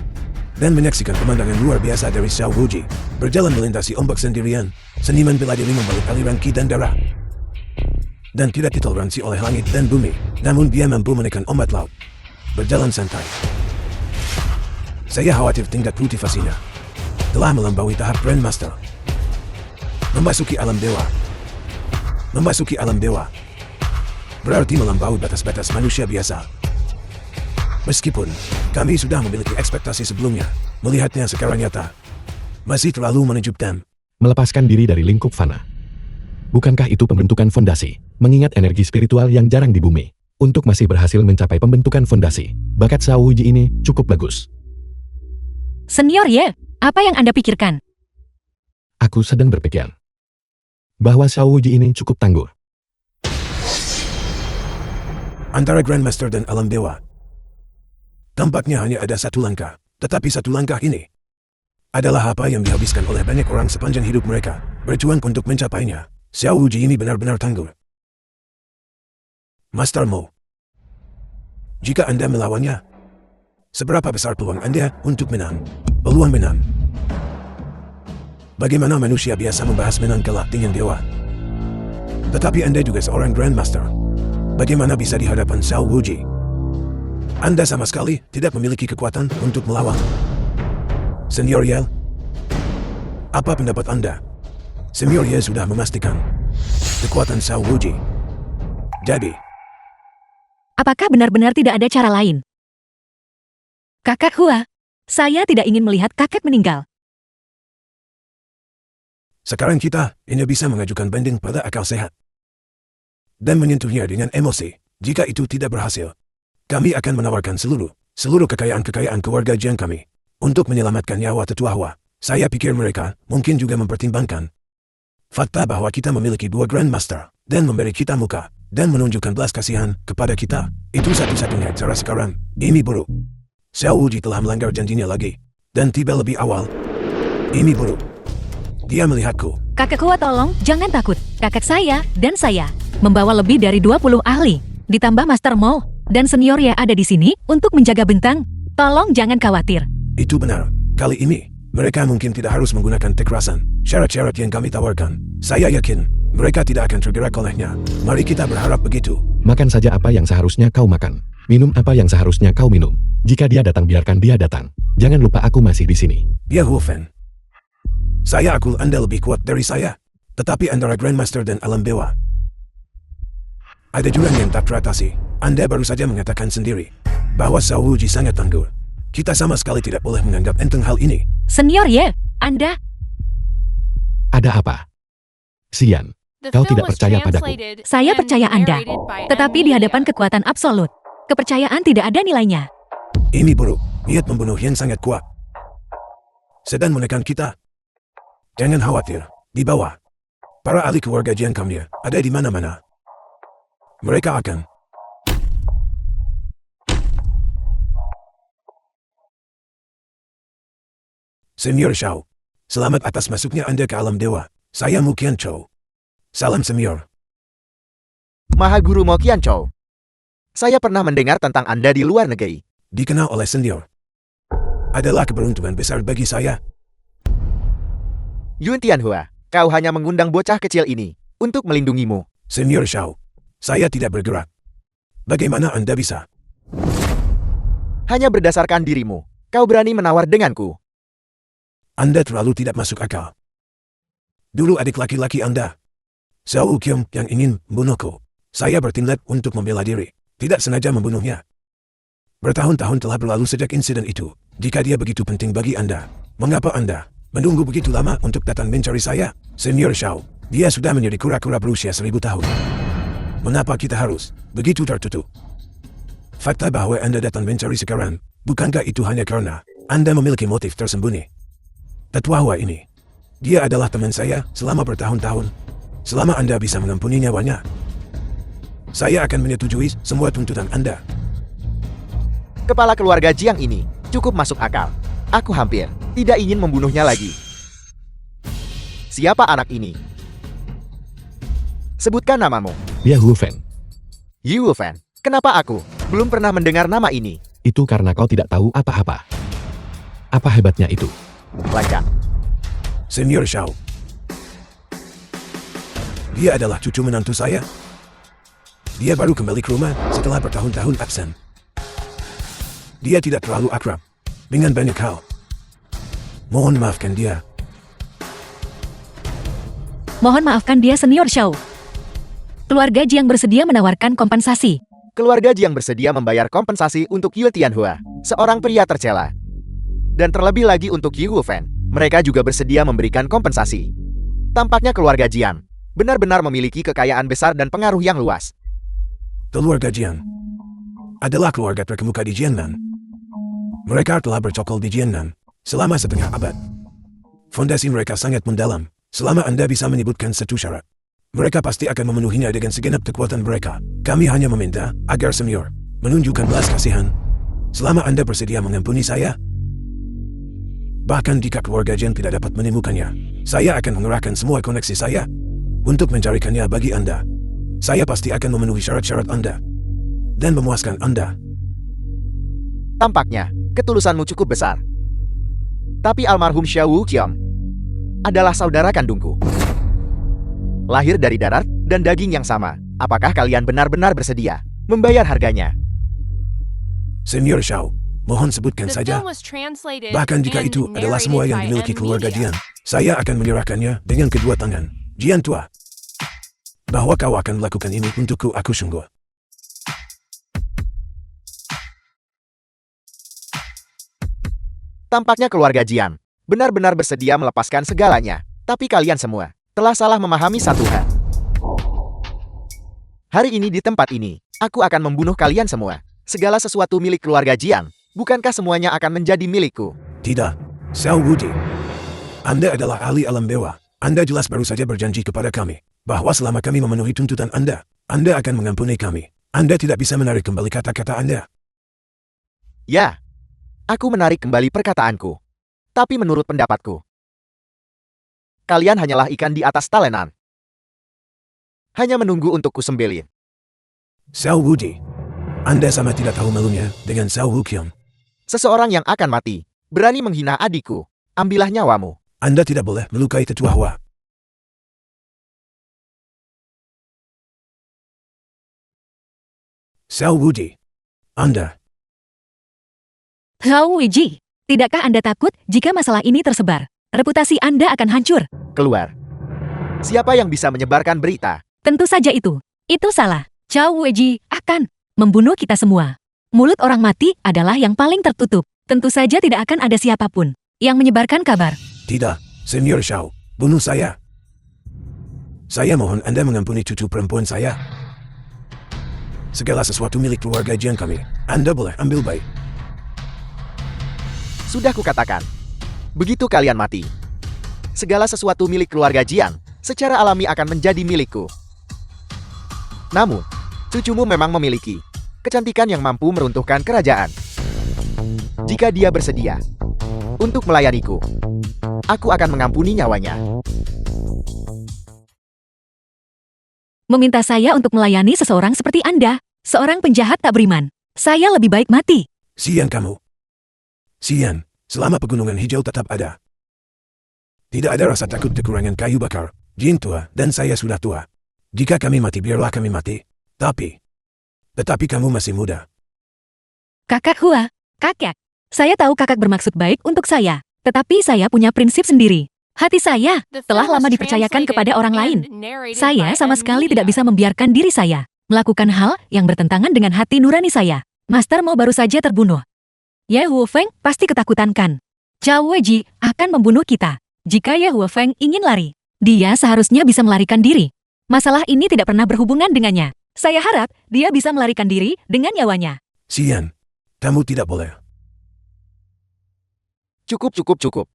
dan menyaksikan pemandangan luar biasa dari Xiao Wujie berjalan melintasi ombak sendirian. Seniman bela diri membalik aliran ki dan darah dan tidak ditoleransi oleh langit dan bumi. Namun dia mampu menekan ombak laut. Berjalan santai. Saya khawatir tingkat kultivasinya telah melampaui tahap Grandmaster. Memasuki alam dewa. Memasuki alam dewa berarti melampaui batas-batas manusia biasa. Meskipun kami sudah memiliki ekspektasi sebelumnya, melihatnya sekarang nyata masih terlalu menakjubkan. Melepaskan diri dari lingkup fana. Bukankah itu pembentukan fondasi, mengingat energi spiritual yang jarang di bumi? Untuk masih berhasil mencapai pembentukan fondasi, bakat Xiao Wujie ini cukup bagus. Senior Ye, apa yang Anda pikirkan? Aku sedang berpikir bahwa Xiao Wujie ini cukup tangguh. Antara Grandmaster dan alam dewa, tampaknya hanya ada satu langkah. Tetapi satu langkah ini adalah apa yang dihabiskan oleh banyak orang sepanjang hidup mereka, berjuang untuk mencapainya. Xiao Wujie ini benar-benar tangguh. Master Mo, jika Anda melawannya, seberapa besar peluang Anda untuk menang? Peluang menang. Bagaimana manusia biasa membahas menang kalah dengan dewa? Tetapi Anda juga seorang Grandmaster. Bagaimana bisa di hadapan Xiao Wujie? Anda sama sekali tidak memiliki kekuatan untuk melawan. Senior Ye, apa pendapat Anda? Senior Ye sudah memastikan kekuatan Xiao Wujie. Jadi, Apakah benar-benar tidak ada cara lain? Kakak Hua, saya tidak ingin melihat kakek meninggal. sekarang kita hanya bisa mengajukan banding pada akal sehat dan menyentuhnya dengan emosi. Jika itu tidak berhasil, kami akan menawarkan seluruh kekayaan keluarga Jiang kami untuk menyelamatkan nyawa Tetua Hua. Saya pikir mereka mungkin juga mempertimbangkan fakta bahwa kita memiliki dua Grandmaster dan memberi kita muka dan menunjukkan belas kasihan kepada kita. Itu satu-satunya cara sekarang. Ini buruk. Xiao Wujie telah melanggar janjinya lagi dan tiba lebih awal. Ini buruk. Dia melihatku. Kakek Hua tolong, jangan takut. Kakek saya dan saya membawa lebih dari 20 ahli. Ditambah Master Mo dan Senior Ye ada di sini untuk menjaga bentang. Tolong jangan khawatir. Itu benar. Kali ini, Mereka mungkin tidak harus menggunakan kekerasan. Syarat-syarat yang kami tawarkan, saya yakin mereka tidak akan tergerak olehnya. Mari kita berharap begitu. Makan saja apa yang seharusnya kau makan. Minum apa yang seharusnya kau minum. Jika dia datang, biarkan dia datang. Jangan lupa aku masih di sini. Ya Wu Feng. Saya akul Anda lebih kuat dari saya. Tetapi antara Grandmaster dan alam dewa, ada jurang yang tak teratasi. Anda baru saja mengatakan sendiri bahwa Xiao Wuji sangat tangguh. Kita sama sekali tidak boleh menganggap enteng hal ini. Senior Ye, Anda... Ada apa? Xian, kau tidak percaya padaku. Saya percaya Anda. Tetapi di hadapan kekuatan absolut, kepercayaan tidak ada nilainya. Ini buruk. Niat membunuh yang sangat kuat. Sedang menekan kita. Jangan khawatir. Di bawah, para ahli keluarga Jian Kamnia ada di mana-mana. Mereka akan... Senior Xiao, selamat atas masuknya Anda ke alam dewa. Saya Mu Qianzhou. Salam Senior. Maha Guru Mo Qianzhou. Saya pernah mendengar tentang Anda di luar negeri. Dikenal oleh Senior. Adalah keberuntungan besar bagi saya. Yun Tianhua, kau hanya mengundang bocah kecil ini untuk melindungimu. Senior Xiao, saya tidak bergerak. Bagaimana Anda bisa? Hanya berdasarkan dirimu, kau berani menawar denganku. Anda terlalu tidak masuk akal. Dulu adik laki-laki Anda, Xiao Wuqiong, yang ingin membunuhku. Saya bertindak untuk membela diri, tidak sengaja membunuhnya. Bertahun-tahun telah berlalu sejak insiden itu. Jika dia begitu penting bagi Anda, mengapa Anda menunggu begitu lama untuk datang mencari saya? Senior Xiao, dia sudah menjadi kura-kura berusia 1000 tahun. Mengapa kita harus begitu tertutup? Fakta bahwa Anda datang mencari sekarang, bukankah itu hanya karena Anda memiliki motif tersembunyi? Tetua Hua ini, dia adalah teman saya selama bertahun-tahun. Selama Anda bisa mengampuni nyawanya, saya akan menyetujui semua tuntutan Anda. Kepala keluarga Jiang ini cukup masuk akal. Aku hampir tidak ingin membunuhnya lagi. Siapa anak ini? Sebutkan namamu. Dia Wu Feng. Yi Wu Feng. Kenapa aku belum pernah mendengar nama ini? Itu karena kau tidak tahu apa-apa. Apa hebatnya itu? Lancar. Senior Xiao, dia adalah cucu menantu saya. Dia baru kembali ke rumah setelah bertahun-tahun absen. Dia tidak terlalu akrab dengan banyak hal. Mohon maafkan dia. Mohon maafkan dia, Senior Xiao. Keluarga Jiang bersedia menawarkan kompensasi. Keluarga Jiang bersedia membayar kompensasi untuk Yue Tianhua, seorang pria tercela. Dan terlebih lagi untuk Yi Wu Feng, mereka juga bersedia memberikan kompensasi. Tampaknya keluarga Jiang benar-benar memiliki kekayaan besar dan pengaruh yang luas. Keluarga Jian adalah keluarga terkemuka di Jiannan. Mereka telah bercokol di Jiannan selama setengah abad. Fondasi mereka sangat mendalam. Selama Anda bisa menyebutkan satu syarat, mereka pasti akan memenuhinya dengan segenap kekuatan mereka. Kami hanya meminta agar Senior menunjukkan belas kasihan. Selama Anda bersedia mengampuni saya, bahkan jika keluarga Jian tidak dapat menemukannya, saya akan mengerahkan semua koneksi saya untuk mencarikannya bagi Anda. Saya pasti akan memenuhi syarat-syarat Anda dan memuaskan Anda. Tampaknya ketulusanmu cukup besar. Tapi almarhum Xiao Wuqiong adalah saudara kandungku. Lahir dari darat dan daging yang sama. Apakah kalian benar-benar bersedia membayar harganya? Senior Xiao, mohon sebutkan saja. Bahkan jika itu adalah semua yang dimiliki keluarga Jian, saya akan menyerahkannya dengan kedua tangan. Jian tua, bahwa kau akan melakukan ini untukku, aku sungguh. Tampaknya keluarga Jian benar-benar bersedia melepaskan segalanya. Tapi kalian semua telah salah memahami satu hal. Hari ini di tempat ini, aku akan membunuh kalian semua. Segala sesuatu milik keluarga Jian, bukankah semuanya akan menjadi milikku? Tidak, Xiao Wuji. Anda adalah ahli alam dewa. Anda jelas baru saja berjanji kepada kami bahwa selama kami memenuhi tuntutan Anda akan mengampuni kami. Anda tidak bisa menarik kembali kata-kata Anda. Ya, aku menarik kembali perkataanku. Tapi menurut pendapatku, kalian hanyalah ikan di atas talenan. Hanya menunggu untuk kusembelih. Xiao Wuji, Anda sama tidak tahu malunya dengan Xiao Wuqiong. Seseorang yang akan mati berani menghina adikku. Ambillah nyawamu. Anda tidak boleh melukai tetua Hua. Xiao Wuji. Anda. Hao Weiji, tidakkah Anda takut jika masalah ini tersebar? Reputasi Anda akan hancur. Keluar. Siapa yang bisa menyebarkan berita? Tentu saja itu. Itu salah. Chao Weiji akan membunuh kita semua. Mulut orang mati adalah yang paling tertutup. Tentu saja tidak akan ada siapapun yang menyebarkan kabar. Tidak, Senior Xiao. Bunuh saya. Saya mohon Anda mengampuni cucu perempuan saya. Segala sesuatu milik keluarga Jiang kami. Anda boleh ambil baik. Sudah kukatakan. Begitu kalian mati, segala sesuatu milik keluarga Jiang secara alami akan menjadi milikku. Namun, cucumu memang memiliki kecantikan yang mampu meruntuhkan kerajaan. Jika dia bersedia untuk melayaniku, aku akan mengampuni nyawanya. Meminta saya untuk melayani seseorang seperti Anda, seorang penjahat tak beriman. Saya lebih baik mati. Sian kamu. Sian, selama pegunungan hijau tetap ada. Tidak ada rasa takut kekurangan kayu bakar. Jin tua dan saya sudah tua. Jika kami mati biarlah kami mati. Tetapi kamu masih muda. Kakak Hua, kakek. Saya tahu kakak bermaksud baik untuk saya, tetapi saya punya prinsip sendiri. Hati saya telah lama dipercayakan kepada orang lain. Saya sama sekali tidak bisa membiarkan diri saya melakukan hal yang bertentangan dengan hati nurani saya. Master Mo baru saja terbunuh. Ye Huofeng pasti ketakutan kan? Chao Weiji akan membunuh kita. Jika Ye Huofeng ingin lari, dia seharusnya bisa melarikan diri. Masalah ini tidak pernah berhubungan dengannya. Saya harap dia bisa melarikan diri dengan nyawanya. Sian, kamu tidak boleh. Cukup.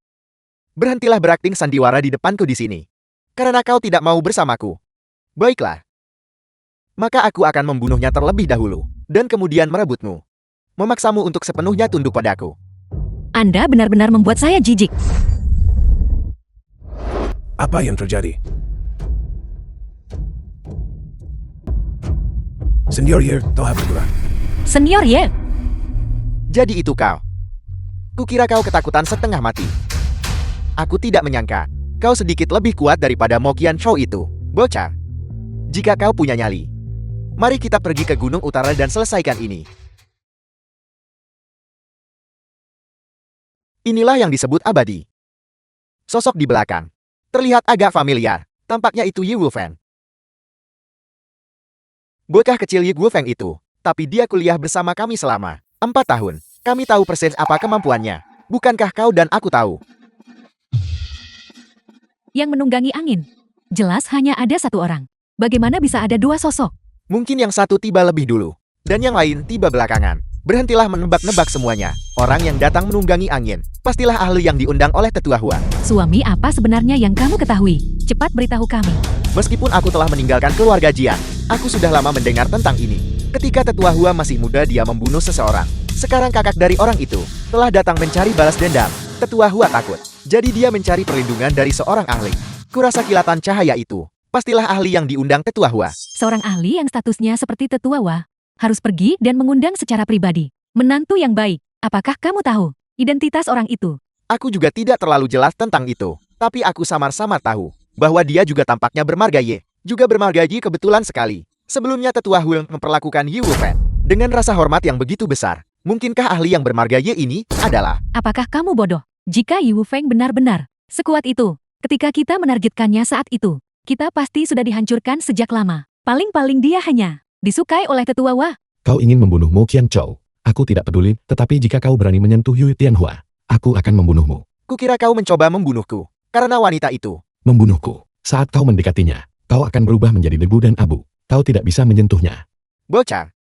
Berhentilah berakting sandiwara di depanku di sini. Karena kau tidak mau bersamaku. Baiklah. Maka aku akan membunuhnya terlebih dahulu, dan kemudian merebutmu. Memaksamu untuk sepenuhnya tunduk padaku. Anda benar-benar membuat saya jijik. Apa yang terjadi? Senior Ye, telah bergerak. Senior Ye, Jadi itu kau. Kukira kau ketakutan setengah mati. Aku tidak menyangka, kau sedikit lebih kuat daripada Mo Qianshou itu, bocah. Jika kau punya nyali, mari kita pergi ke Gunung Utara dan selesaikan ini. Inilah yang disebut abadi. Sosok di belakang terlihat agak familiar, tampaknya itu Yi Wufeng. Bocah kecil Yi Wufeng itu, tapi dia kuliah bersama kami selama 4 tahun. Kami tahu persis apa kemampuannya. Bukankah kau dan aku tahu? yang menunggangi angin. Jelas hanya ada satu orang. Bagaimana bisa ada dua sosok? Mungkin yang satu tiba lebih dulu, dan yang lain tiba belakangan. Berhentilah menebak-nebak semuanya. Orang yang datang menunggangi angin, pastilah ahli yang diundang oleh Tetua Hua. Suami apa sebenarnya yang kamu ketahui? Cepat beritahu kami. Meskipun aku telah meninggalkan keluarga Jian, aku sudah lama mendengar tentang ini. Ketika Tetua Hua masih muda dia membunuh seseorang. Sekarang kakak dari orang itu telah datang mencari balas dendam. Tetua Hua takut. Jadi dia mencari perlindungan dari seorang ahli. Kurasa kilatan cahaya itu pastilah ahli yang diundang Tetua Hua. Seorang ahli yang statusnya seperti Tetua Hua harus pergi dan mengundang secara pribadi. Menantu yang baik. Apakah kamu tahu identitas orang itu? Aku juga tidak terlalu jelas tentang itu. Tapi aku samar-samar tahu bahwa dia juga tampaknya bermarga Ye. Juga bermarga Yi kebetulan sekali. Sebelumnya Tetua Hua memperlakukan Yi Wufeng dengan rasa hormat yang begitu besar. Mungkinkah ahli yang bermarga Ye ini adalah... Apakah kamu bodoh? Jika Yi Wufeng benar-benar sekuat itu, ketika kita menargetkannya saat itu, kita pasti sudah dihancurkan sejak lama. Paling-paling dia hanya disukai oleh Tetua Hua. Kau ingin membunuh Mo Qianshou. Aku tidak peduli, tetapi jika kau berani menyentuh Yu Tianhua, aku akan membunuhmu. Kukira kau mencoba membunuhku karena wanita itu. Membunuhku. Saat kau mendekatinya, kau akan berubah menjadi debu dan abu. Kau tidak bisa menyentuhnya. Bocah.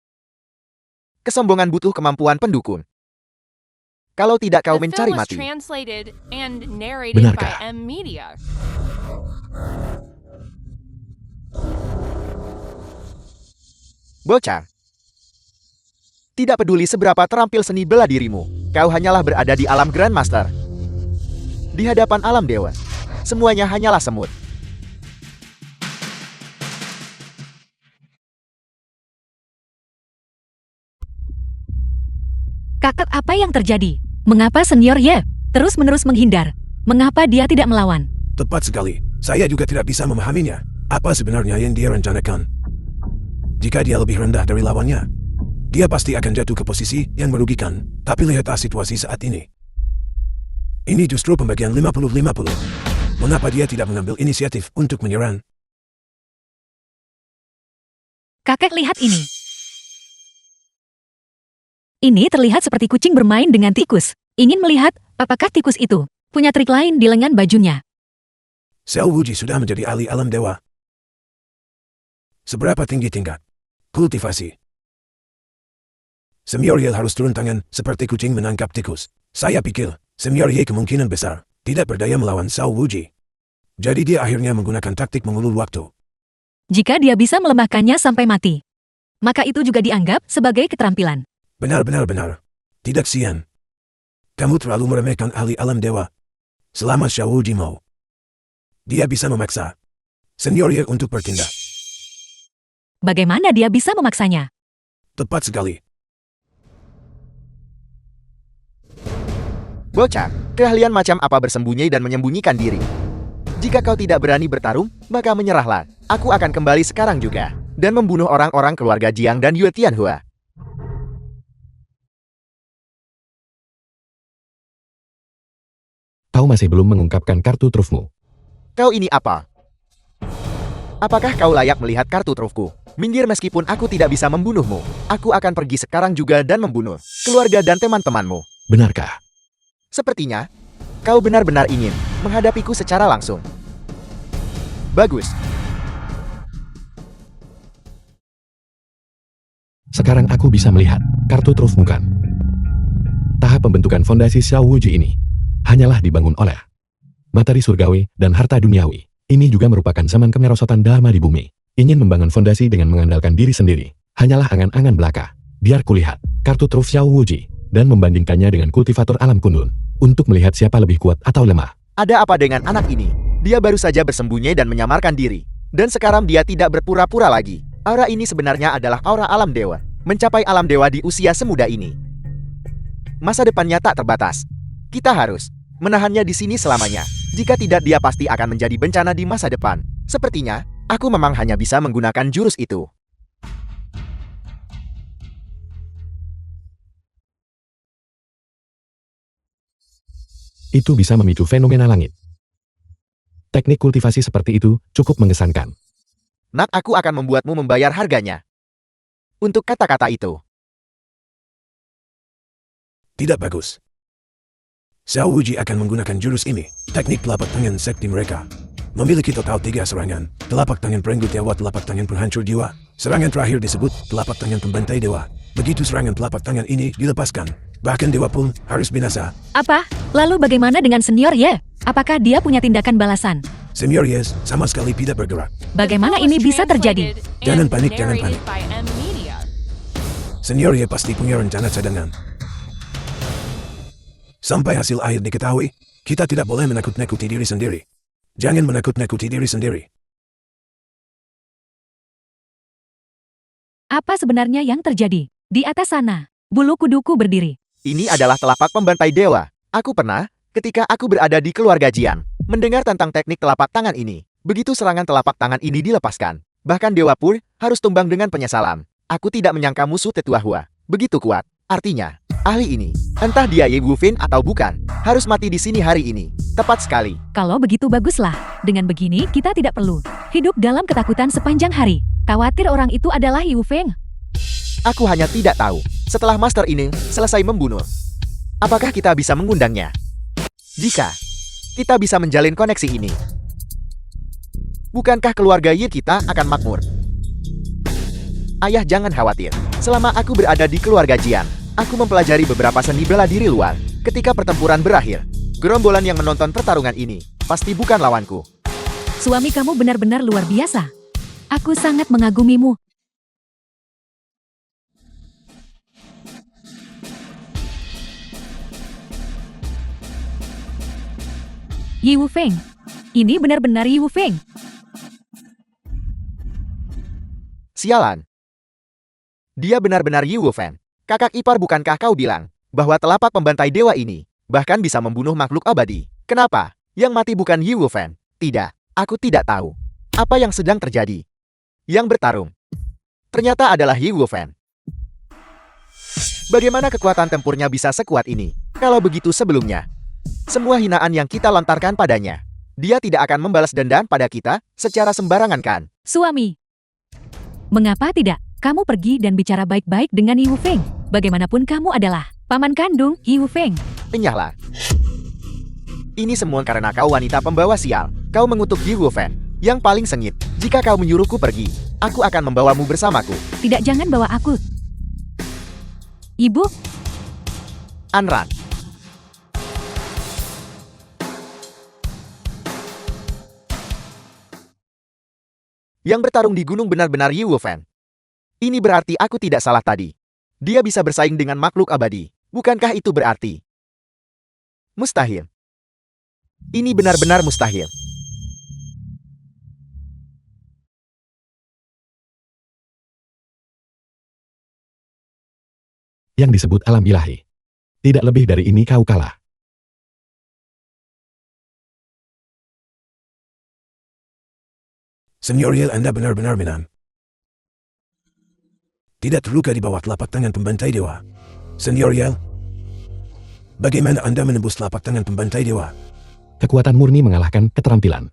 Kesombongan butuh kemampuan pendukung. Kalau tidak kau The mencari film was mati. translated and narrated Benarkah? by M Media. Bocah. Tidak peduli seberapa terampil seni bela dirimu, kau hanyalah berada di alam Grandmaster. Di hadapan alam dewa, semuanya hanyalah semut. Kakak, apa yang terjadi? Mengapa Senior Ye terus-menerus menghindar? Mengapa dia tidak melawan? Tepat sekali. Saya juga tidak bisa memahaminya. Apa sebenarnya yang dia rencanakan? Jika dia lebih rendah dari lawannya, dia pasti akan jatuh ke posisi yang merugikan. Tapi lihatlah situasi saat ini. Ini justru pembagian 50-50. Mengapa dia tidak mengambil inisiatif untuk menyerang? Kakek, lihat ini. Ini terlihat seperti kucing bermain dengan tikus. Ingin melihat apakah tikus itu punya trik lain di lengan bajunya. Xiao Wuji sudah menjadi ahli alam dewa. Seberapa tinggi tingkat kultivasi? Senior Ye harus turun tangan seperti kucing menangkap tikus. Saya pikir Senior Ye kemungkinan besar tidak berdaya melawan Xiao Wuji. Jadi dia akhirnya menggunakan taktik mengulur waktu. Jika dia bisa melemahkannya sampai mati, maka itu juga dianggap sebagai keterampilan. Benar. Tidak sian. Kamu terlalu meremehkan ahli alam dewa. Selama Xiao Wuji mau, dia bisa memaksa Senior Ye untuk bertindak. Bagaimana dia bisa memaksanya? Tepat sekali. Bocah, keahlian macam apa bersembunyi dan menyembunyikan diri? Jika kau tidak berani bertarung, maka menyerahlah. Aku akan kembali sekarang juga dan membunuh orang-orang keluarga Jiang dan Yue Tianhua. Kau masih belum mengungkapkan kartu trufmu. Kau ini apa? Apakah kau layak melihat kartu trufku? Minggir, meskipun aku tidak bisa membunuhmu. Aku akan pergi sekarang juga dan membunuh keluarga dan teman-temanmu. Benarkah? Sepertinya, kau benar-benar ingin menghadapiku secara langsung. Bagus. Sekarang aku bisa melihat kartu trufmu kan? Tahap pembentukan fondasi Xiao Wuji ini hanyalah dibangun oleh materi surgawi dan harta duniawi. Ini juga merupakan zaman kemerosotan Dharma di bumi. Ingin membangun fondasi dengan mengandalkan diri sendiri hanyalah angan-angan belaka. Biar kulihat kartu truf Xiao Wuji dan membandingkannya dengan kultivator alam kundun untuk melihat siapa lebih kuat atau lemah. Ada apa dengan anak ini? Dia baru saja bersembunyi dan menyamarkan diri. Dan sekarang dia tidak berpura-pura lagi. Aura ini sebenarnya adalah aura alam dewa. Mencapai alam dewa di usia semuda ini. Masa depannya tak terbatas. Kita harus menahannya di sini selamanya. Jika tidak, dia pasti akan menjadi bencana di masa depan. Sepertinya, aku memang hanya bisa menggunakan jurus itu. Itu bisa memicu fenomena langit. Teknik kultivasi seperti itu cukup mengesankan. Nak, aku akan membuatmu membayar harganya. Untuk kata-kata itu. Tidak bagus. Xiao Wuji akan menggunakan jurus ini, teknik telapak tangan sekti mereka. Memiliki total 3 serangan, telapak tangan perenggut dewa, telapak tangan penghancur jiwa. Serangan terakhir disebut telapak tangan pembantai dewa. Begitu serangan telapak tangan ini dilepaskan, bahkan dewa pun harus binasa. Apa? Lalu bagaimana dengan Senior Ye? Apakah dia punya tindakan balasan? Senior Ye sama sekali tidak bergerak. Bagaimana ini bisa terjadi? Jangan panik, jangan panik. Senior Ye pasti punya rencana cadangan. Sampai hasil akhir diketahui, kita tidak boleh menakut-nakuti diri sendiri. Jangan menakut-nakuti diri sendiri. Apa sebenarnya yang terjadi? Di atas sana, bulu kuduku berdiri. Ini adalah telapak pembantai dewa. Aku pernah, ketika aku berada di keluarga Jian, mendengar tentang teknik telapak tangan ini. Begitu serangan telapak tangan ini dilepaskan, bahkan dewa pun harus tumbang dengan penyesalan. Aku tidak menyangka musuh tetua Hua begitu kuat. Artinya, ahli ini, entah dia Ye Wufeng atau bukan, harus mati di sini hari ini. Tepat sekali. Kalau begitu baguslah. Dengan begini kita tidak perlu hidup dalam ketakutan sepanjang hari. Khawatir orang itu adalah Ye Wufeng. Aku hanya tidak tahu, setelah master ini selesai membunuh, apakah kita bisa mengundangnya? Jika kita bisa menjalin koneksi ini, bukankah keluarga Ye kita akan makmur? Ayah, jangan khawatir. Selama aku berada di keluarga Jian, aku mempelajari beberapa seni bela diri luar. Ketika pertempuran berakhir, gerombolan yang menonton pertarungan ini pasti bukan lawanku. Suami kamu benar-benar luar biasa. Aku sangat mengagumimu. Ye Wufeng. Ini benar-benar Ye Wufeng. Sialan. Dia benar-benar Ye Wufeng. Kakak ipar, bukankah kau bilang bahwa telapak pembantai dewa ini bahkan bisa membunuh makhluk abadi? Kenapa? Yang mati bukan Yi Wufeng. Tidak, aku tidak tahu. Apa yang sedang terjadi? Yang bertarung ternyata adalah Yi Wufeng. Bagaimana kekuatan tempurnya bisa sekuat ini? Kalau begitu sebelumnya, semua hinaan yang kita lontarkan padanya, dia tidak akan membalas dendam pada kita secara sembarangan kan? Suami. Mengapa tidak? Kamu pergi dan bicara baik-baik dengan Yi Wufeng. Bagaimanapun kamu adalah paman kandung Yi Wufeng. Enyahlah. Ini semua karena kau wanita pembawa sial. Kau mengutuk Yi Wufeng yang paling sengit. Jika kau menyuruhku pergi, aku akan membawamu bersamaku. Tidak, jangan bawa aku. Ibu, Anran. Yang bertarung di gunung benar-benar Yi Wufeng. Ini berarti aku tidak salah tadi. Dia bisa bersaing dengan makhluk abadi. Bukankah itu berarti mustahil? Ini benar-benar mustahil. Yang disebut alam ilahi. Tidak lebih dari ini kau kalah. Senior Yale, Anda benar-benar menang. Tidak terluka di bawah telapak tangan pembantai dewa. Senior Yale, bagaimana Anda menembus telapak tangan pembantai dewa? Kekuatan murni mengalahkan keterampilan.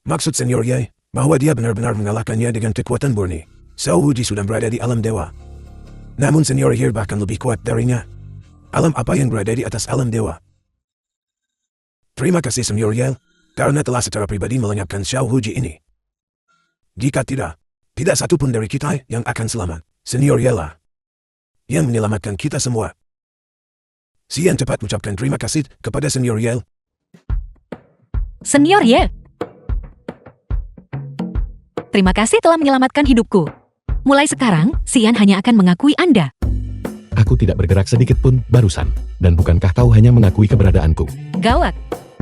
Maksud Senior Yale, bahwa dia benar-benar mengalahkannya dengan kekuatan murni. Xiao Wuji sudah berada di alam dewa. Namun Senior Yale bahkan lebih kuat darinya. Alam apa yang berada di atas alam dewa? Terima kasih Senior Yale, karena telah secara pribadi melenyapkan Xiao Wuji ini. Jika tidak satu pun dari kita yang akan selamat. Senior Yale lah yang menyelamatkan kita semua. Sian cepat ucapkan terima kasih kepada Senior Yale. Senior Ye. Terima kasih telah menyelamatkan hidupku. Mulai sekarang, Sian hanya akan mengakui Anda. Aku tidak bergerak sedikit pun barusan. Dan bukankah kau hanya mengakui keberadaanku? Gawat.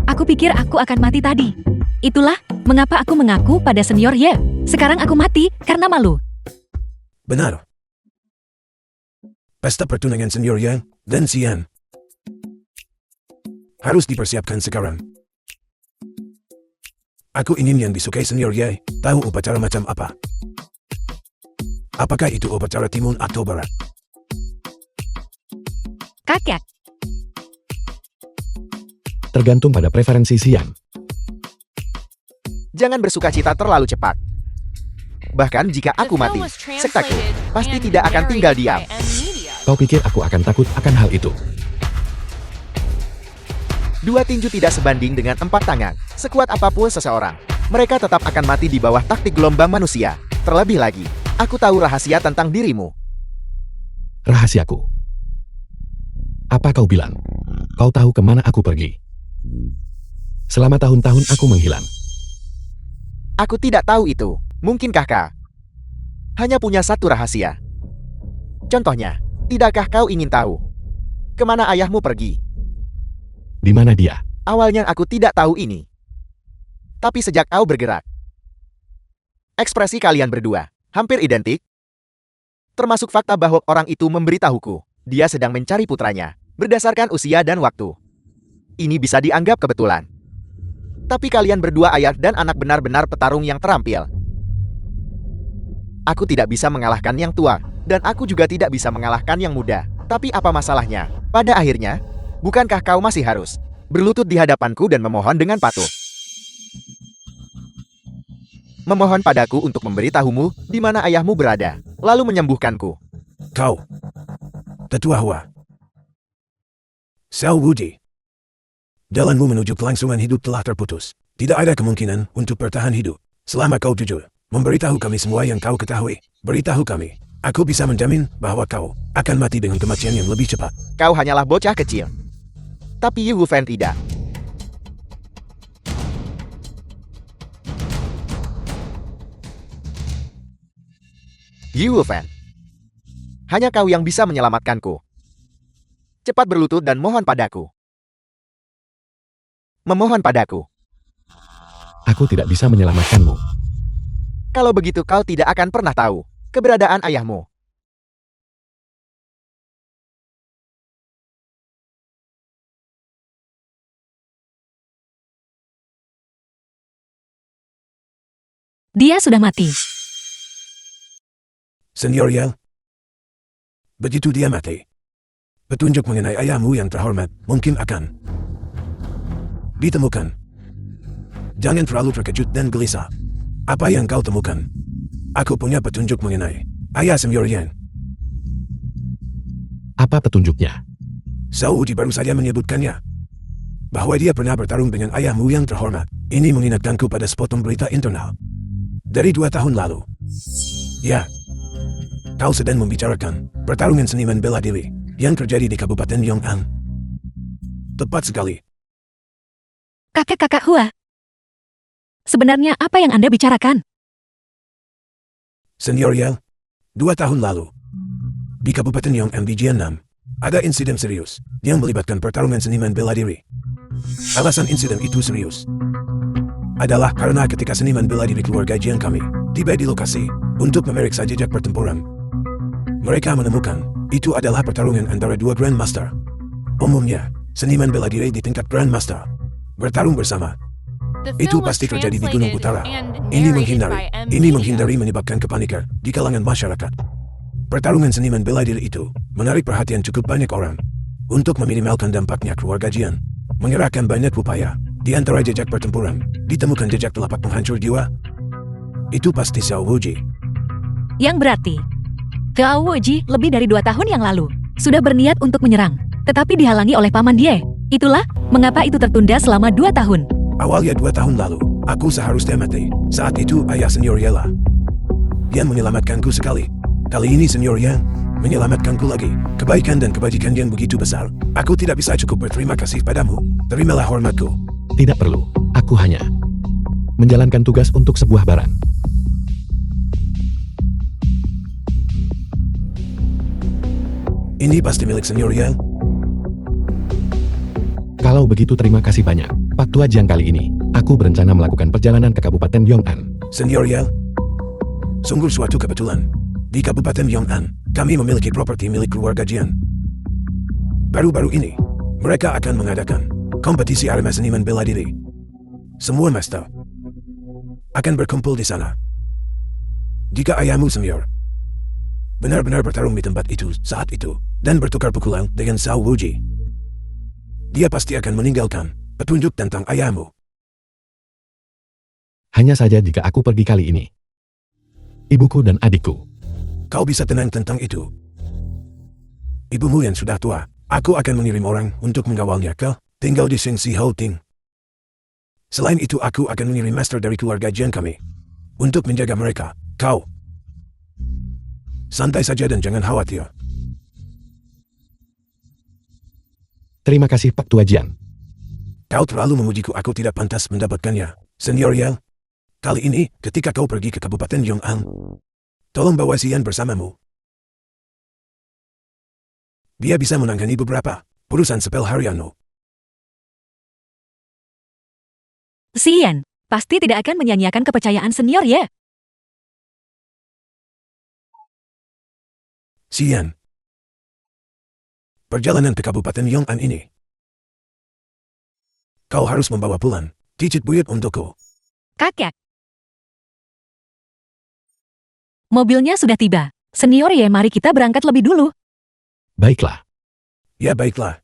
Aku pikir aku akan mati tadi. Itulah mengapa aku mengaku pada Senior Ye. Sekarang aku mati karena malu. Benar. Pesta pertunangan Senior Yale dan Sian harus dipersiapkan sekarang. Aku ingin yang disukai Senior Yale tahu upacara macam apa. Apakah itu upacara timun atau barat? Kakek. Tergantung pada preferensi Sian. Jangan bersukacita terlalu cepat. Bahkan jika aku mati, sektaku pasti tidak akan tinggal diam. Kau pikir aku akan takut akan hal itu? Dua tinju tidak sebanding dengan 4 tangan. Sekuat apapun seseorang, mereka tetap akan mati di bawah taktik gelombang manusia. Terlebih lagi, aku tahu rahasia tentang dirimu. Rahasiaku. Apa kau bilang? Kau tahu kemana aku pergi? Selama tahun-tahun aku menghilang. Aku tidak tahu itu. Mungkinkah kau hanya punya satu rahasia? Contohnya, tidakkah kau ingin tahu kemana ayahmu pergi? Di mana dia? Awalnya aku tidak tahu ini. Tapi sejak kau bergerak, ekspresi kalian berdua hampir identik. Termasuk fakta bahwa orang itu memberitahuku dia sedang mencari putranya berdasarkan usia dan waktu. Ini bisa dianggap kebetulan. Tapi kalian berdua ayah dan anak benar-benar petarung yang terampil. Aku tidak bisa mengalahkan yang tua, dan aku juga tidak bisa mengalahkan yang muda. Tapi apa masalahnya? Pada akhirnya, bukankah kau masih harus berlutut di hadapanku dan memohon dengan patuh? Memohon padaku untuk memberitahumu di mana ayahmu berada, lalu menyembuhkanku. Kau, tetua Hua. Xiao Wuji. Jalanmu menuju kelangsungan hidup telah terputus. Tidak ada kemungkinan untuk bertahan hidup. Selama kau jujur, memberitahu kami semua yang kau ketahui. Beritahu kami. Aku bisa menjamin bahwa kau akan mati dengan kematian yang lebih cepat. Kau hanyalah bocah kecil. Tapi Yi Wufeng tidak. Yi Wufeng. Hanya kau yang bisa menyelamatkanku. Cepat berlutut dan mohon padaku. Memohon padaku. Aku tidak bisa menyelamatkanmu. Kalau begitu kau tidak akan pernah tahu keberadaan ayahmu. Dia sudah mati. Senior Yel. Begitu dia mati, petunjuk mengenai ayahmu yang terhormat mungkin akan ditemukan. Jangan terlalu terkejut dan gelisah. Apa yang kau temukan? Aku punya petunjuk mengenai ayah Senior Yan. Apa petunjuknya? Sao Wuji baru saja menyebutkannya. Bahwa dia pernah bertarung dengan ayahmu yang terhormat. Ini mengingatkanku pada sepotong berita internal. Dari 2 tahun lalu. Ya. Kau sedang membicarakan pertarungan seniman bela diri yang terjadi di Kabupaten Yong'an. Tepat sekali. Kakak Hua. Sebenarnya apa yang Anda bicarakan? Senior Yel, 2 tahun lalu, di Kabupaten Yong'an di Jiannam, ada insiden serius yang melibatkan pertarungan seniman bela diri. Alasan insiden itu serius adalah karena ketika seniman bela diri keluarga Jian kami tiba di lokasi untuk memeriksa jejak pertempuran, mereka menemukan itu adalah pertarungan antara 2 Grandmaster. Umumnya, seniman bela diri di tingkat Grandmaster bertarung bersama. Itu pasti terjadi di Gunung Utara. Ini menghindari menyebabkan kepanikan di kalangan masyarakat. Pertarungan seniman bela diri itu menarik perhatian cukup banyak orang. Untuk meminimalkan dampaknya keluarga Jian mengerahkan banyak upaya. Di antara jejak pertempuran, ditemukan jejak telapak penghancur jiwa. Itu pasti Xiao Wuji. Yang berarti, Xiao Wuji lebih dari 2 tahun yang lalu sudah berniat untuk menyerang, tetapi dihalangi oleh Paman Die. Itulah mengapa itu tertunda selama 2 tahun. Awalnya 2 tahun lalu, aku seharusnya mati. Saat itu ayah Senior Yela yang menyelamatkanku sekali. Kali ini Senior Yang menyelamatkanku lagi. Kebaikan dan kebajikan yang begitu besar. Aku tidak bisa cukup berterima kasih padamu. Terimalah hormatku. Tidak perlu, aku hanya menjalankan tugas untuk sebuah barang. Ini pasti milik Senior Yang. Kalau begitu terima kasih banyak. Pak Tua Jiang kali ini, aku berencana melakukan perjalanan ke Kabupaten Yong'an. Senior Yang, sungguh suatu kebetulan. Di Kabupaten Yong'an, kami memiliki properti milik keluarga Jian. Baru-baru ini, mereka akan mengadakan kompetisi arema seniman bela diri. Semua master akan berkumpul di sana. Jika ayahmu Senior benar-benar bertarung di tempat itu saat itu dan bertukar pukulan dengan Xiao Wuji, dia pasti akan meninggalkan petunjuk tentang ayahmu. Hanya saja jika aku pergi kali ini, ibuku dan adikku. Kau bisa tenang tentang itu. Ibumu yang sudah tua, aku akan mengirim orang untuk mengawalnya ke tinggal di Xingxi Houting. Selain itu aku akan mengirim master dari keluarga Jian kami untuk menjaga mereka. Kau santai saja dan jangan khawatir. Terima kasih Pak Tua Jian. Kau terlalu memujiku, aku tidak pantas mendapatkannya. Senior Yel, kali ini ketika kau pergi ke Kabupaten Yong'an, tolong bawa Xian bersamamu. Dia bisa menangani beberapa urusan sepel harianmu. Xian, pasti tidak akan menyanyiakan kepercayaan Senior ya. Xian, perjalanan ke Kabupaten Yong'an ini, kau harus membawa pulang cicit buyut untukku. Kakek. Mobilnya sudah tiba. Senior ya, mari kita berangkat lebih dulu. Baiklah. Ya baiklah.